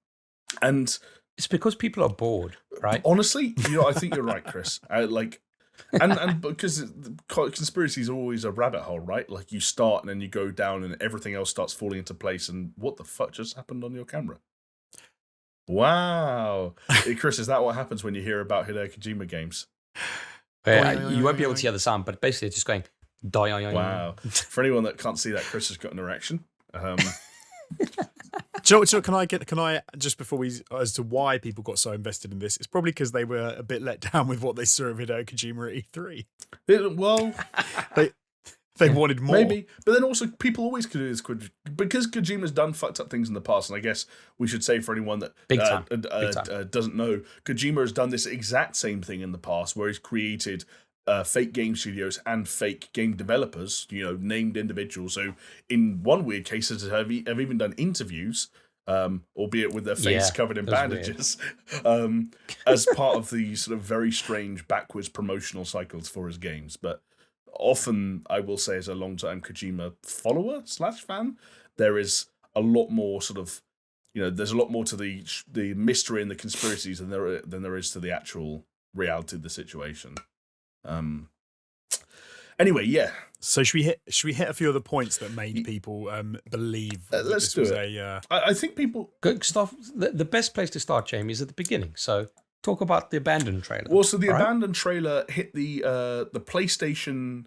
it's because people are bored, right? Honestly, I think you're right, Chris. And because conspiracy is always a rabbit hole, right? Like you start and then you go down and everything else starts falling into place. And what the fuck just happened on your camera? Wow. Chris, is that what happens when you hear about Hideo Kojima games? You won't be able to hear the sound, but basically it's just going... Wow. For anyone that can't see that, Chris has got an erection. Joe, can I just before as to why people got so invested in this, it's probably because they were a bit let down with what they saw of Hideo Kojima at E3. They wanted more. Maybe. But then also, people always could do this because Kojima's done fucked up things in the past. And I guess we should say for anyone that doesn't know, Kojima has done this exact same thing in the past, where he's created fake game studios and fake game developers, named individuals. So in one weird case, have even done interviews, albeit with their face covered in bandages, as part of the sort of very strange backwards promotional cycles for his games. But often, I will say, as a long-time Kojima follower / fan, there is a lot more sort of, there's a lot more to the mystery and the conspiracies than there is to the actual reality of the situation. Anyway, yeah. So should we hit a few of the points that made people believe that let's this do was it. I think people good stuff. The best place to start, Jamie, is at the beginning. So talk about the Abandoned trailer. Well, so the Abandoned trailer hit the PlayStation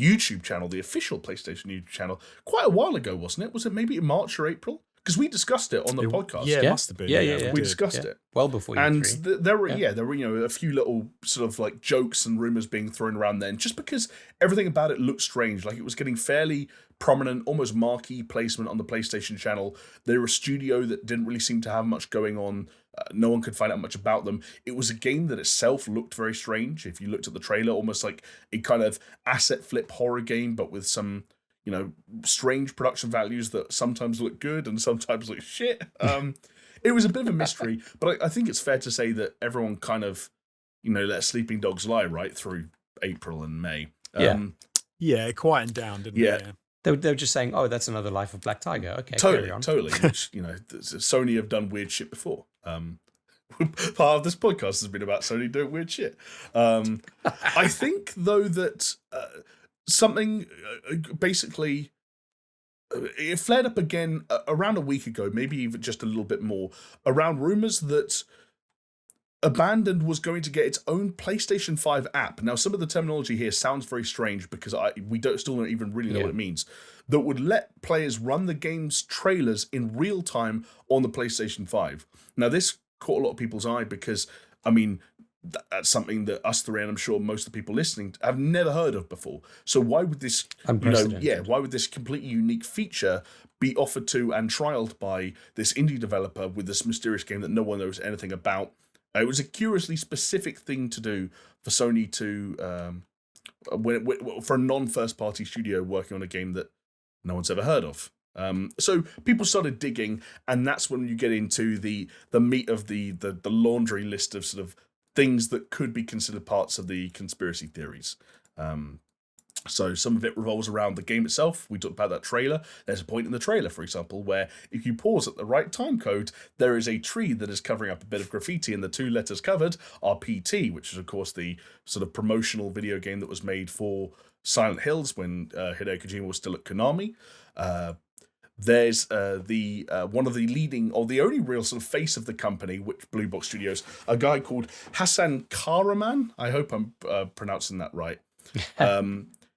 YouTube channel, the official PlayStation YouTube channel, quite a while ago, wasn't it? Was it maybe in March or April? Because we discussed it on the podcast. Yeah, it must have been. Yeah. We discussed it well before. And there were a few little sort of like jokes and rumors being thrown around then, just because everything about it looked strange. Like it was getting fairly prominent, almost marquee placement on the PlayStation channel. They were a studio that didn't really seem to have much going on. No one could find out much about them. It was a game that itself looked very strange. If you looked at the trailer, almost like a kind of asset flip horror game, but with some, strange production values that sometimes look good and sometimes look shit. It was a bit of a mystery, but I think it's fair to say that everyone kind of, let sleeping dogs lie right through April and May. It quietened down, didn't it? Yeah. They were just saying, "Oh, that's another Life of Black Tiger." Okay, totally. Which, Sony have done weird shit before. Part of this podcast has been about Sony doing weird shit. I think though that something basically it flared up again around a week ago, maybe even just a little bit more, around rumors that Abandoned was going to get its own PlayStation 5 app. Now, some of the terminology here sounds very strange because we still don't even really know what it means. That would let players run the game's trailers in real time on the PlayStation 5. Now, this caught a lot of people's eye because, I mean, that's something that us three, and I'm sure most of the people listening, have never heard of before. So why would this, why would this completely unique feature be offered to and trialed by this indie developer with this mysterious game that no one knows anything about? It was a curiously specific thing to do for Sony to, for a non-first party studio working on a game that no one's ever heard of. So people started digging, and that's when you get into the meat of the laundry list of sort of things that could be considered parts of the conspiracy theories. So some of it revolves around the game itself. We talked about that trailer. There's a point in the trailer, for example, where if you pause at the right time code, there is a tree that is covering up a bit of graffiti, and the two letters covered are PT, which is, of course, the sort of promotional video game that was made for Silent Hills when Hideo Kojima was still at Konami. There's one of the leading, or the only real sort of face of the company, which Blue Box Studios, a guy called Hassan Karaman. I hope I'm pronouncing that right.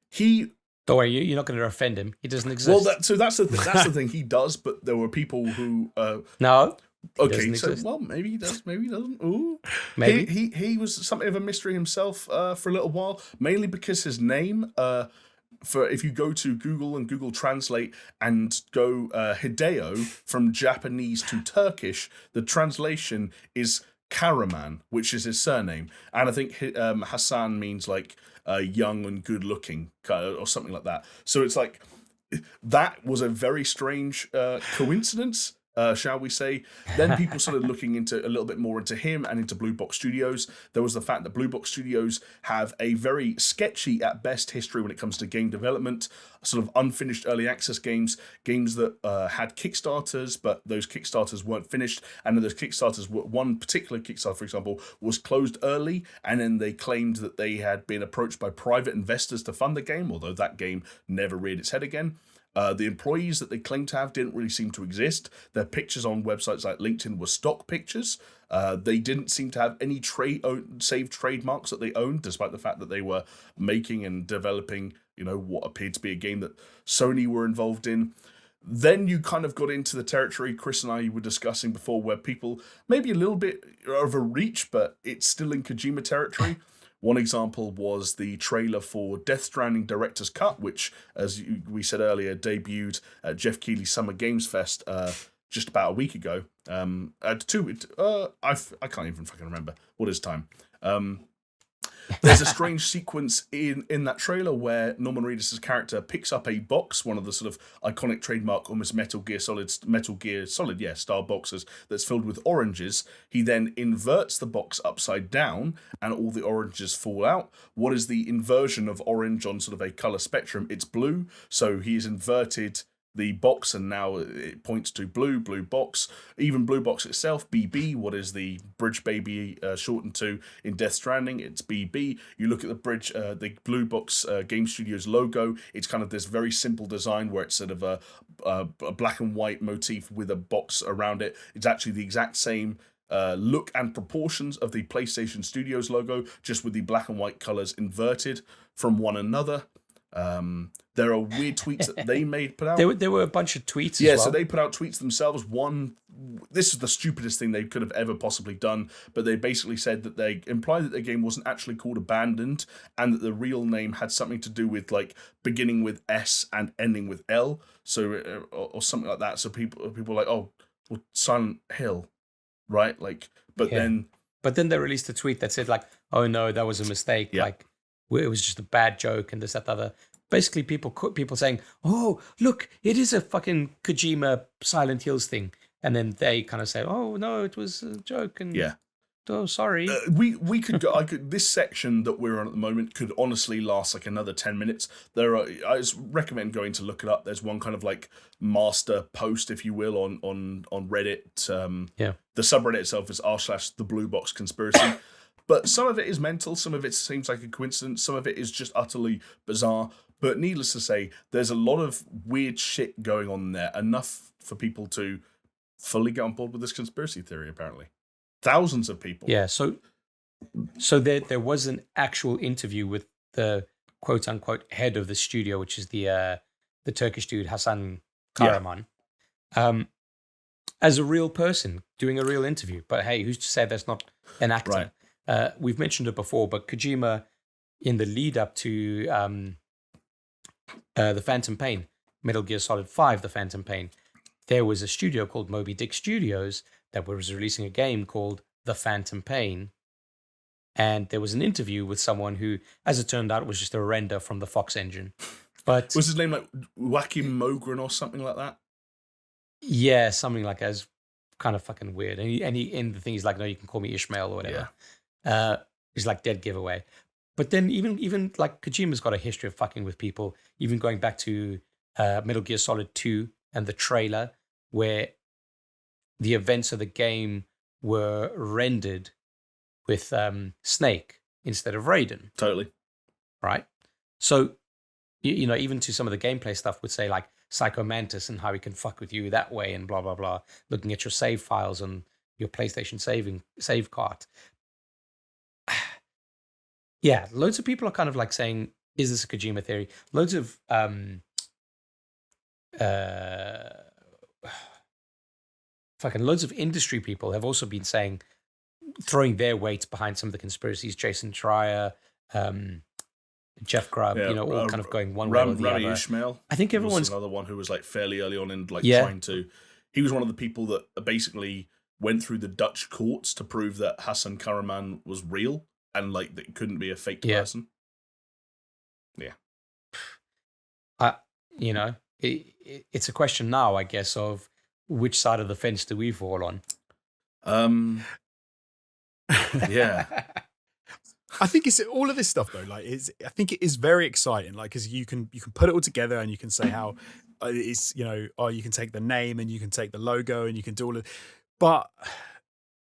He Don't worry, you're not going to offend him. He doesn't exist. Well, that's the thing. He does, but there were people who no. Okay, so well, maybe he does, maybe he doesn't. Ooh, maybe he was something of a mystery himself for a little while, mainly because his name. For if you go to Google and Google Translate and go Hideo from Japanese to Turkish, the translation is Karaman, which is his surname, and I think Hassan means like young and good looking, or something like that. So it's like that was a very strange coincidence. Shall we say? Then people started looking into a little bit more into him and into Blue Box Studios. There was the fact that Blue Box Studios have a very sketchy at best history when it comes to game development, sort of unfinished early access games that had Kickstarters, but those Kickstarters weren't finished. And then those Kickstarters, one particular Kickstarter, for example, was closed early, and then they claimed that they had been approached by private investors to fund the game, although that game never reared its head again. The employees that they claimed to have didn't really seem to exist. Their pictures on websites like LinkedIn were stock pictures. They didn't seem to have any saved trademarks that they owned, despite the fact that they were making and developing, what appeared to be a game that Sony were involved in. Then you kind of got into the territory Chris and I were discussing before, where people maybe a little bit of a reach, but it's still in Kojima territory. One example was the trailer for Death Stranding Director's Cut, which, as we said earlier, debuted at Jeff Keighley's Summer Games Fest just about a week ago. I can't even fucking remember what is time. There's a strange sequence in that trailer where Norman Reedus' character picks up a box, one of the sort of iconic trademark, almost Metal Gear Solid style boxes that's filled with oranges. He then inverts the box upside down, and all the oranges fall out. What is the inversion of orange on sort of a color spectrum? It's blue. So he's inverted the box, and now it points to blue box. Even blue box itself, BB, what is the bridge baby shortened to in Death Stranding? It's BB. You look at the bridge, the blue box Game Studios logo, it's kind of this very simple design where it's sort of a black and white motif with a box around it. It's actually the exact same look and proportions of the PlayStation Studios logo, just with the black and white colors inverted from one another. There are weird tweets that they put out. There were a bunch of tweets as well. So they put out tweets themselves. This is the stupidest thing they could have ever possibly done, but they basically said that they implied that the game wasn't actually called Abandoned, and that the real name had something to do with like beginning with S and ending with L, so or something like that. So people were like, oh, well, Silent Hill, right? Like, but then they released a tweet that said like, oh no, that was a mistake. Yeah. Like, it was just a bad joke and this, that, the other. Basically, people saying, oh, look, it is a fucking Kojima Silent Hills thing. And then they kind of say, oh, no, it was a joke. And oh, sorry. We could go. This section that we're on at the moment could honestly last like another 10 minutes. I just recommend going to look it up. There's one kind of like master post, if you will, on Reddit. The subreddit itself is r/the Blue Box Conspiracy. But some of it is mental, some of it seems like a coincidence, some of it is just utterly bizarre. But needless to say, there's a lot of weird shit going on there. Enough for people to fully get on board with this conspiracy theory, apparently. Thousands of people. Yeah, so there was an actual interview with the quote unquote head of the studio, which is the Turkish dude Hasan Karaman, as a real person doing a real interview. But hey, who's to say that's not an actor? Right. We've mentioned it before, but Kojima, in the lead up to the Phantom Pain, Metal Gear Solid 5, the Phantom Pain, there was a studio called Moby Dick Studios that was releasing a game called The Phantom Pain. And there was an interview with someone who, as it turned out, was just a render from the Fox engine. But was his name like Joachim Mogren or something like that? Yeah, something like that. It's kind of fucking weird. And the thing, he's like, no, you can call me Ishmael or whatever. Yeah. He's like dead giveaway. But then even like Kojima's got a history of fucking with people, even going back to Metal Gear Solid 2 and the trailer, where the events of the game were rendered with Snake instead of Raiden. Totally. Right? So, even to some of the gameplay stuff would say like Psycho Mantis and how he can fuck with you that way and blah, blah, blah, looking at your save files on your PlayStation save cart. Yeah, loads of people are kind of like saying, is this a Kojima theory? Loads of loads of industry people have also been saying, throwing their weight behind some of the conspiracies. Jason Schreier, Jeff Grubb, all kind of going one way or the Rami other. Ishmael. I think everyone's another one who was like fairly early on in trying to. He was one of the people that basically went through the Dutch courts to prove that Hassan Karaman was real and like that it couldn't be a fake person. Yeah. It's a question now, I guess, of which side of the fence do we fall on? Yeah. I think it's all of this stuff though. Like, I think it is very exciting. Like, because you can put it all together and you can say how it's you can take the name and you can take the logo and you can do all of. But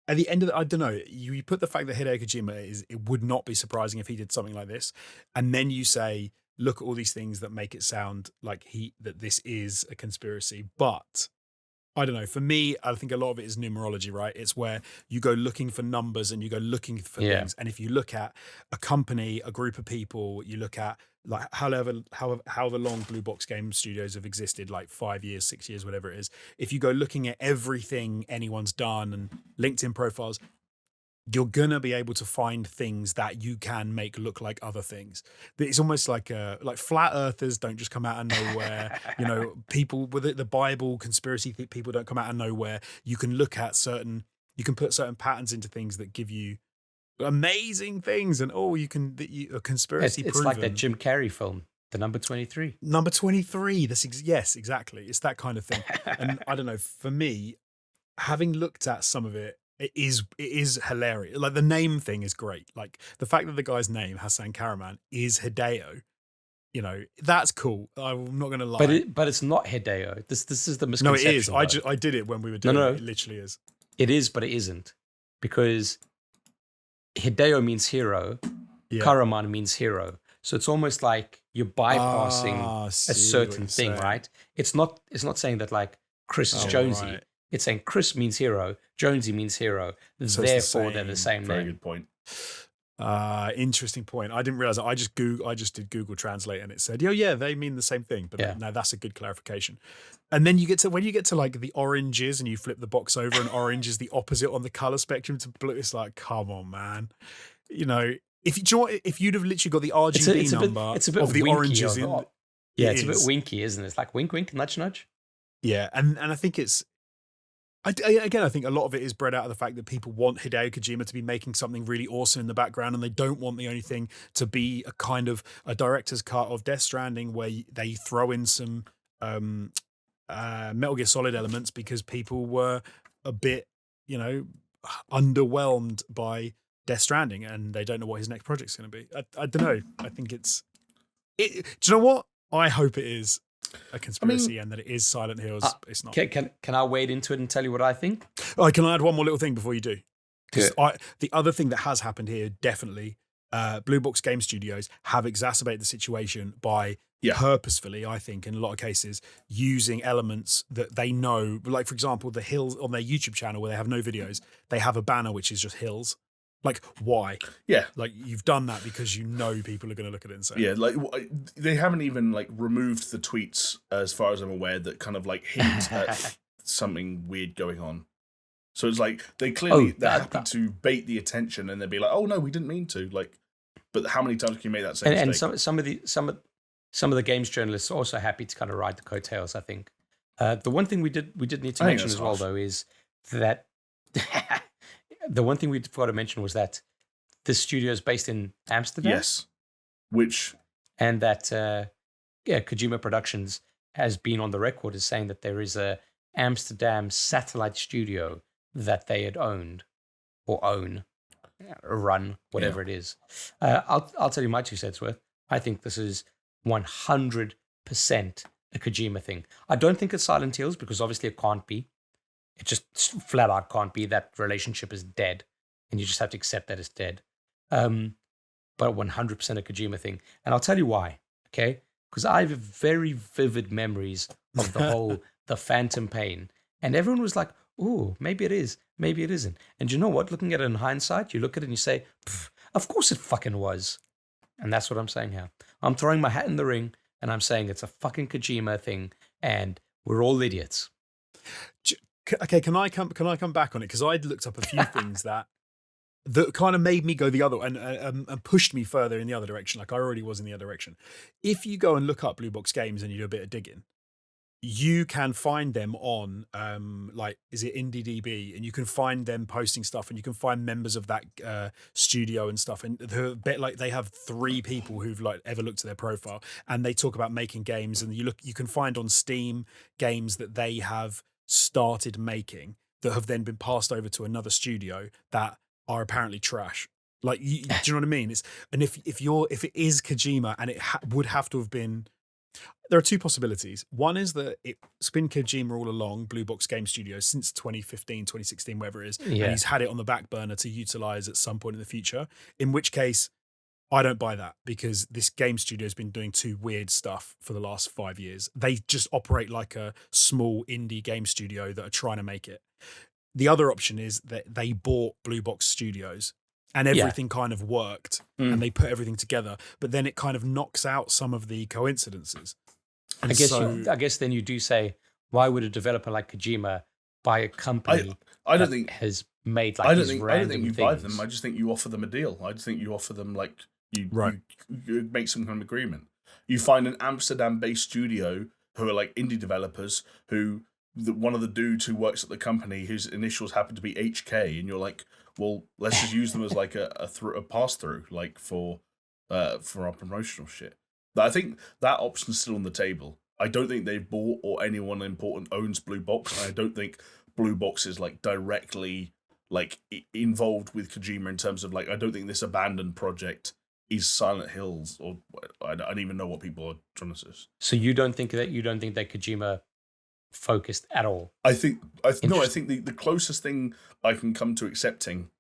at the end of I don't know. You put the fact that Hideo Kojima it would not be surprising if he did something like this, and then you say, look at all these things that make it sound like that this is a conspiracy, but. I don't know. For me, I think a lot of it is numerology, right? It's where you go looking for numbers and you go looking for things. And if you look at a company, a group of people, you look at like however long Blue Box Game Studios have existed, like 5 years, 6 years, whatever it is. If you go looking at everything anyone's done and LinkedIn profiles, you're gonna be able to find things that you can make look like other things. It's almost like flat earthers don't just come out of nowhere. People with the Bible conspiracy people don't come out of nowhere. You can look at you can put certain patterns into things that give you amazing things, and a conspiracy. It's like that Jim Carrey film, The Number 23. Number 23. Yes, exactly. It's that kind of thing. And I don't know. For me, having looked at some of it. It is hilarious. Like the name thing is great. Like the fact that the guy's name, Hassan Karaman, is Hideo. That's cool. I'm not going to lie. But it's not Hideo. This is the misconception. No, it is. I did it when we were doing it. It literally is. It is, but it isn't. Because Hideo means hero. Yeah. Karaman means hero. So it's almost like you're bypassing a certain thing, right? It's not saying that like Chris is Jonesy. Right. It's saying Chris means hero, Jonesy means hero. So therefore, they're the same name. Very good point. Interesting point. I didn't realize that. I just did Google Translate and it said, "Oh yeah, they mean the same thing." But no, that's a good clarification. And then when you get to like the oranges and you flip the box over and orange is the opposite on the color spectrum to blue, it's like, come on, man. If you'd have literally got the RGB number it's a bit of the oranges in, it's a bit winky, isn't it? It's like wink, wink, nudge, nudge. Yeah, and I think it's. I think a lot of it is bred out of the fact that people want Hideo Kojima to be making something really awesome in the background, and they don't want the only thing to be a kind of a director's cut of Death Stranding where they throw in some Metal Gear Solid elements because people were a bit, underwhelmed by Death Stranding and they don't know what his next project's going to be. I don't know. I think do you know what? I hope it is a conspiracy and that it is Silent Hills. It's not. Can I wade into it and tell you what I think? Can I add one more little thing before you do? Because the other thing that has happened here, definitely, Blue Box Game Studios have exacerbated the situation by purposefully, I think, in a lot of cases, using elements that they know. Like, for example, the hills on their YouTube channel where they have no videos, they have a banner which is just hills. Like, why? Yeah. Like, you've done that because you know people are going to look at it and say, yeah, like they haven't even like removed the tweets, as far as I'm aware, that kind of like hint at something weird going on. So it's like they clearly they're happy to bait the attention, and they'd be like, "Oh no, we didn't mean to." Like, but how many times can you make that same mistake? And some of the games journalists are also happy to kind of ride the coattails, I think. The one thing we did need to mention as well, though, is that the one thing we forgot to mention was that the studio is based in Amsterdam. Yes, and that Kojima Productions has been on the record as saying that there is a Amsterdam satellite studio that they had owned or own, run, whatever it is. I'll tell you my 2 cents worth. I think this is 100% a Kojima thing. I don't think it's Silent Hills because obviously it can't be. It just flat out can't be. That relationship is dead, and you just have to accept that it's dead. But 100% a Kojima thing. And I'll tell you why, okay? Because I have very vivid memories of the whole, the Phantom Pain. And everyone was like, ooh, maybe it is, maybe it isn't. And you know what? Looking at it in hindsight, you look at it and you say, of course it fucking was. And that's what I'm saying here. I'm throwing my hat in the ring, and I'm saying it's a fucking Kojima thing, and we're all idiots. Okay, can I come back on it? Because I'd looked up a few things that kind of made me go the other and pushed me further in the other direction. Like I already was in the other direction. If you go and look up Blue Box Games and you do a bit of digging, you can find them on like, is it IndieDB? And you can find them posting stuff, and you can find members of that studio and stuff. And they're a bit like, they have 3 people who've like ever looked at their profile, and they talk about making games. And you can find on Steam games that they have started making that have then been passed over to another studio that are apparently trash. Like, do you know what I mean? If it is Kojima, and it would have to have been. There are 2 possibilities. One is that it's been Kojima all along, Blue Box Game Studios, since 2015, 2016, wherever it is. Yeah. And he's had it on the back burner to utilize at some point in the future. In which case, I don't buy that, because this game studio has been doing 2 weird stuff for the last 5 years. They just operate like a small indie game studio that are trying to make it. The other option is that they bought Blue Box Studios, and everything kind of worked, and they put everything together, but then it kind of knocks out some of the coincidences. And I guess then you do say, why would a developer like Kojima buy a company I don't think has made like I these don't random think you things? buy them. I just think you offer them a deal. I just think you offer them like you make some kind of agreement. You find an Amsterdam-based studio who are like indie developers who one of the dudes who works at the company whose initials happen to be HK, and you're like, well, let's just use them as like a pass through, like for our promotional shit. But I think that option's still on the table. I don't think they've bought or anyone important owns Blue Box. And I don't think Blue Box is like directly like involved with Kojima in terms of like, I don't think this abandoned project is Silent Hills, or I don't even know what people are trying to say. So you don't think that Kojima focused at all? I think the closest thing I can come to accepting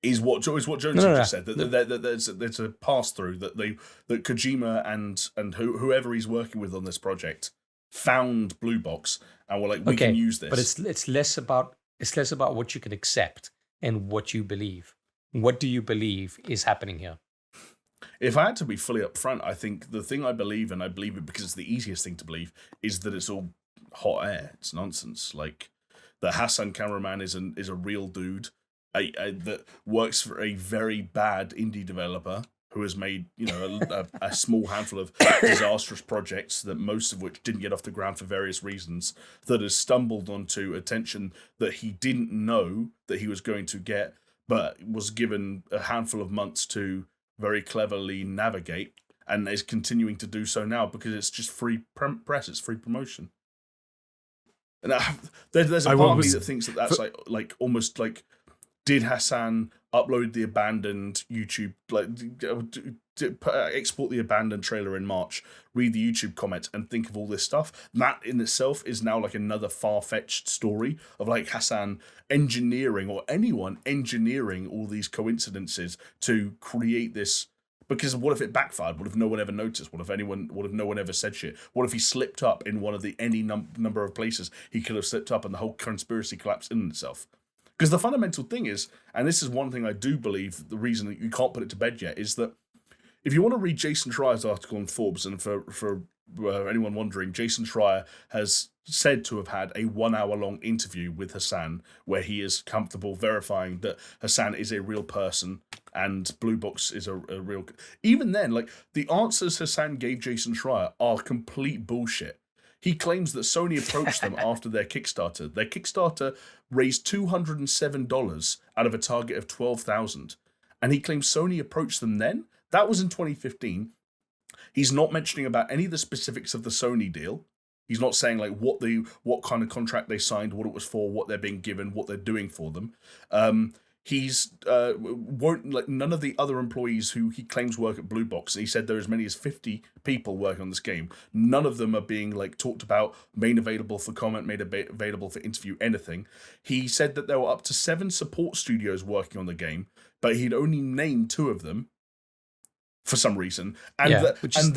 is what Jones just said, that there's a pass through that Kojima and whoever he's working with on this project found Blue Box and were like, we can use this. But it's less about what you can accept and what you believe. What do you believe is happening here? If I had to be fully upfront, I think the thing I believe, and I believe it because it's the easiest thing to believe, is that it's all hot air. It's nonsense. Like the Hassan cameraman is a real dude. That works for a very bad indie developer who has made a small handful of disastrous projects that most of which didn't get off the ground for various reasons, that has stumbled onto attention that he didn't know that he was going to get, but was given a handful of months to very cleverly navigate, and is continuing to do so now because it's just free press, it's free promotion. And there's a part of me that thinks that's like almost like, did Hassan upload the abandoned YouTube, export the abandoned trailer in March, read the YouTube comments, and think of all this stuff? That in itself is now like another far-fetched story of like Hassan engineering, or anyone engineering all these coincidences to create this Because what if it backfired? What if no one ever noticed? What if no one ever said shit? What if he slipped up in one of the number of places he could have slipped up and the whole conspiracy collapsed in itself? Because the fundamental thing is, and this is one thing I do believe, the reason that you can't put it to bed yet is that if you want to read Jason Schreier's article on Forbes, and for anyone wondering, Jason Schreier has said to have had a 1 hour long interview with Hassan where he is comfortable verifying that Hassan is a real person and Blue Box is a real... Even then, like, the answers Hassan gave Jason Schreier are complete bullshit. He claims that Sony approached them after their Kickstarter. Their Kickstarter raised $207 out of a target of $12,000. And he claims Sony approached them then. That was in 2015. He's not mentioning about any of the specifics of the Sony deal. He's not saying like what kind of contract they signed, what it was for, what they're being given, what they're doing for them. He's won't like none of the other employees who he claims work at Blue Box. He said there are as many as 50 people working on this game. None of them are being like talked about, made available for comment, made available for interview, anything. He said that there were up to 7 support studios working on the game, but he'd only named 2 of them for some reason, and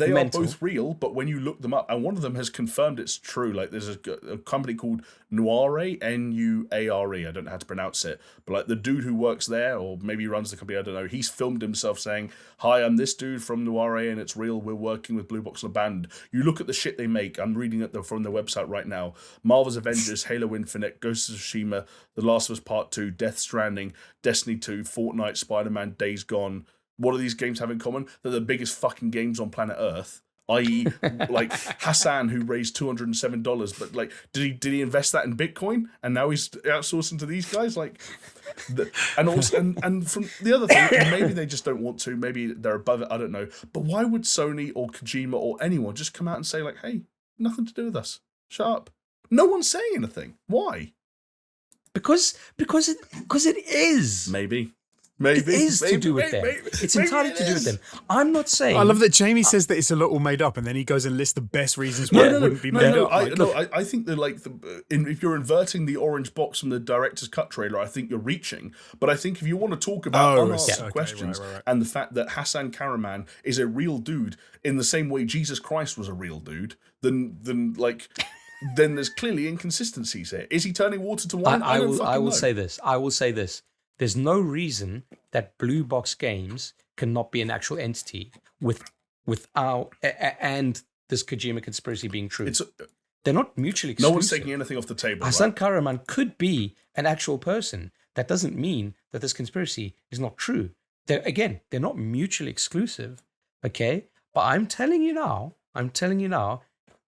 they are both real. But when you look them up, and one of them has confirmed it's true. Like there's a company called Nuare, Nuare. I don't know how to pronounce it, but like the dude who works there, or maybe he runs the company, I don't know. He's filmed himself saying, "Hi, I'm this dude from Nuare, and it's real. We're working with Blue Box Laband." You look at the shit they make. I'm reading it from their website right now. Marvel's Avengers, Halo Infinite, Ghost of Tsushima, The Last of Us Part 2, Death Stranding, Destiny 2, Fortnite, Spider-Man, Days Gone. What do these games have in common? They're the biggest fucking games on planet Earth. I.e., like Hassan, who raised $207, but like, did he invest that in Bitcoin? And now he's outsourcing to these guys, like, and also, and from the other thing, maybe they just don't want to. Maybe they're above it. I don't know. But why would Sony or Kojima or anyone just come out and say like, "Hey, nothing to do with us. Shut up." No one's saying anything. Why? Because it is. Maybe. It is to do with them. It's entirely to do with them. I'm not saying... I love that Jamie says that it's a lot all made up, and then he goes and lists the best reasons why it wouldn't be made up. I think that like if you're inverting the orange box from the director's cut trailer, I think you're reaching. But I think if you want to talk about unanswered questions and the fact that Hassan Karaman is a real dude in the same way Jesus Christ was a real dude, then there's clearly inconsistencies here. Is he turning water to wine? I will say this. There's no reason that Blue Box Games cannot be an actual entity without and this Kojima conspiracy being true. They're not mutually exclusive. No one's taking anything off the table. Hassan Karaman could be an actual person. That doesn't mean that this conspiracy is not true. They're not mutually exclusive, okay? But I'm telling you now,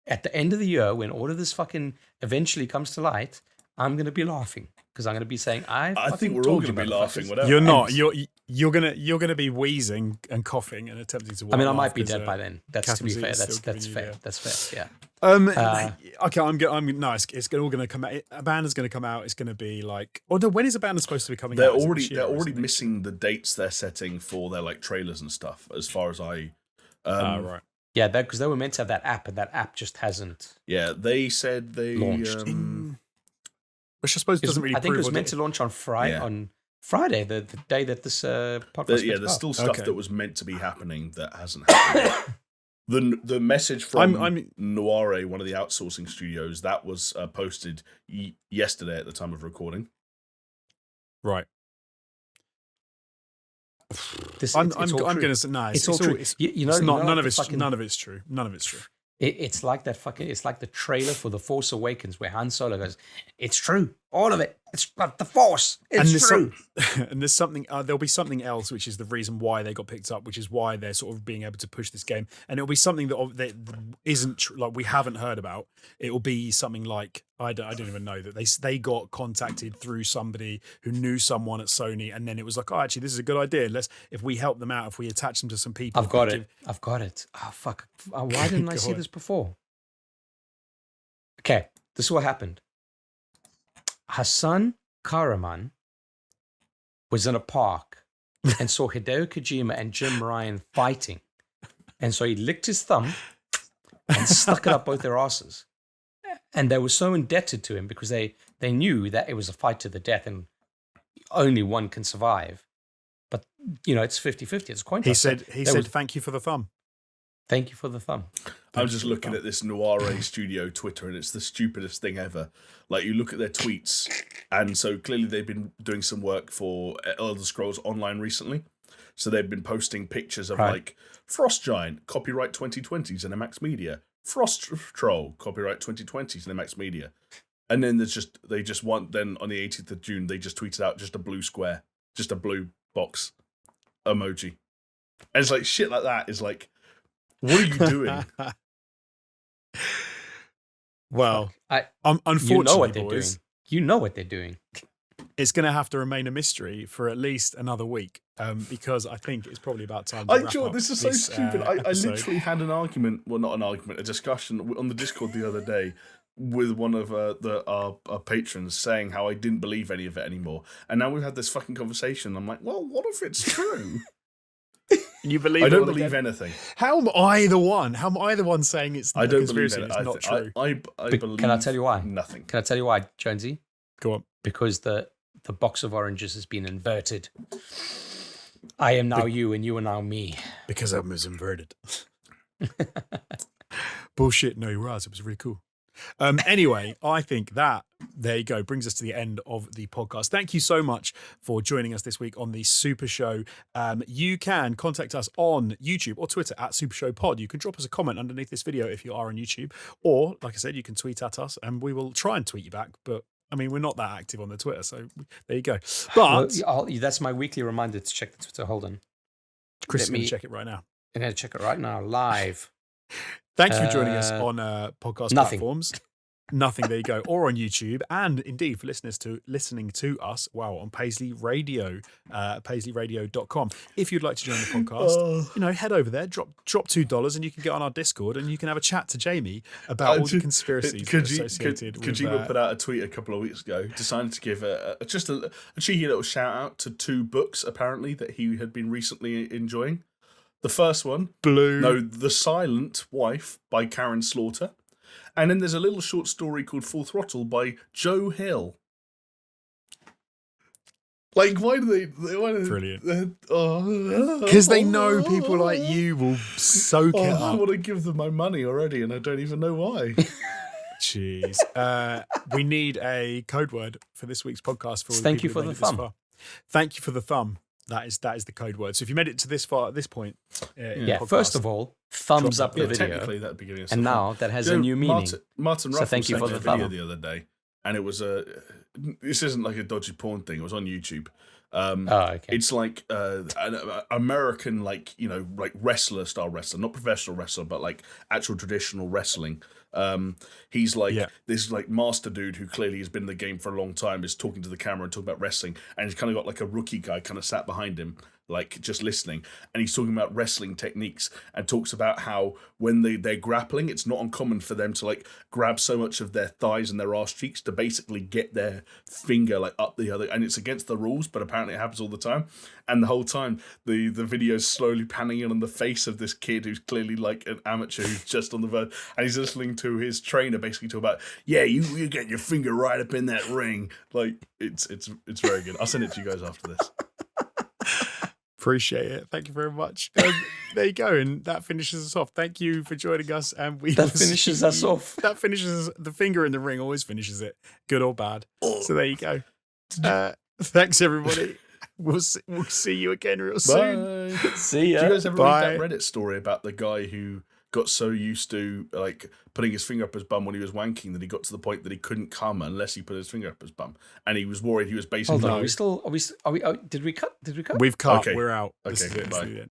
at the end of the year, when all of this fucking eventually comes to light, I'm going to be laughing. Because I'm going to be saying, I think we're all going to be laughing. Whatever. You're not. You're gonna be wheezing and coughing and attempting to. I mean, I might be dead by then. That's to be fair. That's fair. That's fair. Yeah. Okay. I'm no. It's all going to come out. Abandona's going to come out. It's going to be like. Or no, when is Abandon supposed to be coming out? They're already missing the dates they're setting for their like trailers and stuff. As far as I. Right. Yeah, because they were meant to have that app, and that app just hasn't. Yeah, they said they launched. Which I suppose doesn't really. I think it was meant to launch on Friday. Yeah. On Friday, the day that this podcast. There's still stuff that was meant to be happening that hasn't happened. The message from Nuare, one of the outsourcing studios, that was posted yesterday at the time of recording. Right. I'm going to say no. It's all true. None of it's true. None of it's true. It's like that fucking. It's like the trailer for The Force Awakens where Han Solo goes, "It's true, all of it. It's the Force. It's true." And there's something. There'll be something else, which is the reason why they got picked up, which is why they're sort of being able to push this game. And it'll be something that isn't like we haven't heard about. It will be something like I don't even know that they got contacted through somebody who knew someone at Sony, and then it was like, oh, actually, this is a good idea. If we help them out, if we attach them to some people. I've got it. Oh fuck! Why didn't I see this before? Okay, this is what happened. Hassan Karaman was in a park and saw Hideo Kojima and Jim Ryan fighting. And so he licked his thumb and stuck it up both their asses. And they were so indebted to him because they knew that it was a fight to the death and only one can survive. But it's 50-50. It's a coin toss. He said, thank you for the thumb. Thank you for the thumb. I was just looking at this Noire Studio Twitter, and it's the stupidest thing ever. Like, you look at their tweets, and so clearly they've been doing some work for Elder Scrolls Online recently. So they've been posting pictures of like Frost Giant, copyright 2020, ZeniMax Media. Frost Troll, copyright 2020, ZeniMax Media. And then they just want, then on the 18th of June, they just tweeted out just a blue square, just a blue box emoji. And it's like, shit like that is like, what are you doing? Well, unfortunately, you know what they're boys, doing. You know what they're doing. It's going to have to remain a mystery for at least another week, because I think it's probably about time to wrap up this is so stupid. I literally had an argument, well, not an argument, a discussion on the Discord the other day with one of our patrons saying how I didn't believe any of it anymore. And now we've had this fucking conversation. I'm like, well, what if it's true? You believe? I don't believe anything. How am I the one? How am I the one saying it's I don't believe conspiracy? it. It's not true. I believe. Can I tell you why? Nothing. Can I tell you why, Jonesy? Go on. Because the box of oranges has been inverted. I am now you, and you are now me. Because I was inverted. Bullshit, no, you was. It was really cool. Anyway, I think that, there you go, brings us to the end of the podcast. Thank you so much for joining us this week on the Super Show. You can contact us on YouTube or Twitter at Super Show Pod. You can drop us a comment underneath this video if you are on YouTube, or, like I said, you can tweet at us and we will try and tweet you back. But I mean, we're not that active on the Twitter, so there you go. But that's my weekly reminder to check the Twitter. Hold on. Chris is going to check it right now. I'm going to check it right now, live. Thank you for joining us on podcast platforms. Nothing, there you go. Or on YouTube, and indeed for listening to us, on Paisley Radio, paisleyradio.com. If you'd like to join the podcast, head over there, drop $2 and you can get on our Discord and you can have a chat to Jamie about all the conspiracies associated with... Kojima put out a tweet a couple of weeks ago, decided to give just a cheeky little shout out to 2 books, apparently, that he had been recently enjoying. The first one, The Silent Wife by Karen Slaughter. And then there's a little short story called Full Throttle by Joe Hill. Like, why do they Brilliant. Because they know people like you will soak it up. I want to give them my money already, and I don't even know why. Jeez. We need a code word for this week's podcast. Thank you for the thumb. Thank you for the thumb. That is the code word. So if you made it to this far at this point, first of all, thumbs up the video. Technically, that'd be giving us and now that has a new meaning. Martin Ruffalo thank you for the video the other day, and it was this isn't like a dodgy porn thing. It was on YouTube. Okay. It's like an American, like wrestler style wrestler, not professional wrestler, but like actual traditional wrestling. He's like this like master dude who clearly has been in the game for a long time, is talking to the camera and talking about wrestling, and he's kind of got like a rookie guy kind of sat behind him, like just listening, and he's talking about wrestling techniques and talks about how when they're grappling, it's not uncommon for them to like grab so much of their thighs and their arse cheeks to basically get their finger like up the other, and it's against the rules, but apparently it happens all the time. And the whole time the video's slowly panning in on the face of this kid who's clearly like an amateur who's just on the verge, and he's listening to his trainer basically talk about, you get your finger right up in that ring. Like it's very good. I'll send it to you guys after this. Appreciate it. Thank you very much. There you go. And that finishes us off. Thank you for joining us. And that finishes us off. That finishes the finger in the ring, always finishes it, good or bad. So there you go. Thanks, everybody. We'll see you again real soon. See ya. Did you guys ever read that Reddit story about the guy who got so used to like putting his finger up his bum when he was wanking that he got to the point that he couldn't come unless he put his finger up his bum, and he was worried he was basically... Hold on, are we still... Are we? Did we cut? We've cut. Okay. We're out. Okay, bye.